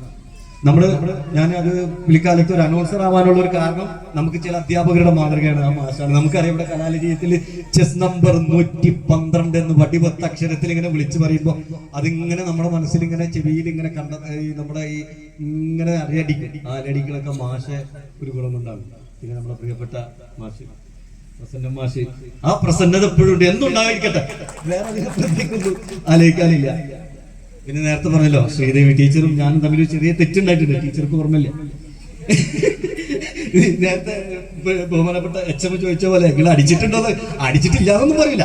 ഞാൻ അത് പിൽക്കാലത്ത് ഒരു അനൗൺസർ ആവാനുള്ള ഒരു കാരണം നമുക്ക് ചില അധ്യാപകരുടെ മാതൃകയാണ് ആ മാഷാണ്. നമുക്കറിയാം ഇവിടെ കലാലയത്തിൽ ചെസ് നമ്പർ 112 എന്ന് വടിവത്ത അക്ഷരത്തിൽ ഇങ്ങനെ വിളിച്ചു പറയുമ്പോൾ അതിങ്ങനെ നമ്മുടെ മനസ്സിൽ ഇങ്ങനെ ചെവിയിൽ ഇങ്ങനെ നമ്മുടെ ഈ ഇങ്ങനെ അരയടിക്കും. ആ അരയടികളൊക്കെ മാഷ ഒരു ഗുണമുണ്ടാകും. പിന്നെ നമ്മുടെ പ്രിയപ്പെട്ട മാഷ് പ്രസന്ന മാഷ്, ആ പ്രസന്നത എപ്പോഴും ഉണ്ട്, എന്തുണ്ടായിരിക്കട്ടെ, വേറെ അതിനെ പ്രത്യേകിച്ചൊന്നും ആലോചിക്കാനില്ല. പിന്നെ നേരത്തെ പറഞ്ഞല്ലോ ശ്രീദേവി ടീച്ചറും ഞാനും തമ്മിൽ ചെറിയ തെറ്റുണ്ടായിട്ടുണ്ട്. ടീച്ചർക്ക് ഓർമ്മയില്ല. നേരത്തെ ബഹുമാനപ്പെട്ട എച്ച് എം ചോദിച്ച പോലെ നിങ്ങൾ അടിച്ചിട്ടുണ്ടോ? അടിച്ചിട്ടില്ല എന്നൊന്നും പറയില്ല.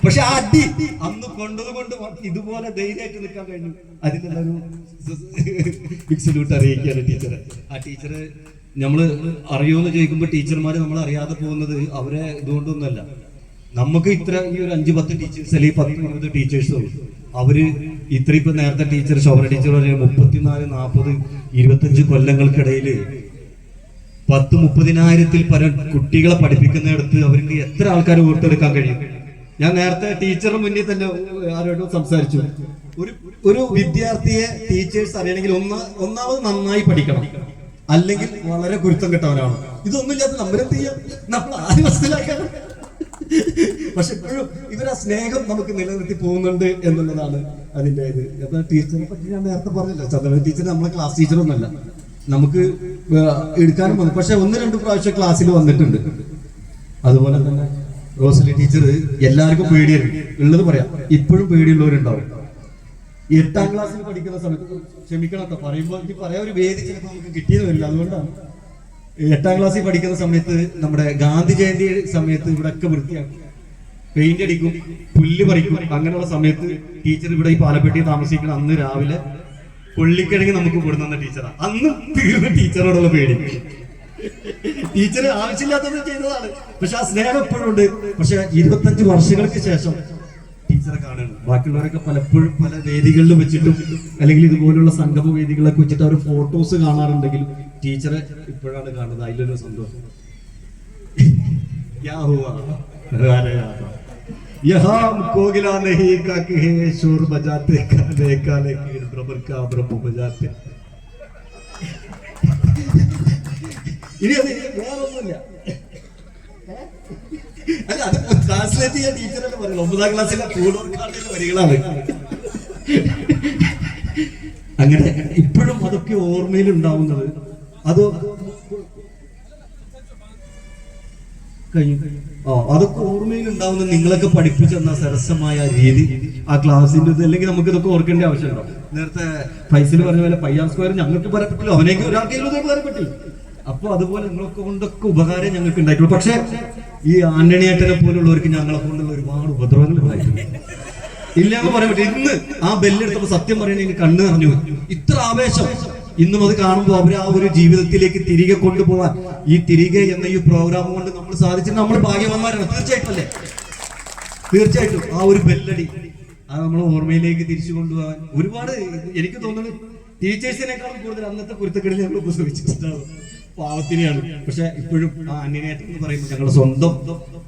പക്ഷെ ആ അടി അന്ന് കൊണ്ടതുകൊണ്ട് ഇതുപോലെ ധൈര്യമായിട്ട് നിൽക്കാൻ കഴിഞ്ഞു. അതിനുള്ളൊരു ബിഗ് സല്യൂട്ട് അറിയിക്കുകയാണ് ടീച്ചറെ. ആ ടീച്ചറ് നമ്മള് അറിയുമെന്ന് ചോദിക്കുമ്പോൾ ടീച്ചർമാര് നമ്മൾ അറിയാതെ പോകുന്നത് അവരെ ഇതുകൊണ്ടൊന്നുമല്ല. നമുക്ക് ഇത്ര ഈ ഒരു 5-10 ടീച്ചേഴ്സ് അല്ലെങ്കിൽ 10-20 ടീച്ചേഴ്സ് അവര് ഇത്ര ഇപ്പൊ നേരത്തെ ടീച്ചർ ശോഭന ടീച്ചർ പറഞ്ഞ 34-40-25 കൊല്ലങ്ങൾക്കിടയിൽ 10-30,000-ൽ പരം കുട്ടികളെ പഠിപ്പിക്കുന്നിടത്ത് അവർക്ക് എത്ര ആൾക്കാർ ഓർത്തെടുക്കാൻ കഴിയും? ഞാൻ നേരത്തെ ടീച്ചറുടെ മുന്നിൽ തന്നെ ആരോടും സംസാരിച്ചു. ഒരു വിദ്യാർത്ഥിയെ ടീച്ചേഴ്സ് അറിയണമെങ്കിൽ ഒന്നാമത് നന്നായി പഠിക്കണം, അല്ലെങ്കിൽ വളരെ ഗുരുത്വം കെട്ടവനാണ്. ഇതൊന്നുമില്ലാത്ത നമ്മളെന്ത് ചെയ്യാം? നമ്മൾ ആദ്യം മനസ്സിലാക്കണം. പക്ഷെ ഇപ്പോഴും ഇവരാ സ്നേഹം നമുക്ക് നിലനിർത്തി പോകുന്നുണ്ട് എന്നുള്ളതാണ് അതിന്റെ ഇത്. അപ്പൊ ടീച്ചറിനെ പറ്റി ഞാൻ നേരത്തെ പറഞ്ഞല്ലോ, ചന്ദ്രൻ ടീച്ചർ നമ്മളെ ക്ലാസ് ടീച്ചറൊന്നുമല്ല, നമുക്ക് എടുക്കാനും വന്നു. പക്ഷെ 1-2 പ്രാവശ്യം ക്ലാസ്സിൽ വന്നിട്ടുണ്ട്. അതുപോലെ തന്നെ റോസലി ടീച്ചർ എല്ലാവർക്കും പേടിയായിരുന്നു, ഉള്ളത് പറയാം, ഇപ്പോഴും പേടിയുള്ളവരുണ്ടാവും. 8ാം ക്ലാസ്സിൽ പഠിക്കുന്ന സമയത്ത്, ക്ഷമിക്കണം കേട്ടോ പറയുമ്പോൾ, എനിക്ക് പറയാൻ ഒരു വേദി ചിലപ്പോൾ നമുക്ക് കിട്ടിയെന്ന് വരില്ല. അതുകൊണ്ടാണ് 8ാം ക്ലാസ്സിൽ പഠിക്കുന്ന സമയത്ത് നമ്മുടെ ഗാന്ധി ജയന്തി സമയത്ത് ഇവിടെ ഒക്കെ വൃത്തിയാക്കും, പെയിന്റ് അടിക്കും, പുല്ല് പറിക്കും. അങ്ങനെയുള്ള സമയത്ത് ടീച്ചർ ഇവിടെ ഈ പാലപ്പെട്ടി താമസിക്കുന്ന അന്ന് രാവിലെ കൊള്ളിക്കിഴങ്ങി നമുക്ക് കൊടുക്കുന്ന ടീച്ചറാണ്. അന്ന് തീർന്ന ടീച്ചറോടുള്ള പേടി. ടീച്ചർ ആവശ്യമില്ലാത്തത് ചെയ്തതാണ്, പക്ഷെ ആ സ്നേഹം എപ്പോഴും ഉണ്ട്. പക്ഷെ 25 വർഷങ്ങൾക്ക് ശേഷം ടീച്ചറെ കാണുന്നു. ബാക്കിയുള്ളവരൊക്കെ പലപ്പോഴും പല വേദികളിലും വെച്ചിട്ടും അല്ലെങ്കിൽ ഇതുപോലുള്ള സംഗമ വേദികളൊക്കെ വെച്ചിട്ട് അവർ ഫോട്ടോസ് കാണാറുണ്ടെങ്കിലും ടീച്ചറെ ഇപ്പോഴാണ് കാണുന്നത്. അതിലൊരു സന്തോഷം. कोगिला नहीं का कि है शोर बजाते काले काले कीर ब्रह्म का ब्रह्म बजाते. ഇനി അത് വേറൊന്നുമില്ല. അല്ല, അത് ട്രാൻസ്ലേറ്റ് ചെയ്യാൻ ടീച്ചറല്ലേ പറയുള്ളൂ. 9ാം ക്ലാസ്സിലെ കൂടുതൽ വരികളാണ്. അങ്ങനെ ഇപ്പോഴും അതൊക്കെ ഓർമ്മയിൽ ഉണ്ടാവുന്നത്. അത് അതൊക്കെ ഓർമ്മയിൽ ഉണ്ടാവുന്നത് നിങ്ങളൊക്കെ പഠിപ്പിച്ചെന്ന സരസമായ രീതി, ആ ക്ലാസ്സിന്റെ ഇത്. അല്ലെങ്കിൽ നമുക്ക് ഇതൊക്കെ ഓർക്കേണ്ട ആവശ്യമുണ്ടോ? നേരത്തെ ഫൈസൽ പറഞ്ഞ പോലെ പയ്യാം സ്ക്വയർ ഞങ്ങൾക്ക് പറയപ്പെട്ടില്ല, അവനേക്ക് ഒരാൾക്കെങ്കിലും ഉപകാരപ്പെട്ടില്ല. അപ്പൊ അതുപോലെ നിങ്ങളൊക്കെ കൊണ്ടൊക്കെ ഉപകാരം ഞങ്ങൾക്ക് ഉണ്ടായിട്ടുള്ളൂ. പക്ഷെ ഈ ആന്റണിയേട്ടനെ പോലുള്ളവർക്ക് ഞങ്ങളെ കൊണ്ടുള്ള ഒരുപാട് ഉപദ്രവങ്ങൾ ഉണ്ടായിട്ടുണ്ട്. ഇല്ല എന്ന് പറയാൻ പറ്റില്ല. ഇന്ന് ആ ബെല്ലെടുത്തപ്പോ സത്യം പറയണെങ്കിൽ കണ്ണ് നിറഞ്ഞു. ഇത്ര ആവേശം ഇന്നും അത് കാണുമ്പോൾ അവർ ആ ഒരു ജീവിതത്തിലേക്ക് തിരികെ കൊണ്ടുപോകാൻ ഈ തിരികെ എന്ന ഈ പ്രോഗ്രാം കൊണ്ട് നമ്മൾ സാധിച്ചിട്ട് നമ്മൾ ഭാഗ്യവാന്മാരാണ്. തീർച്ചയായിട്ടും അല്ലേ? തീർച്ചയായിട്ടും ആ ഒരു ബെല്ലടി അത് നമ്മൾ ഓർമ്മയിലേക്ക് തിരിച്ചു കൊണ്ടുപോകാൻ ഒരുപാട്, എനിക്ക് തോന്നുന്നു ടീച്ചേഴ്സിനേക്കാളും കൂടുതൽ അന്നത്തെ കുരുത്തക്കെടിൽ ഞങ്ങൾ ഉപയോഗിച്ചിട്ടുണ്ടാവും. പാവത്തിനെയാണ്. പക്ഷെ ഇപ്പോഴും ആ അന്യനേറ്റം എന്ന് പറയുമ്പോൾ ഞങ്ങളുടെ സ്വന്തം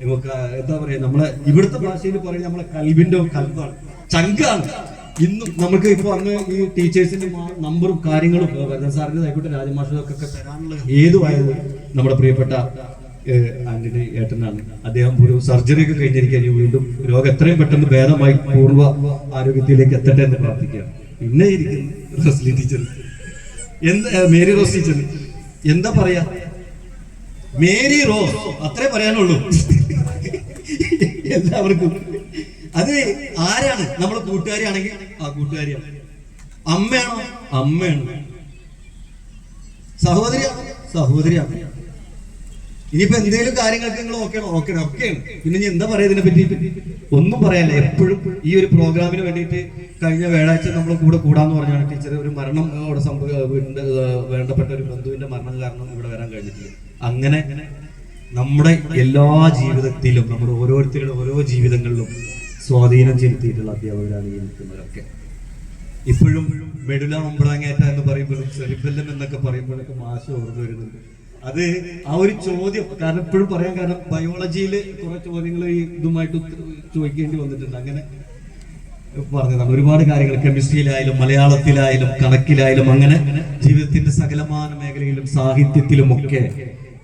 നമുക്ക് എന്താ പറയാ, നമ്മളെ ഇവിടുത്തെ ഭാഷയിൽ പറയുന്നത് നമ്മളെ കൽബിന്റെ കൽബാണ്, ചങ്കാണ്. ഇന്നും നമുക്ക് ഇപ്പൊ അന്ന് ഈ ടീച്ചേഴ്സിന്റെ നമ്പറും കാര്യങ്ങളും വർദ്ധൻ സാറിന്റെ ആയിക്കോട്ടെ രാജമാഷൊക്കെ തരാനുള്ള ഹേതുവായത് നമ്മുടെ പ്രിയപ്പെട്ട ആന്റണി ഏട്ടനാണ്. അദ്ദേഹം ഒരു സർജറി ഒക്കെ കഴിഞ്ഞിരിക്കാൻ വീണ്ടും രോഗം എത്രയും പെട്ടെന്ന് ഭേദമായി പൂർവ്വ ആരോഗ്യത്തിലേക്ക് എത്തട്ടെ എന്ന് പ്രാർത്ഥിക്കുകയാണ്. പിന്നെ ഇരിക്കുന്നു Rosily teacher, Mary rose teacher. എന്താ പറയാ, മേരി റോസ് അത്രേ പറയാനുള്ളൂ എല്ലാവർക്കും. അത് ആരാണ്? നമ്മളെ കൂട്ടുകാരിയാണെങ്കിൽ ആ കൂട്ടുകാരിയാണ്. അമ്മയാണോ? അമ്മയാണ്. സഹോദരിയാണോ? സഹോദരിയാണ്. ഇനിയിപ്പോ എന്തെങ്കിലും കാര്യങ്ങൾക്ക് നിങ്ങൾ ഓക്കെയാണ്. പിന്നെ ഞാൻ എന്താ പറയാ ഇതിനെ പറ്റി? ഒന്നും പറയാനില്ല. എപ്പോഴും ഈ ഒരു പ്രോഗ്രാമിന് വേണ്ടിയിട്ട് കഴിഞ്ഞ വ്യാഴാഴ്ച നമ്മൾ കൂടാന്ന് പറഞ്ഞാണ് ടീച്ചർ. ഒരു മരണം അവിടെ വേണ്ടപ്പെട്ട ഒരു ബന്ധുവിന്റെ മരണം കാരണം ഇവിടെ വരാൻ കഴിഞ്ഞിട്ടില്ല. അങ്ങനെ നമ്മുടെ എല്ലാ ജീവിതത്തിലും നമ്മുടെ ഓരോരുത്തരുടെ ഓരോ ജീവിതങ്ങളിലും സ്വാധീനം ചെലുത്തിയിട്ടുള്ള അധ്യാപകരാണ് ഈ നിൽക്കുന്നവരൊക്കെ. ഇപ്പോഴും മെഡുല ഒമ്പളാങ്ങേറ്റ എന്ന് പറയുമ്പോഴും സെറിബെല്ലം എന്നൊക്കെ പറയുമ്പോഴൊക്കെ മാഷ് ഓർമ്മ വരുന്നുണ്ട്. അത് ആ ഒരു ചോദ്യം, കാരണം ഇപ്പോഴും പറയാൻ കാരണം ബയോളജിയിൽ കുറെ ചോദ്യങ്ങൾ ഈ ഇതുമായിട്ട് ചോദിക്കേണ്ടി വന്നിട്ടുണ്ട്. അങ്ങനെ പറഞ്ഞതാണ് ഒരുപാട് കാര്യങ്ങൾ, കെമിസ്ട്രിയിലായാലും മലയാളത്തിലായാലും കണക്കിലായാലും അങ്ങനെ ജീവിതത്തിന്റെ സകലമാന മേഖലയിലും സാഹിത്യത്തിലും ഒക്കെ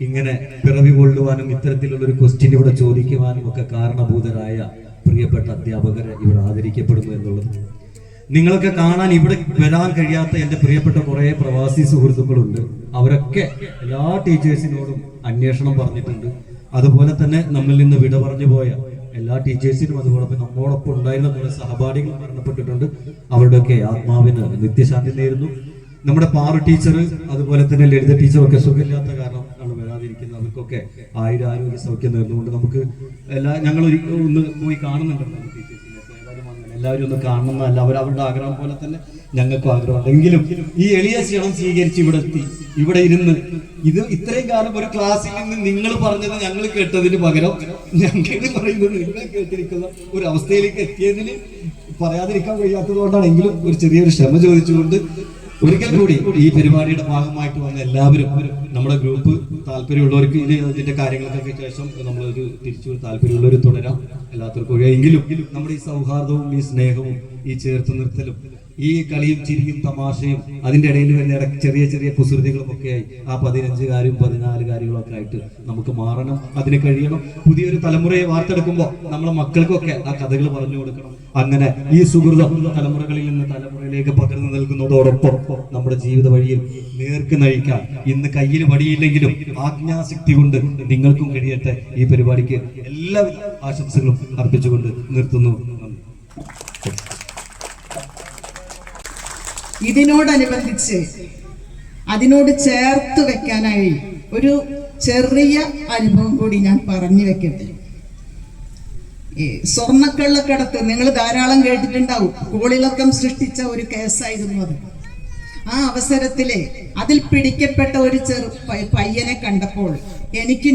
ഇങ്ങനെ പിറവി കൊള്ളുവാനും ഇത്തരത്തിലുള്ള ഒരു ക്വസ്റ്റ്യൻ ഇവിടെ ചോദിക്കുവാനും ഒക്കെ കാരണഭൂതരായ പ്രിയപ്പെട്ട അധ്യാപകരെ ഇവിടെ ആദരിക്കപ്പെടുന്നു എന്നുള്ളത്. നിങ്ങളൊക്കെ കാണാൻ ഇവിടെ വരാൻ കഴിയാത്ത എൻ്റെ പ്രിയപ്പെട്ട കുറെ പ്രവാസി സുഹൃത്തുക്കളുണ്ട്. അവരൊക്കെ എല്ലാ ടീച്ചേഴ്സിനോടും അന്വേഷണം പറഞ്ഞിട്ടുണ്ട്. അതുപോലെ തന്നെ നമ്മിൽ നിന്ന് വിട പറഞ്ഞു പോയ എല്ലാ ടീച്ചേഴ്സിനും അതോടൊപ്പം നമ്മോടൊപ്പം ഉണ്ടായിരുന്ന കുറെ സഹപാഠികൾ മരണപ്പെട്ടിട്ടുണ്ട്. അവരുടെയൊക്കെ ആത്മാവിന് നിത്യശാന്തി നേരുന്നു. നമ്മുടെ പാറു ടീച്ചർ അതുപോലെ തന്നെ ലളിത ടീച്ചറൊക്കെ സുഖമില്ലാത്ത കാരണം ആണ് വരാതിരിക്കുന്നത്. അവർക്കൊക്കെ ആരോഗ്യ സൗഖ്യം നേർന്നുകൊണ്ട് നമുക്ക് ഞങ്ങൾ ഒന്ന് പോയി കാണുന്നുണ്ടല്ലോ ടീച്ചേഴ്സിനൊക്കെ. ഏതായാലും അങ്ങനെ എല്ലാവരും ഒന്ന് കാണണമെന്നല്ല, അവരുടെ ആഗ്രഹം പോലെ തന്നെ ഞങ്ങൾക്ക് ആഗ്രഹമുണ്ട്. എങ്കിലും ഈ എളിയ ക്ഷണം സ്വീകരിച്ച് ഇവിടെ എത്തി, ഇവിടെ ഇരുന്ന് ഇത്രയും കാലം ഒരു ക്ലാസ്സിൽ നിന്ന് നിങ്ങൾ പറഞ്ഞത് ഞങ്ങൾ കേട്ടതിന് പകരം ഞങ്ങൾ പറയുന്നത് നിങ്ങൾ കേട്ടിരിക്കുന്ന ഒരു അവസ്ഥയിലേക്ക് എത്തിയതിന് പറയാതിരിക്കാൻ കഴിയാത്തത് കൊണ്ടാണെങ്കിലും ഒരു ചെറിയൊരു ക്ഷമ ചോദിച്ചുകൊണ്ട് ഒരിക്കൽ കൂടി ഈ പരിപാടിയുടെ ഭാഗമായിട്ട് വന്ന എല്ലാവരും, നമ്മുടെ ഗ്രൂപ്പ് താല്പര്യമുള്ളവർക്ക് ഇതിന്റെ കാര്യങ്ങൾക്കൊക്കെ ശേഷം നമ്മളൊരു തിരിച്ചു താല്പര്യമുള്ളവർ തുടരാം, എല്ലാവർക്കും എങ്കിലും നമ്മുടെ ഈ സൗഹാർദ്ദവും ഈ സ്നേഹവും ഈ ചേർത്ത് നിർത്തലും ഈ കളിയും ചിരിയും തമാശയും അതിന്റെ ഇടയിൽ വരുന്ന ചെറിയ ചെറിയ കുസൃതികളും ഒക്കെയായി ആ 15 കാര്യം 14 കാര്യങ്ങളൊക്കെ ആയിട്ട് നമുക്ക് മാറണം, അതിന് കഴിയണം. പുതിയൊരു തലമുറയെ വാർത്തെടുക്കുമ്പോൾ നമ്മളെ മക്കൾക്കൊക്കെ ആ കഥകൾ പറഞ്ഞു കൊടുക്കണം. അങ്ങനെ ഈ സുഹൃതം തലമുറകളിൽ നിന്ന് തലമുറയിലേക്ക് പകർന്നു നൽകുന്നതോടൊപ്പം നമ്മുടെ ജീവിത വഴിയിൽ നേർക്ക് നയിക്കാൻ ഇന്ന് കയ്യിൽ വടിയില്ലെങ്കിലും ആജ്ഞാശക്തി കൊണ്ട് നിങ്ങൾക്കും കഴിയട്ടെ. ഈ പരിപാടിക്ക് എല്ലാവിധ ആശംസകളും അർപ്പിച്ചുകൊണ്ട് നിർത്തുന്നു. ഇതിനോടനുബന്ധിച്ച് അതിനോട് ചേർത്ത് വെക്കാനായി ഒരു ചെറിയ അനുഭവം കൂടി ഞാൻ പറഞ്ഞു വെക്കട്ടെ. സ്വർണ്ണക്കള്ളക്കടത്ത് നിങ്ങൾ ധാരാളം കേട്ടിട്ടുണ്ടാവും. കോളിളക്കം സൃഷ്ടിച്ച ഒരു കേസായിരുന്നു അത്. ആ അവസരത്തില് അതിൽ പിടിക്കപ്പെട്ട ഒരു പയ്യനെ കണ്ടപ്പോൾ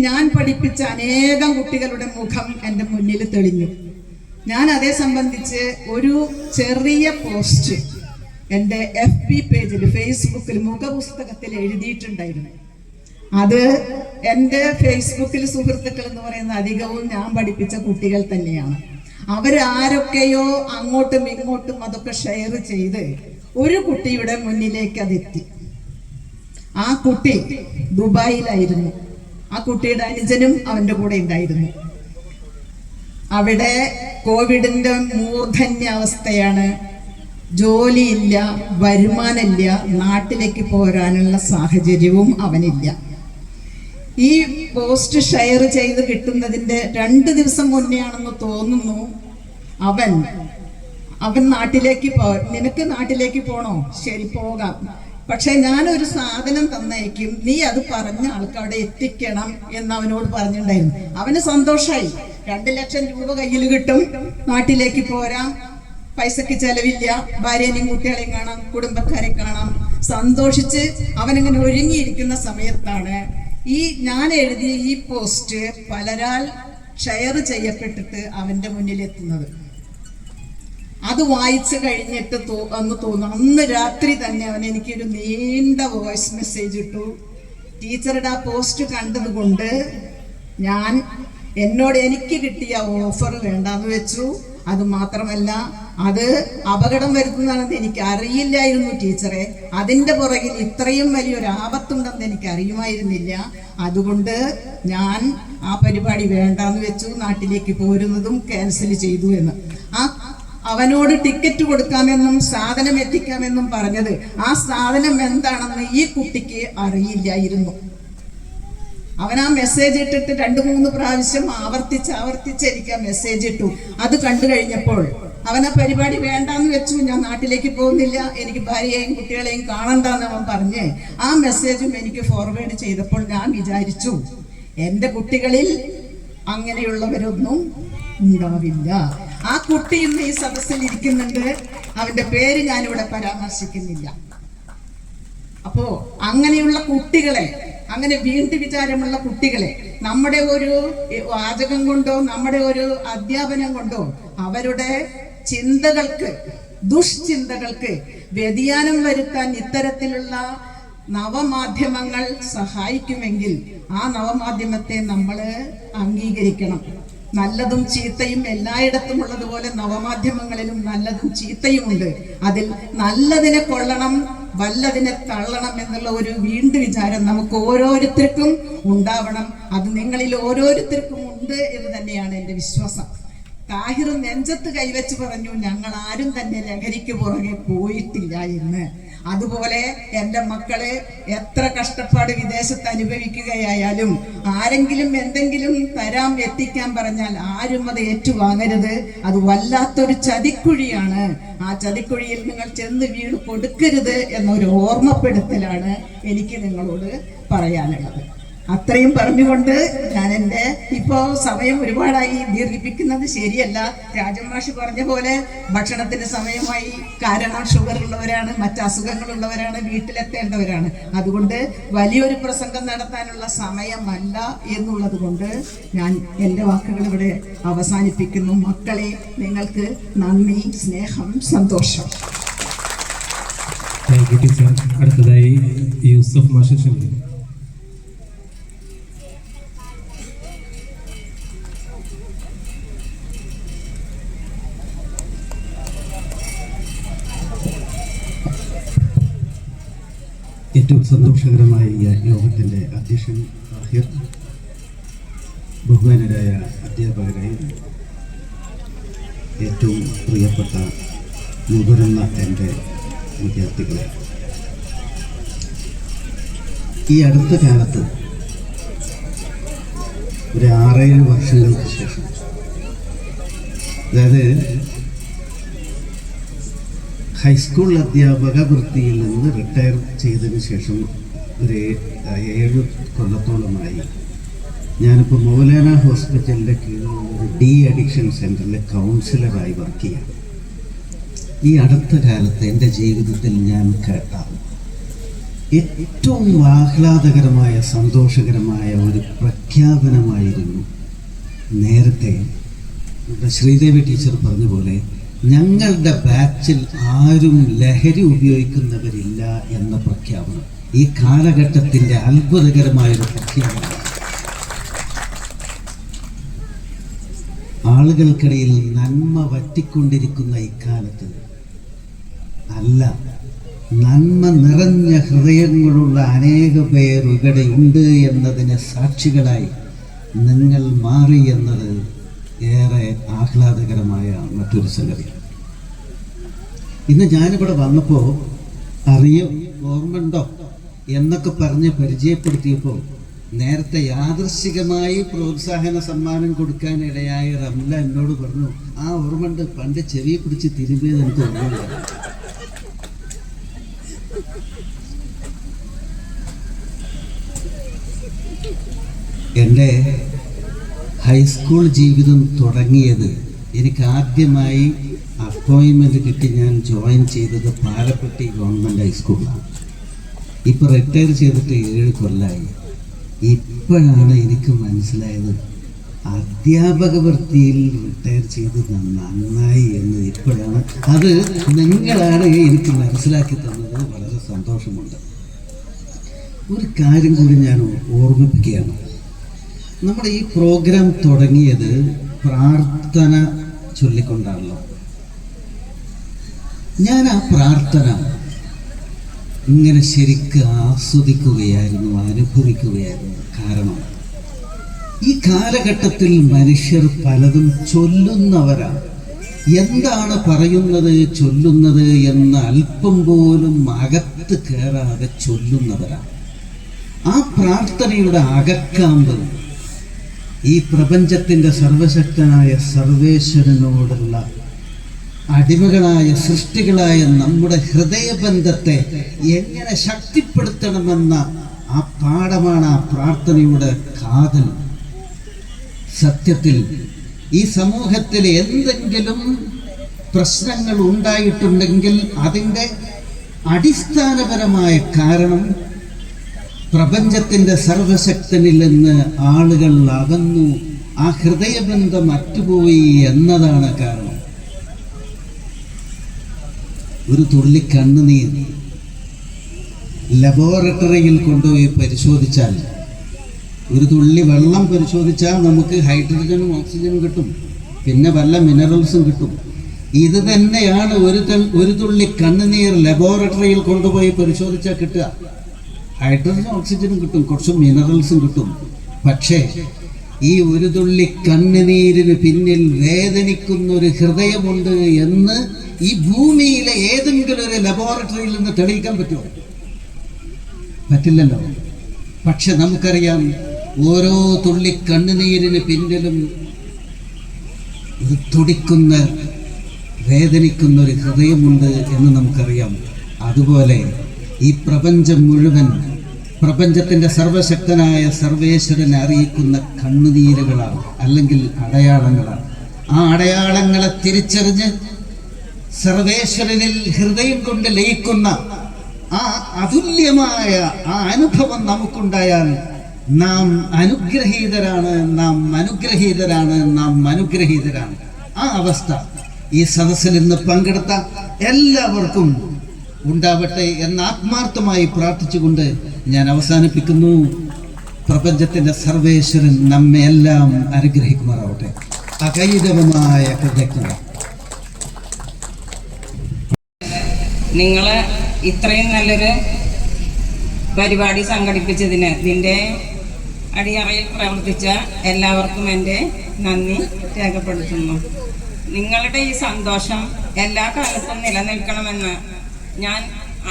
ഞാൻ പഠിപ്പിച്ച അനേകം കുട്ടികളുടെ മുഖം എൻ്റെ മുന്നിൽ തെളിഞ്ഞു. ഞാൻ അതേ സംബന്ധിച്ച് ഒരു ചെറിയ പോസ്റ്റ് എൻ്റെ FB പേജിൽ ഫേസ്ബുക്കിൽ മുഖപുസ്തകത്തിൽ എഴുതിയിട്ടുണ്ടായിരുന്നു. അത് എൻ്റെ ഫേസ്ബുക്കിൽ സുഹൃത്തുക്കൾ എന്ന് പറയുന്ന അധികവും ഞാൻ പഠിപ്പിച്ച കുട്ടികൾ തന്നെയാണ്. അവരാരൊക്കെയോ അങ്ങോട്ടും ഇങ്ങോട്ടും അതൊക്കെ ഷെയർ ചെയ്ത് ഒരു കുട്ടിയുടെ മുന്നിലേക്ക് അതെത്തി. ആ കുട്ടി ദുബായിലായിരുന്നു. ആ കുട്ടിയുടെ അനുജനും അവൻ്റെ കൂടെ ഉണ്ടായിരുന്നു. അവിടെ കോവിഡിന്റെ മൂർധന്യാവസ്ഥയാണ്. ജോലിയില്ല, വരുമാനമില്ല, നാട്ടിലേക്ക് പോരാനുള്ള സാഹചര്യവും അവനില്ല. ഈ പോസ്റ്റ് ഷെയർ ചെയ്ത് കിട്ടുന്നതിൻ്റെ 2 ദിവസം മുന്നേ ആണെന്ന് തോന്നുന്നു അവൻ നാട്ടിലേക്ക് നിനക്ക് നാട്ടിലേക്ക് പോണോ? ശരി, പോകാം. പക്ഷെ ഞാനൊരു സാധനം തന്നേക്കും, നീ അത് പറഞ്ഞ ആൾക്ക് അവിടെ എത്തിക്കണം എന്ന് അവനോട് പറഞ്ഞിട്ടുണ്ടായിരുന്നു. അവന് സന്തോഷമായി. 2 ലക്ഷം രൂപ കയ്യിൽ കിട്ടും, നാട്ടിലേക്ക് പോരാം, പൈസക്ക് ചെലവില്ല, ഭാര്യനെയും കുട്ടികളെയും കാണാം, കുടുംബക്കാരെ കാണാം. സന്തോഷിച്ച് അവനിങ്ങനെ ഒരുങ്ങിയിരിക്കുന്ന സമയത്താണ് ഞാൻ എഴുതിയ ഈ പോസ്റ്റ് പലരാൽ ഷെയർ ചെയ്യപ്പെട്ടിട്ട് അവന്റെ മുന്നിൽ എത്തുന്നത്. അത് വായിച്ചു കഴിഞ്ഞിട്ട് അന്ന് രാത്രി തന്നെ അവൻ എനിക്കൊരു നീണ്ട വോയിസ് മെസ്സേജ് ഇട്ടു. ടീച്ചറുടെ ആ പോസ്റ്റ് കണ്ടതുകൊണ്ട് എനിക്ക് കിട്ടിയ ഓഫർ വേണ്ടാന്ന് വെച്ചു. അത് മാത്രമല്ല, അത് അപകടം വരുത്തുന്നതാണെന്ന് എനിക്ക് അറിയില്ലായിരുന്നു ടീച്ചറെ. അതിൻ്റെ പുറകിൽ ഇത്രയും വലിയൊരു ആപത്തുണ്ടെന്ന് എനിക്ക് അറിയുമായിരുന്നില്ല. അതുകൊണ്ട് ഞാൻ ആ പരിപാടി വേണ്ടാന്ന് വെച്ചു, നാട്ടിലേക്ക് പോരുന്നതും ക്യാൻസൽ ചെയ്തു എന്ന്. അവനോട് ടിക്കറ്റ് കൊടുക്കാമെന്നും സാധനം എത്തിക്കാമെന്നും പറഞ്ഞത് ആ സാധനം എന്താണെന്ന് ഈ കുട്ടിക്ക് അറിയില്ലായിരുന്നു. അവൻ ആ മെസ്സേജ് ഇട്ടിട്ട് 2-3 പ്രാവശ്യം ആവർത്തിച്ച് എനിക്ക് ആ മെസ്സേജ് ഇട്ടു. അത് കണ്ടു കഴിഞ്ഞപ്പോൾ അവൻ ആ പരിപാടി വേണ്ടാന്ന് വെച്ചു. ഞാൻ നാട്ടിലേക്ക് പോകുന്നില്ല, എനിക്ക് ഭാര്യയെയും കുട്ടികളെയും കാണണ്ടെന്ന് അവൻ പറഞ്ഞ് ആ മെസ്സേജും എനിക്ക് ഫോർവേഡ് ചെയ്തപ്പോൾ ഞാൻ വിചാരിച്ചു, എൻ്റെ കുട്ടികളിൽ അങ്ങനെയുള്ളവരൊന്നും ഉണ്ടാവില്ല. ആ കുട്ടി ഇന്ന് ഈ സദസ്സിൽ ഇരിക്കുന്നുണ്ട്. അവന്റെ പേര് ഞാനിവിടെ പരാമർശിക്കുന്നില്ല. അപ്പോ അങ്ങനെയുള്ള കുട്ടികളെ, അങ്ങനെ വീണ്ടും വിചാരമുള്ള കുട്ടികളെ നമ്മുടെ ഒരു വാചകം കൊണ്ടോ നമ്മുടെ ഒരു അധ്യാപനം കൊണ്ടോ അവരുടെ ചിന്തകൾക്ക്, ദുഷ്ചിന്തകൾക്ക് വ്യതിയാനം വരുത്താൻ ഇത്തരത്തിലുള്ള നവമാധ്യമങ്ങൾ സഹായിക്കുമെങ്കിൽ ആ നവമാധ്യമത്തെ നമ്മൾ അംഗീകരിക്കണം. നല്ലതും ചീത്തയും എല്ലായിടത്തും ഉള്ളതുപോലെ നവമാധ്യമങ്ങളിലും നല്ലതും ചീത്തയുമുണ്ട്. അതിൽ നല്ലതിനെ കൊള്ളണം, വല്ലതിനെ തള്ളണം എന്നുള്ള ഒരു വീണ്ടും വിചാരം നമുക്ക് ഓരോരുത്തർക്കും ഉണ്ടാവണം. അത് നിങ്ങളിൽ ഓരോരുത്തർക്കും ഉണ്ട് എന്ന് തന്നെയാണ് എൻ്റെ വിശ്വാസം. താഹിർ നെഞ്ചത്ത് കൈവച്ച് പറഞ്ഞു, ഞങ്ങൾ ആരും തന്നെ ലഹരിക്ക് പുറകെ പോയിട്ടില്ല എന്ന്. അതുപോലെ എൻ്റെ മക്കളെ എത്ര കഷ്ടപ്പാട് വിദേശത്ത് അനുഭവിക്കുകയായാലും ആരെങ്കിലും എന്തെങ്കിലും എത്തിക്കാൻ പറഞ്ഞാൽ ആരും അത് ഏറ്റുവാങ്ങരുത്. അത് വല്ലാത്തൊരു ചതിക്കുഴിയാണ്. ആ ചതിക്കുഴിയിൽ നിങ്ങൾ ചെന്ന് വീണ് കൊടുക്കരുത് എന്നൊരു ഓർമ്മപ്പെടുത്തലാണ് എനിക്ക് നിങ്ങളോട് പറയാനുള്ളത്. അത്രയും പറഞ്ഞുകൊണ്ട് ഞാൻ എൻ്റെ ഇപ്പോൾ സമയം ഒരുപാടായി ദീർഘിപ്പിക്കുന്നത് ശരിയല്ല. രാജമാഷി പറഞ്ഞ പോലെ ഭക്ഷണത്തിന് സമയമായി. കാരണം ഷുഗർ ഉള്ളവരാണ്, മറ്റ് അസുഖങ്ങളുള്ളവരാണ്, വീട്ടിലെത്തേണ്ടവരാണ്. അതുകൊണ്ട് വലിയൊരു പ്രസംഗം നടത്താനുള്ള സമയമല്ല എന്നുള്ളത് കൊണ്ട് ഞാൻ എൻ്റെ വാക്കുകൾ ഇവിടെ അവസാനിപ്പിക്കുന്നു. മക്കളെ, നിങ്ങൾക്ക് നന്ദി, സ്നേഹം, സന്തോഷം. ടീച്ചർ. അടുത്തതായി യൂസഫ് മാഷ് ക്ഷണിക്കുന്നു. ഏറ്റവും സന്തോഷകരമായ ഈ യോഗത്തിൻ്റെ അധ്യക്ഷൻ താഹിർ, ബഹുമാനരായ അധ്യാപകരെ, ഏറ്റവും പ്രിയപ്പെട്ട മുതിർന്ന എൻ്റെ വിദ്യാർത്ഥികളെ, ഈ അടുത്ത കാലത്ത് ഒരു 6-7 വർഷങ്ങൾക്ക് ശേഷം, അതായത് ഹൈസ്കൂൾ അധ്യാപക വൃത്തിയിൽ നിന്ന് റിട്ടയർ ചെയ്തതിന് ശേഷം ഒരു 7 കൊല്ലത്തോളമായി ഞാനിപ്പോൾ മൗലാന ഹോസ്പിറ്റലിൻ്റെ കീഴിലുള്ള ഒരു ഡി അഡിക്ഷൻ സെൻറ്ററിലെ കൗൺസിലറായി വർക്ക് ചെയ്യാം. ഈ അടുത്ത കാലത്ത് എൻ്റെ ജീവിതത്തിൽ ഞാൻ കേട്ട ഏറ്റവും ആഹ്ലാദകരമായ, സന്തോഷകരമായ ഒരു പ്രഖ്യാപനമായിരുന്നു നേരത്തെ ശ്രീദേവി ടീച്ചർ പറഞ്ഞ പോലെ ഞങ്ങളുടെ ബാച്ചിൽ ആരും ലഹരി ഉപയോഗിക്കുന്നവരില്ല എന്ന പ്രഖ്യാപനം. ഈ കാലഘട്ടത്തിൻ്റെ അത്ഭുതകരമായൊരു പ്രഖ്യാപനം. ആളുകൾക്കിടയിൽ നന്മ വറ്റിക്കൊണ്ടിരിക്കുന്ന ഇക്കാലത്ത് അല്ല, നന്മ നിറഞ്ഞ ഹൃദയങ്ങളുള്ള അനേക പേർ ഇവിടെയുണ്ട് എന്നതിന് സാക്ഷികളായി നിങ്ങൾ മാറി എന്നത് ഏറെ ആഹ്ലാദകരമായ മറ്റൊരു സംഗതി. ഇന്ന് ഞാനിവിടെ വന്നപ്പോൾ ഓർമ്മയുണ്ടോ എന്നൊക്കെ പറഞ്ഞ് പരിചയപ്പെടുത്തിയപ്പോൾ നേരത്തെ യാദൃശ്ചികമായി പ്രോത്സാഹന സമ്മാനം കൊടുക്കാനിടയായ റംല എന്നോട് പറഞ്ഞു, ആ ഓർമ്മയുണ്ട്, പണ്ട് ചെവിയെ പിടിച്ച് തിരുമ്പിയത് എനിക്ക് ഓർമ്മയില്ല. എൻ്റെ ഹൈസ്കൂൾ ജീവിതം തുടങ്ങിയത്, എനിക്ക് ആദ്യമായി അപ്പോയിൻമെൻറ്റ് കിട്ടി ഞാൻ ജോയിൻ ചെയ്തത് പാലപ്പെട്ടി ഗവൺമെൻറ് ഹൈസ്കൂളിലാണ്. ഇപ്പോൾ റിട്ടയർ ചെയ്തിട്ട് 7 കൊല്ലമായി. ഇപ്പോഴാണ് എനിക്ക് മനസ്സിലായത് അധ്യാപക വൃത്തിയിൽ റിട്ടയർ ചെയ്ത് നന്നായി എന്ന്. ഇപ്പോഴാണ് അത് നിങ്ങളാണ് എനിക്ക് മനസ്സിലാക്കി തന്നത്. വളരെ സന്തോഷമുണ്ട്. ഒരു കാര്യം കൂടി ഞാൻ ഓർമ്മിപ്പിക്കുകയാണ്. നമ്മുടെ ഈ പ്രോഗ്രാം തുടങ്ങിയത് പ്രാർത്ഥന ചൊല്ലിക്കൊണ്ടാണല്ലോ. ഞാൻ ആ പ്രാർത്ഥന ഇങ്ങനെ ശരിക്ക് ആസ്വദിക്കുകയായിരുന്നു, അനുഭവിക്കുകയായിരുന്നു. കാരണം ഈ കാലഘട്ടത്തിൽ മനുഷ്യർ പലതും ചൊല്ലുന്നവരാണ്. എന്താണ് പറയുന്നത്, ചൊല്ലുന്നത് എന്ന് അല്പം പോലും അകത്ത് കയറാതെ ചൊല്ലുന്നവരാണ്. ആ പ്രാർത്ഥനയുടെ അകക്കാമ്പ് ഈ പ്രപഞ്ചത്തിൻ്റെ സർവശക്തനായ സർവേശ്വരനോടുള്ള അടിമകളായ സൃഷ്ടികളായ നമ്മുടെ ഹൃദയബന്ധത്തെ എങ്ങനെ ശക്തിപ്പെടുത്തണമെന്ന ആ പാഠമാണ് ആ പ്രാർത്ഥനയുടെ കാതൽ. സത്യത്തിൽ ഈ സമൂഹത്തിൽ എന്തെങ്കിലും പ്രശ്നങ്ങൾ ഉണ്ടായിട്ടുണ്ടെങ്കിൽ അതിൻ്റെ അടിസ്ഥാനപരമായ കാരണം പ്രപഞ്ചത്തിൻ്റെ സർവശക്തനിൽ നിന്ന് ആളുകൾ അകന്നു, ആ ഹൃദയബന്ധം അറ്റുപോയി എന്നതാണ് കാരണം. ഒരു തുള്ളി കണ്ണുനീർ ലബോറട്ടറിയിൽ കൊണ്ടുപോയി പരിശോധിച്ചാൽ, ഒരു തുള്ളി വെള്ളം പരിശോധിച്ചാൽ നമുക്ക് ഹൈഡ്രജനും ഓക്സിജനും കിട്ടും, പിന്നെ വല്ല മിനറൽസും കിട്ടും. ഇത് തന്നെയാണ് ഒരു തുള്ളി കണ്ണുനീർ ലബോറട്ടറിയിൽ കൊണ്ടുപോയി പരിശോധിച്ചാൽ കിട്ടുക. ഹൈഡ്രജനും ഓക്സിജനും കിട്ടും, കുറച്ച് മിനറൽസും കിട്ടും. പക്ഷേ ഈ ഒരു തുള്ളി കണ്ണുനീരിന് പിന്നിൽ വേദനിക്കുന്ന ഒരു ഹൃദയമുണ്ട് എന്ന് ഈ ഭൂമിയിലെ ഏതെങ്കിലും ഒരു ലബോറട്ടറിയിൽ നിന്ന് തെളിയിക്കാൻ പറ്റുമോ? പറ്റില്ലല്ലോ. പക്ഷെ നമുക്കറിയാം, ഓരോ തുള്ളി കണ്ണുനീരിന് പിന്നിലും ഒരു തുടിക്കുന്ന, വേദനിക്കുന്ന ഒരു ഹൃദയമുണ്ട് എന്ന് നമുക്കറിയാം. അതുപോലെ ഈ പ്രപഞ്ചം മുഴുവൻ പ്രപഞ്ചത്തിൻ്റെ സർവശക്തനായ സർവേശ്വരനെ അറിയിക്കുന്ന കണ്ണുനീരുകളാണ്, അല്ലെങ്കിൽ അടയാളങ്ങളാണ്. ആ അടയാളങ്ങളെ തിരിച്ചറിഞ്ഞ് സർവേശ്വരനിൽ ഹൃദയം കൊണ്ട് ലയിക്കുന്ന ആ അതുല്യമായ ആ അനുഭവം നമുക്കുണ്ടായാൽ നാം അനുഗ്രഹീതരാണ്, നാം അനുഗ്രഹീതരാണ്, നാം അനുഗ്രഹീതരാണ്. ആ അവസ്ഥ ഈ സദസ്സിൽ ഇന്ന് പങ്കെടുത്ത എല്ലാവർക്കും ഉണ്ടാവട്ടെ എന്ന് ആത്മാർത്ഥമായി പ്രാർത്ഥിച്ചുകൊണ്ട് ഞാൻ അവസാനിപ്പിക്കുന്നു. പ്രപഞ്ചത്തിന്റെ സർവേശ്വരൻ നമ്മെ എല്ലാം അനുഗ്രഹിക്കുമാറാവട്ടെ. അകൈതവമായ കൃതജ്ഞത. നിങ്ങൾ ഇത്രയും നല്ലൊരു പരിപാടി സംഘടിപ്പിച്ചതിന് ഇതിൻ്റെ അടിയറയിൽ പ്രവർത്തിച്ച എല്ലാവർക്കും എൻ്റെ നന്ദി രേഖപ്പെടുത്തുന്നു. നിങ്ങളുടെ ഈ സന്തോഷം എല്ലാ കാലത്തും നിലനിൽക്കണമെന്ന് ഞാൻ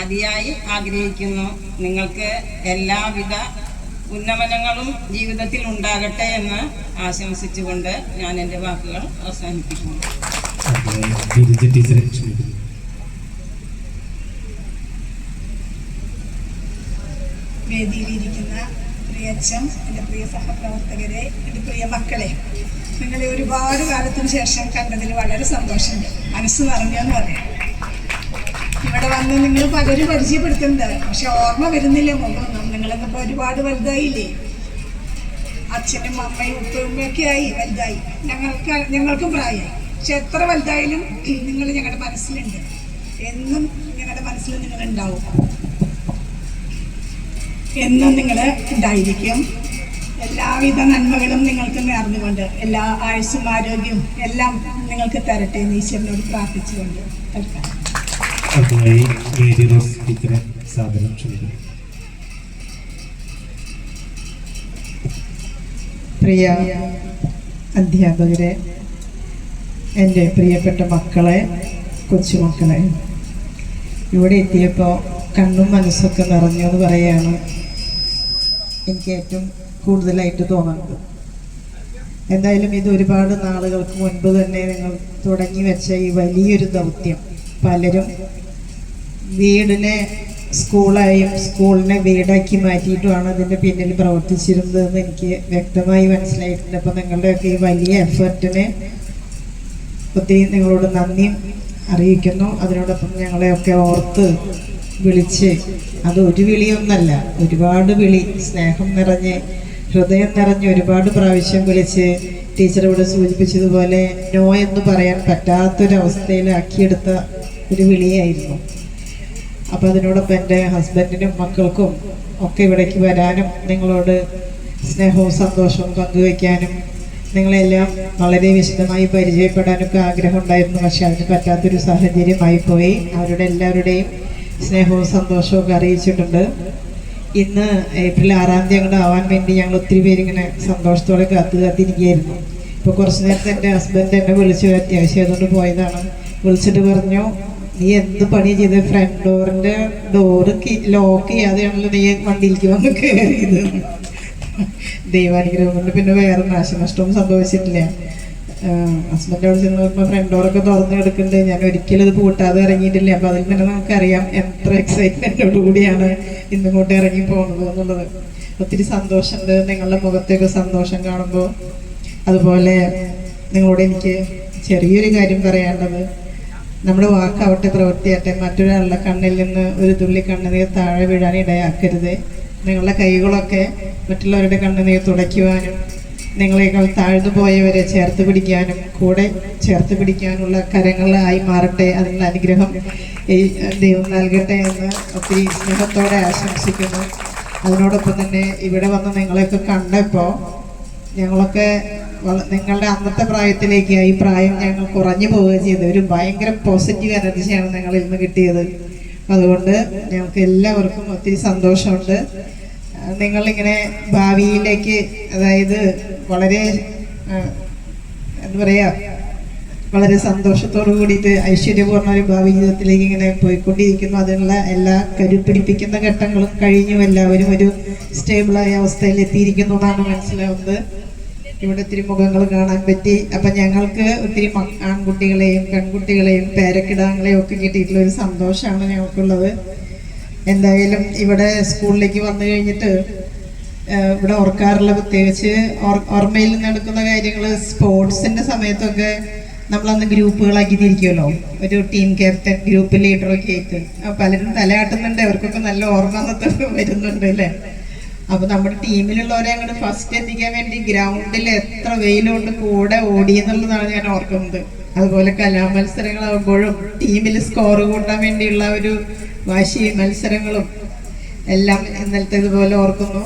അതിയായി ആഗ്രഹിക്കുന്നു. നിങ്ങൾക്ക് എല്ലാവിധ ഉന്നമനങ്ങളും ജീവിതത്തിൽ ഉണ്ടാകട്ടെ എന്ന് ആശംസിച്ചുകൊണ്ട് ഞാൻ എൻ്റെ വാക്കുകൾ അവസാനിപ്പിക്കുന്നു. വേദിയിലിരിക്കുന്ന പ്രിയച്ഛൻ, എൻ്റെ പ്രിയ സഹപ്രവർത്തകരെ, എൻ്റെ പ്രിയ മക്കളെ, നിങ്ങളെ ഒരുപാട് കാലത്തിന് ശേഷം കണ്ടതിൽ വളരെ സന്തോഷമുണ്ട്. മനസ്സ് നിറഞ്ഞെന്ന് പറയാം. ഇവിടെ വന്ന് നിങ്ങൾ പലരും പരിചയപ്പെടുത്തുന്നുണ്ട്, പക്ഷെ ഓർമ്മ വരുന്നില്ല മുഖമൊന്നും. നിങ്ങളെന്നിപ്പോൾ ഒരുപാട് വലുതായില്ലേ. അച്ഛനും അമ്മയും ഉപ്പയുമ്മയൊക്കെ ആയി വലുതായി. ഞങ്ങൾക്കും പ്രായമായി. പക്ഷെ എത്ര വലുതായാലും നിങ്ങൾ ഞങ്ങളുടെ മനസ്സിലുണ്ട്. എന്നും ഞങ്ങളുടെ മനസ്സിൽ നിങ്ങളുണ്ടാവും. എന്നും നിങ്ങൾ ഉണ്ടായിരിക്കും. എല്ലാവിധ നന്മകളും നിങ്ങൾക്ക് നേർന്നുകൊണ്ട് എല്ലാ ആയുസ്സും ആരോഗ്യവും എല്ലാം നിങ്ങൾക്ക് തരട്ടെ എന്ന് ഈശ്വരനോട് പ്രാർത്ഥിച്ചുകൊണ്ട് തൽക്കാലം. പ്രിയ അധ്യാപകരെ, എൻ്റെ പ്രിയപ്പെട്ട മക്കളെ, കൊച്ചുമക്കളെ, ഇവിടെ എത്തിയപ്പോൾ കണ്ണും മനസ്സൊക്കെ നിറഞ്ഞു എന്ന് പറയുകയാണ് എനിക്ക് ഏറ്റവും കൂടുതലായിട്ട് തോന്നുന്നത്. എന്തായാലും ഇത് ഒരുപാട് നാളുകൾക്ക് മുൻപ് തന്നെ നിങ്ങൾ തുടങ്ങി വെച്ച ഈ വലിയൊരു ദൗത്യം പലരും വീടിനെ സ്കൂളായും സ്കൂളിനെ വീടാക്കി മാറ്റിയിട്ടുമാണ് അതിൻ്റെ പിന്നിൽ പ്രവർത്തിച്ചിരുന്നതെന്ന് എനിക്ക് വ്യക്തമായി മനസ്സിലായിട്ടുണ്ട്. അപ്പോൾ നിങ്ങളുടെയൊക്കെ ഈ വലിയ എഫേർട്ടിന് ഒത്തിരി നിങ്ങളോട് നന്ദി അറിയിക്കുന്നു. അതിനോടൊപ്പം ഞങ്ങളെയൊക്കെ ഓർത്ത് വിളിച്ച്, അത് ഒരു വിളിയൊന്നല്ല, ഒരുപാട് വിളി, സ്നേഹം നിറഞ്ഞ് ഹൃദയം നിറഞ്ഞ് ഒരുപാട് പ്രാവശ്യം വിളിച്ച് ടീച്ചർ ഇവിടെ സൂചിപ്പിച്ചതുപോലെ നോ എന്ന് പറയാൻ പറ്റാത്തൊരവസ്ഥയിലാക്കിയെടുത്ത ഒരു വിളിയായിരുന്നു. അപ്പോൾ അതിനോടൊപ്പം എൻ്റെ ഹസ്ബൻഡിനും മക്കൾക്കും ഒക്കെ ഇവിടേക്ക് വരാനും നിങ്ങളോട് സ്നേഹവും സന്തോഷവും പങ്കുവയ്ക്കാനും നിങ്ങളെല്ലാം വളരെ വിശദമായി പരിചയപ്പെടാനൊക്കെ ആഗ്രഹം ഉണ്ടായിരുന്നു. പക്ഷെ അതിന് പറ്റാത്തൊരു സാഹചര്യമായിപ്പോയി. അവരുടെ എല്ലാവരുടെയും സ്നേഹവും സന്തോഷവും ഒക്കെ അറിയിച്ചിട്ടുണ്ട്. ഇന്ന് ഏപ്രിൽ 6-ാം തീയതി അങ്ങോട്ട് ആവാൻ വേണ്ടി ഞങ്ങൾ ഒത്തിരി പേരിങ്ങനെ സന്തോഷത്തോടെ കാത്തിരിക്കുകയായിരുന്നു. ഇപ്പോൾ കുറച്ച് നേരത്തെ എൻ്റെ ഹസ്ബൻഡ് എന്നെ വിളിച്ചു, അത്യാവശ്യം അതുകൊണ്ട് പോയതാണ്. വിളിച്ചിട്ട് പറഞ്ഞു, നീ എന്ത് പണി ചെയ്ത് ഫ്രണ്ട് ഡോറിൻ്റെ ഡോറ് ലോക്ക് ചെയ്യാതെയാണല്ലോ നീ വണ്ടിയിലേക്ക് വന്ന് കയറിയത്. ദൈവാനുഗ്രഹം കൊണ്ട് പിന്നെ വേറെ നാശനഷ്ടവും സംഭവിച്ചിട്ടില്ല. ഹസ്ബൻഡോട് ചെന്ന് നോക്കുമ്പോൾ ഫ്രണ്ട് ഡോറൊക്കെ തുറന്ന് കിടക്കുന്നുണ്ട്. ഞാൻ ഒരിക്കലും ഇത് പൂട്ടാതെ ഇറങ്ങിയിട്ടില്ല. അപ്പോൾ അതിൽ തന്നെ നമുക്കറിയാം എത്ര എക്സൈറ്റ്മെൻറ്റോടു കൂടിയാണ് ഇന്നിങ്ങോട്ട് ഇറങ്ങി പോകുന്നത് എന്നുള്ളത്. ഒത്തിരി സന്തോഷമുണ്ട് നിങ്ങളുടെ മുഖത്തേക്ക് സന്തോഷം കാണുമ്പോൾ. അതുപോലെ നിങ്ങളോട് എനിക്ക് ചെറിയൊരു കാര്യം പറയാനുള്ളത്, നമ്മുടെ വാക്കാവട്ടെ പ്രവൃത്തിയാട്ടെ മറ്റൊരാളുടെ കണ്ണിൽ നിന്ന് ഒരു തുള്ളി കണ്ണുനീർ താഴെ വീഴാൻ ഇടയാക്കരുത്. നിങ്ങളുടെ കൈകളൊക്കെ മറ്റുള്ളവരുടെ കണ്ണുനീർ തുടയ്ക്കുവാനും നിങ്ങളെക്കാൾ താഴ്ന്നു പോയവരെ ചേർത്ത് പിടിക്കാനും കൂടെ ചേർത്ത് പിടിക്കാനുള്ള കരങ്ങളായി മാറട്ടെ. അതിനുള്ള അനുഗ്രഹം ഈ ദൈവം നൽകട്ടെ എന്ന് ഒത്തിരി സ്നേഹത്തോടെ ആശംസിക്കുന്നു. അതിനോടൊപ്പം തന്നെ ഇവിടെ വന്ന് നിങ്ങളെയൊക്കെ കണ്ടപ്പോൾ ഞങ്ങളൊക്കെ നിങ്ങളുടെ അന്നത്തെ പ്രായത്തിലേക്ക് ഈ പ്രായം ഞങ്ങൾ കുറഞ്ഞു പോവുകയും ചെയ്തു. ഒരു ഭയങ്കര പോസിറ്റീവ് എനർജിയാണ് നിങ്ങളിൽ നിന്ന് കിട്ടിയത്. അതുകൊണ്ട് ഞങ്ങൾക്ക് എല്ലാവർക്കും ഒത്തിരി സന്തോഷമുണ്ട്. നിങ്ങളിങ്ങനെ ഭാവിയിലേക്ക്, അതായത് വളരെ എന്താ പറയുക, വളരെ സന്തോഷത്തോടു കൂടിയിട്ട് ഐശ്വര്യപൂർണ്ണ ഒരു ഭാവി ജീവിതത്തിലേക്ക് ഇങ്ങനെ പോയിക്കൊണ്ടിരിക്കുന്നു. അതിനുള്ള എല്ലാ കരുപിടിപ്പിക്കുന്ന ഘട്ടങ്ങളും കഴിഞ്ഞു. എല്ലാവരും ഒരു സ്റ്റേബിളായ അവസ്ഥയിൽ എത്തിയിരിക്കുന്നു എന്നാണ് മനസ്സിലാവുന്നത്. ഇവിടെ ഒത്തിരി മുഖങ്ങൾ കാണാൻ പറ്റി. അപ്പം ഞങ്ങൾക്ക് ഒത്തിരി ആൺകുട്ടികളെയും പെൺകുട്ടികളെയും പേരക്കിടാങ്ങളെയും ഒക്കെ കിട്ടിയിട്ടുള്ള ഒരു സന്തോഷമാണ് ഞങ്ങൾക്കുള്ളത്. എന്തായാലും ഇവിടെ സ്കൂളിലേക്ക് വന്നു കഴിഞ്ഞിട്ട് ഇവിടെ ഓർക്കാറുള്ള പ്രത്യേകിച്ച് ഓർമ്മയിൽ നടക്കുന്ന കാര്യങ്ങൾ സ്പോർട്സിൻ്റെ സമയത്തൊക്കെ നമ്മളന്ന് ഗ്രൂപ്പുകളാക്കി തിരിക്കുമല്ലോ, ഒരു ടീം ക്യാപ്റ്റൻ, ഗ്രൂപ്പ് ലീഡറൊക്കെ ആയിട്ട്. പലരും തലയാട്ടുന്നുണ്ട്, അവർക്കൊക്കെ നല്ല ഓർമ്മ അന്നത്തെ വരുന്നുണ്ട് അല്ലേ. അപ്പോൾ നമ്മുടെ ടീമിലുള്ളവരെ അങ്ങോട്ട് ഫസ്റ്റ് എത്തിക്കാൻ വേണ്ടി ഗ്രൗണ്ടിൽ എത്ര വെയിലുകൊണ്ട് കൂടെ ഓടി എന്നുള്ളതാണ് ഞാൻ ഓർക്കുന്നത്. അതുപോലെ കലാമത്സരങ്ങളാകുമ്പോഴും ടീമിൽ സ്കോർ കൂട്ടാൻ വേണ്ടിയുള്ള ഒരു വാശി മത്സരങ്ങളും എല്ലാം ഇന്നലത്തെ ഇതുപോലെ ഓർക്കുന്നു.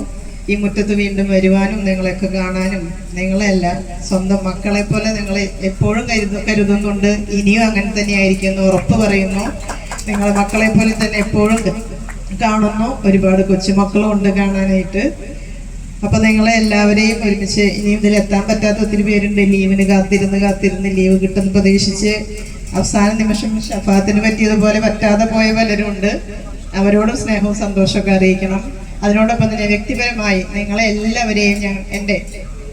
ഈ മുറ്റത്ത് വീണ്ടും വരുവാനും നിങ്ങളെയൊക്കെ കാണാനും, നിങ്ങളെയല്ല സ്വന്തം മക്കളെ പോലെ നിങ്ങളെ എപ്പോഴും കരുതുന്നുണ്ട്. ഇനിയും അങ്ങനെ തന്നെ ആയിരിക്കും എന്ന് ഉറപ്പ് പറയുന്നു. നിങ്ങളെ മക്കളെ പോലെ തന്നെ എപ്പോഴും കാണുന്നു. ഒരുപാട് കൊച്ചുമക്കളും ഉണ്ട് കാണാനായിട്ട്. അപ്പൊ നിങ്ങളെ എല്ലാവരെയും ഒരുമിച്ച്, ഇനിയും ഇതിലെത്താൻ പറ്റാത്ത ഒത്തിരി പേരുണ്ട്. ലീവിന് കാത്തിരുന്ന് ലീവ് കിട്ടുമെന്ന് പ്രതീക്ഷിച്ച് അവസാന നിമിഷം ഷഫാത്തിന് പറ്റിയതുപോലെ പറ്റാതെ പോയ പലരും ഉണ്ട്. അവരോടും സ്നേഹവും സന്തോഷമൊക്കെ അറിയിക്കണം. അതിനോടൊപ്പം തന്നെ വ്യക്തിപരമായി നിങ്ങളെ എല്ലാവരെയും ഞാൻ എൻ്റെ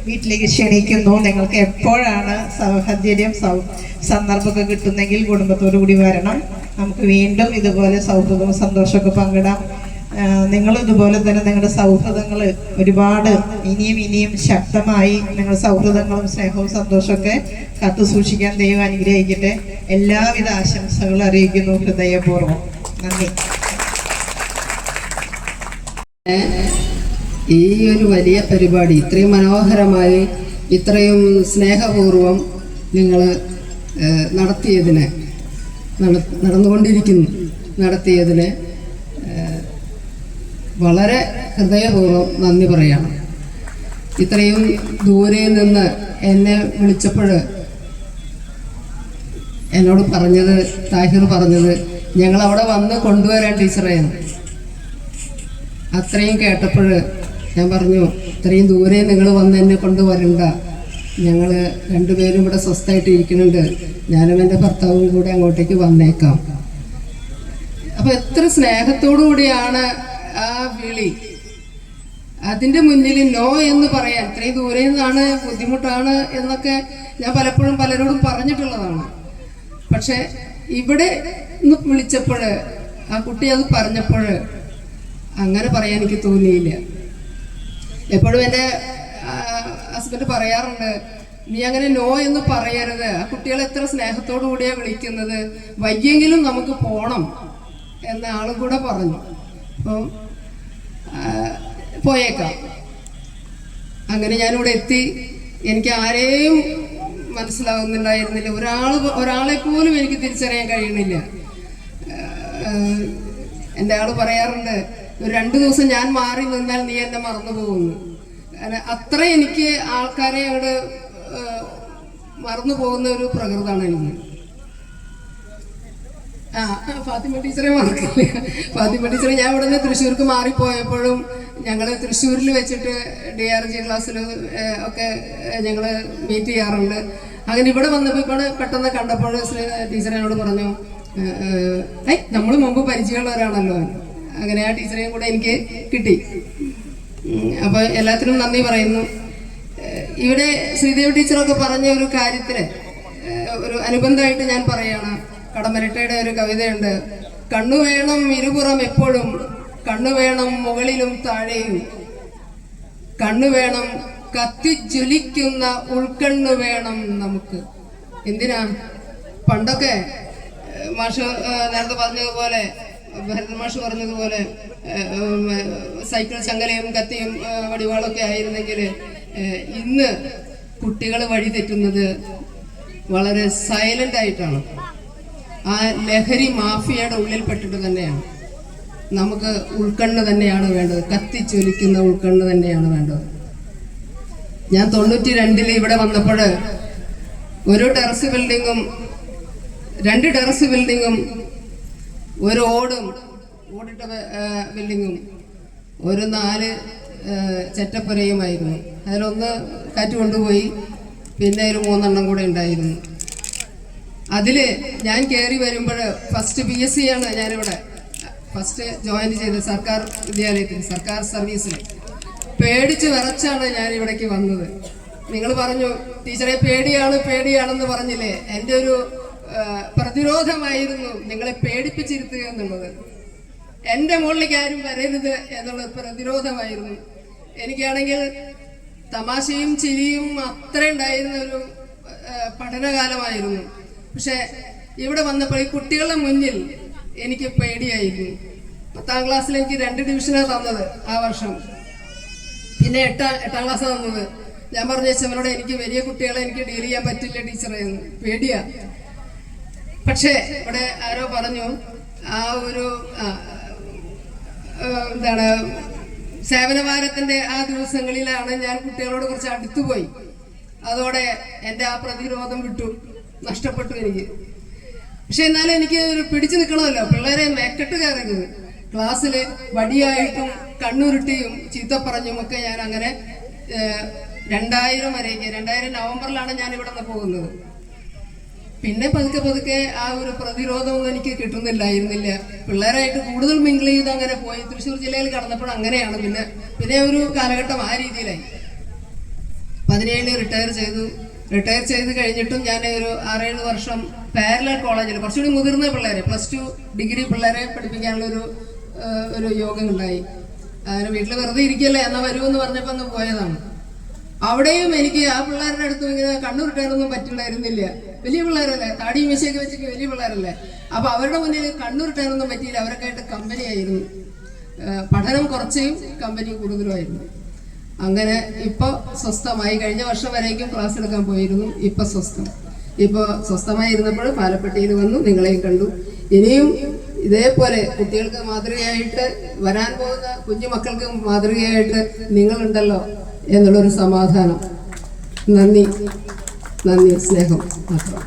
വീട്ടിലേക്ക് ക്ഷണിക്കുന്നു. നിങ്ങൾക്ക് എപ്പോഴാണ് സാഹചര്യം സന്ദർഭമൊക്കെ കിട്ടുന്നെങ്കിൽ കുടുംബത്തോടു കൂടി വരണം. നമുക്ക് വീണ്ടും ഇതുപോലെ സൗഹൃദവും സന്തോഷമൊക്കെ പങ്കിടാം. നിങ്ങൾ ഇതുപോലെ തന്നെ നിങ്ങളുടെ സൗഹൃദങ്ങൾ ഒരുപാട് ഇനിയും ശക്തമായി നിങ്ങളുടെ സൗഹൃദങ്ങളും സ്നേഹവും സന്തോഷമൊക്കെ കാത്തു സൂക്ഷിക്കാൻ ദൈവം അനുഗ്രഹിക്കട്ടെ. എല്ലാവിധ ആശംസകളും അറിയിക്കുന്നു ഹൃദയപൂർവ്വം. നന്ദി. ഈ ഒരു വലിയ പരിപാടി ഇത്രയും മനോഹരമായി ഇത്രയും സ്നേഹപൂർവം നിങ്ങൾ നടത്തിയതിന് വളരെ ഹൃദയപൂർവ്വം നന്ദി പറയണം. ഇത്രയും ദൂരെ നിന്ന് എന്നെ വിളിച്ചപ്പോൾ എന്നോട് പറഞ്ഞത്, താഹിർ പറഞ്ഞത്, ഞങ്ങളവിടെ വന്ന് കൊണ്ടുവരാൻ ടീച്ചറെയാണ്. അത്രയും കേട്ടപ്പോൾ ഞാൻ പറഞ്ഞു, ഇത്രയും ദൂരെ നിങ്ങൾ വന്ന് എന്നെ കൊണ്ടുവരണ്ട, ഞങ്ങൾ രണ്ടുപേരും ഇവിടെ സ്വസ്ഥമായിട്ട് ഇരിക്കുന്നുണ്ട്, ഞാനും എൻ്റെ ഭർത്താവും കൂടെ അങ്ങോട്ടേക്ക് വന്നേക്കാം. അപ്പോൾ എത്ര സ്നേഹത്തോടു കൂടിയാണ് ആ വിളി. അതിൻ്റെ മുന്നിൽ നോ എന്ന് പറയാൻ, ഇത്രയും ദൂരെ നിന്നാണ്, ബുദ്ധിമുട്ടാണ് എന്നൊക്കെ ഞാൻ പലപ്പോഴും പലരോടും പറഞ്ഞിട്ടുള്ളതാണ്. പക്ഷെ ഇവിടെ നിന്ന് വിളിച്ചപ്പോൾ, ആ കുട്ടി അത് പറഞ്ഞപ്പോൾ അങ്ങനെ പറയാൻ എനിക്ക് തോന്നിയില്ല. എപ്പോഴും എൻ്റെ ഹസ്ബൻഡ് പറയാറുണ്ട്, നീ അങ്ങനെ നോ എന്ന് പറയരുത്, ആ കുട്ടികളെ എത്ര സ്നേഹത്തോടു കൂടിയാണ് വിളിക്കുന്നത്, വയ്യെങ്കിലും നമുക്ക് പോണം എന്ന ആളും കൂടെ പറഞ്ഞു. അപ്പം പോയേക്കാം. അങ്ങനെ ഞാനിവിടെ എത്തി. എനിക്ക് ആരെയും മനസ്സിലാവുന്നുണ്ടായിരുന്നില്ല, ഒരാളെ പോലും എനിക്ക് തിരിച്ചറിയാൻ കഴിയണില്ല. എൻ്റെ ആള് പറയാറുണ്ട്, 2 ദിവസം ഞാൻ മാറി നിന്നാൽ നീ എന്നെ മറന്നു പോകുന്നു. കാരണം അത്ര എനിക്ക് ആൾക്കാരെ അവിടെ മറന്നു പോകുന്ന ഒരു പ്രകൃതമാണ് എനിക്ക്. ഫാത്തിമ ടീച്ചറെ മറക്കില്ല. ഫാത്തിമ ടീച്ചറെ ഞാൻ ഇവിടെ നിന്ന് തൃശ്ശൂർക്ക് മാറിപ്പോയപ്പോഴും ഞങ്ങൾ തൃശ്ശൂരിൽ വെച്ചിട്ട് DRG ക്ലാസ്സിൽ ഒക്കെ ഞങ്ങൾ മീറ്റ് ചെയ്യാറുണ്ട്. അങ്ങനെ ഇവിടെ വന്നപ്പോൾ പെട്ടെന്ന് കണ്ടപ്പോൾ ടീച്ചർ എന്നോട് പറഞ്ഞു, നമ്മൾ മുമ്പ് പരിചയമുള്ളവരാണല്ലോ. അങ്ങനെ ആ ടീച്ചറെയും കൂടെ എനിക്ക് കിട്ടി. അപ്പോൾ എല്ലാത്തിനും നന്ദി പറയുന്നു. ഇവിടെ ശ്രീദേവി ടീച്ചറൊക്കെ പറഞ്ഞ ഒരു കാര്യത്തിൽ ഒരു അനുബന്ധമായിട്ട് ഞാൻ പറയുകയാണ്. കടമ്മനിട്ടയുടെ ഒരു കവിതയുണ്ട്, കണ്ണു വേണം ഇരുപുറം എപ്പോഴും, കണ്ണു വേണം മുകളിലും താഴെയും, കണ്ണു വേണം കത്തിജ്വലിക്കുന്ന ഉൾക്കണ്ണു വേണം നമുക്ക്. എന്തിനാ? പണ്ടൊക്കെ മാഷ് നേരത്തെ പറഞ്ഞതുപോലെ, ഭരതൻ മാഷ് പറഞ്ഞതുപോലെ സൈക്കിൾ ചങ്ങലയും കത്തിയും വടിവാളൊക്കെ ആയിരുന്നെങ്കിൽ ഇന്ന് കുട്ടികൾ വഴി തെറ്റുന്നത് വളരെ സൈലന്റ് ആയിട്ടാണ്. ആ ലഹരി മാഫിയയുടെ ഉള്ളിൽപ്പെട്ടിട്ട് തന്നെയാണ്. നമുക്ക് ഉൾക്കണ്ണ് തന്നെയാണ് വേണ്ടത്, കത്തിച്ചൊലിക്കുന്ന ഉൾക്കണ്ണ് തന്നെയാണ് വേണ്ടത്. ഞാൻ 92 ഇവിടെ വന്നപ്പോൾ ഒരു ടെറസ് ബിൽഡിങ്ങും 2 ടെറസ് ബിൽഡിങ്ങും ഒരു ഓടിട്ട ബിൽഡിങ്ങും ഒരു 4 ചെറ്റപ്പുരയുമായിരുന്നു. അതിലൊന്ന് കാറ്റ് കൊണ്ടുപോയി, പിന്നെ ഒരു 3 കൂടെ ഉണ്ടായിരുന്നു. അതിൽ ഞാൻ കയറി വരുമ്പോൾ ഫസ്റ്റ് BSc ആണ് ഞാനിവിടെ ഫസ്റ്റ് ജോയിൻ ചെയ്തത്, സർക്കാർ വിദ്യാലയത്തിൽ, സർക്കാർ സർവീസിൽ. പേടിച്ച് വിറച്ചാണ് ഞാൻ ഇവിടേക്ക് വന്നത്. നിങ്ങൾ പറഞ്ഞു ടീച്ചറെ പേടിയാണെന്ന് പറഞ്ഞില്ലേ, എൻ്റെ ഒരു പ്രതിരോധമായിരുന്നു നിങ്ങളെ പേടിപ്പിച്ചിരുത്തുക എന്നുള്ളത്. എൻ്റെ മുകളിലേക്ക് ആരും വരരുത് എന്നുള്ള പ്രതിരോധമായിരുന്നു. എനിക്കാണെങ്കിൽ തമാശയും ചിരിയും അത്ര ഉണ്ടായിരുന്ന ഒരു പഠനകാലമായിരുന്നു. പക്ഷെ ഇവിടെ വന്നപ്പോൾ ഈ കുട്ടികളുടെ മുന്നിൽ എനിക്ക് പേടിയായിരുന്നു. 10ാം ക്ലാസ്സിൽ എനിക്ക് 2 ഡിവിഷനാണ് തന്നത് ആ വർഷം. പിന്നെ എട്ടാം ക്ലാസ് തന്നത്. ഞാൻ പറഞ്ഞു വെച്ചവനോട് എനിക്ക് വലിയ കുട്ടികളെ എനിക്ക് ഡീൽ ചെയ്യാൻ പറ്റില്ല ടീച്ചറെ എന്ന്, പേടിയാ. പക്ഷേ ഇവിടെ ആരോ പറഞ്ഞു ആ ഒരു എന്താണ് സേവനവാരത്തിന്റെ ആ ദിവസങ്ങളിലാണ് ഞാൻ കുട്ടികളോട് കുറച്ച് അടുത്തുപോയി. അതോടെ എൻ്റെ ആ പ്രതിരോധം നഷ്ടപ്പെട്ടു എനിക്ക്. പക്ഷെ എന്നാലും എനിക്ക് ഒരു പിടിച്ചു നിൽക്കണമല്ലോ. പിള്ളേരെ മെക്കെട്ട് കയറരുത്. ക്ലാസ്സിൽ വടിയായിട്ടും കണ്ണുരുട്ടിയും ചീത്ത പറഞ്ഞും ഒക്കെ ഞാൻ അങ്ങനെ 2000 വരെയൊക്കെ 2000 നവംബറിലാണ് ഞാൻ ഇവിടെ നിന്ന് പോകുന്നത്. പിന്നെ പതുക്കെ ആ ഒരു പ്രതിരോധവും എനിക്ക് കിട്ടുന്നില്ലായിരുന്നില്ല. പിള്ളേരായിട്ട് കൂടുതൽ മിങ്കിൾ ചെയ്ത് അങ്ങനെ പോയി. തൃശ്ശൂർ ജില്ലയിൽ കടന്നപ്പോൾ അങ്ങനെയാണ്. പിന്നെ ഒരു കാലഘട്ടം ആ രീതിയിലായി. 17 റിട്ടയർ ചെയ്ത് കഴിഞ്ഞിട്ടും ഞാൻ ഒരു 6-7 വർഷം പാരലൽ കോളേജിൽ കുറച്ചുകൂടി മുതിർന്ന പിള്ളേരെ +2 ഡിഗ്രി പിള്ളേരെ പഠിപ്പിക്കാനുള്ള ഒരു യോഗം ഉണ്ടായി. അങ്ങനെ വീട്ടിൽ വെറുതെ ഇരിക്കല്ലേ എന്നാൽ വരുമെന്ന് പറഞ്ഞപ്പോൾ അങ്ങ് പോയതാണ്. അവിടെയും എനിക്ക് ആ പിള്ളേരുടെ അടുത്തും ഇങ്ങനെ കണ്ണുരുട്ടാനൊന്നും പറ്റില്ലായിരുന്നില്ല. വലിയ പിള്ളേരല്ലേ, താടിയും മീശയൊക്കെ വെച്ചിട്ട് വലിയ പിള്ളേരല്ലേ. അപ്പൊ അവരുടെ മുന്നിൽ കണ്ണുരുട്ടാനൊന്നും പറ്റിയില്ല. അവരൊക്കെ ആയിട്ട് കമ്പനിയായിരുന്നു. പഠനം കുറച്ചും കമ്പനി കൂടുതലുമായിരുന്നു. അങ്ങനെ ഇപ്പൊ സ്വസ്ഥമായി. കഴിഞ്ഞ വർഷം വരേക്കും ക്ലാസ് എടുക്കാൻ പോയിരുന്നു. ഇപ്പൊ സ്വസ്ഥമായി ഇരുന്നപ്പോൾ പാലപ്പെട്ടിയിൽ വന്നു, നിങ്ങളെയും കണ്ടു. ഇനിയും ഇതേപോലെ കുട്ടികൾക്ക് മാതൃകയായിട്ട് വരാൻ പോകുന്ന കുഞ്ഞു മക്കൾക്ക് മാതൃകയായിട്ട് നിങ്ങളുണ്ടല്ലോ എന്നുള്ളൊരു സമാധാനം. നന്ദി, സ്നേഹം മാത്രം.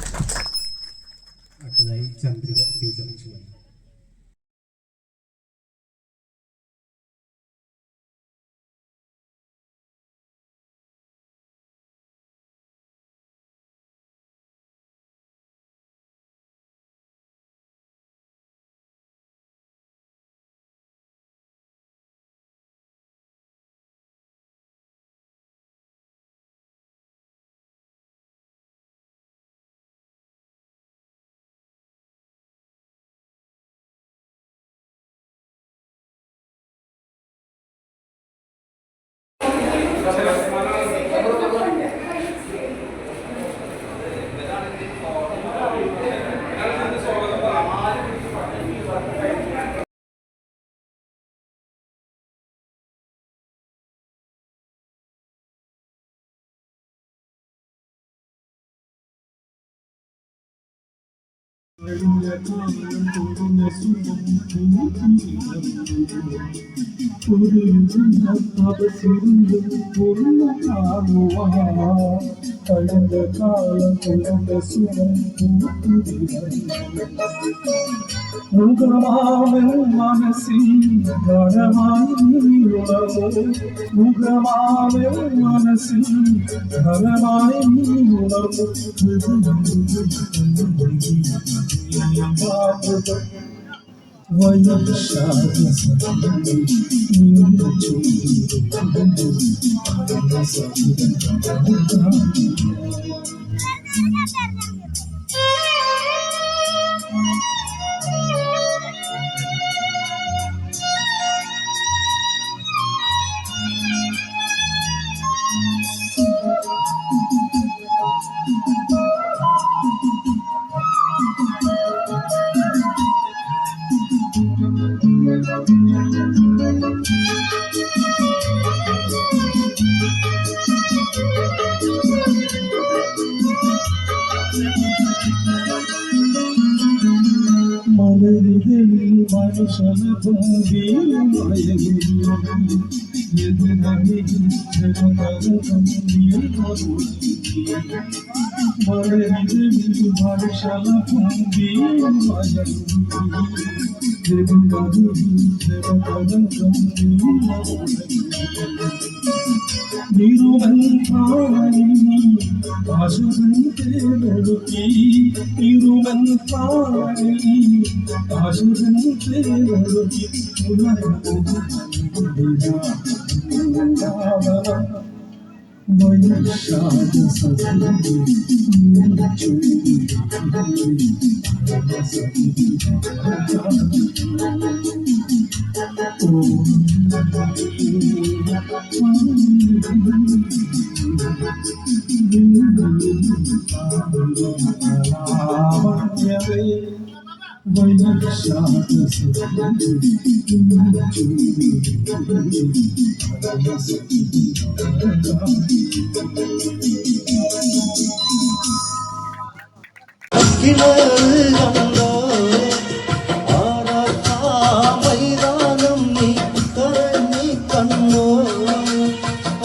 മൈതാനം നീ കറങ്ങി കണ്ണോ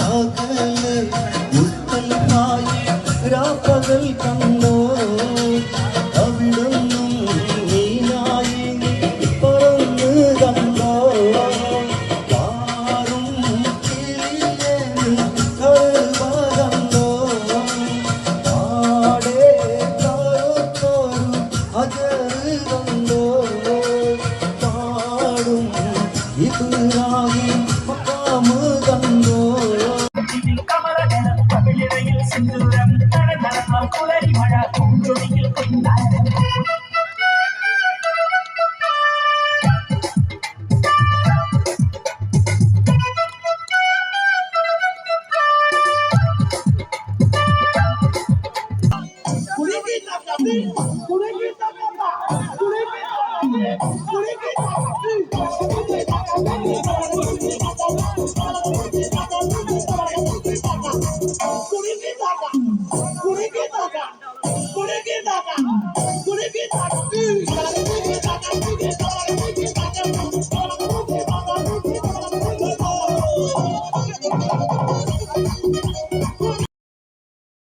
അകലെ മുത്തൽമായി രാപ്പകൽ കണ്ണോ അവിടുന്നും നീനായി പറന്ന് കണ്ടോ പാറും കിളിയേന് കണ്ടോ ആടേ കാരോത്തോരു അജറ് കണ്ടോ പാടും ഇതുരാഗി മക്കാമ് കണ്ടോ Kurikita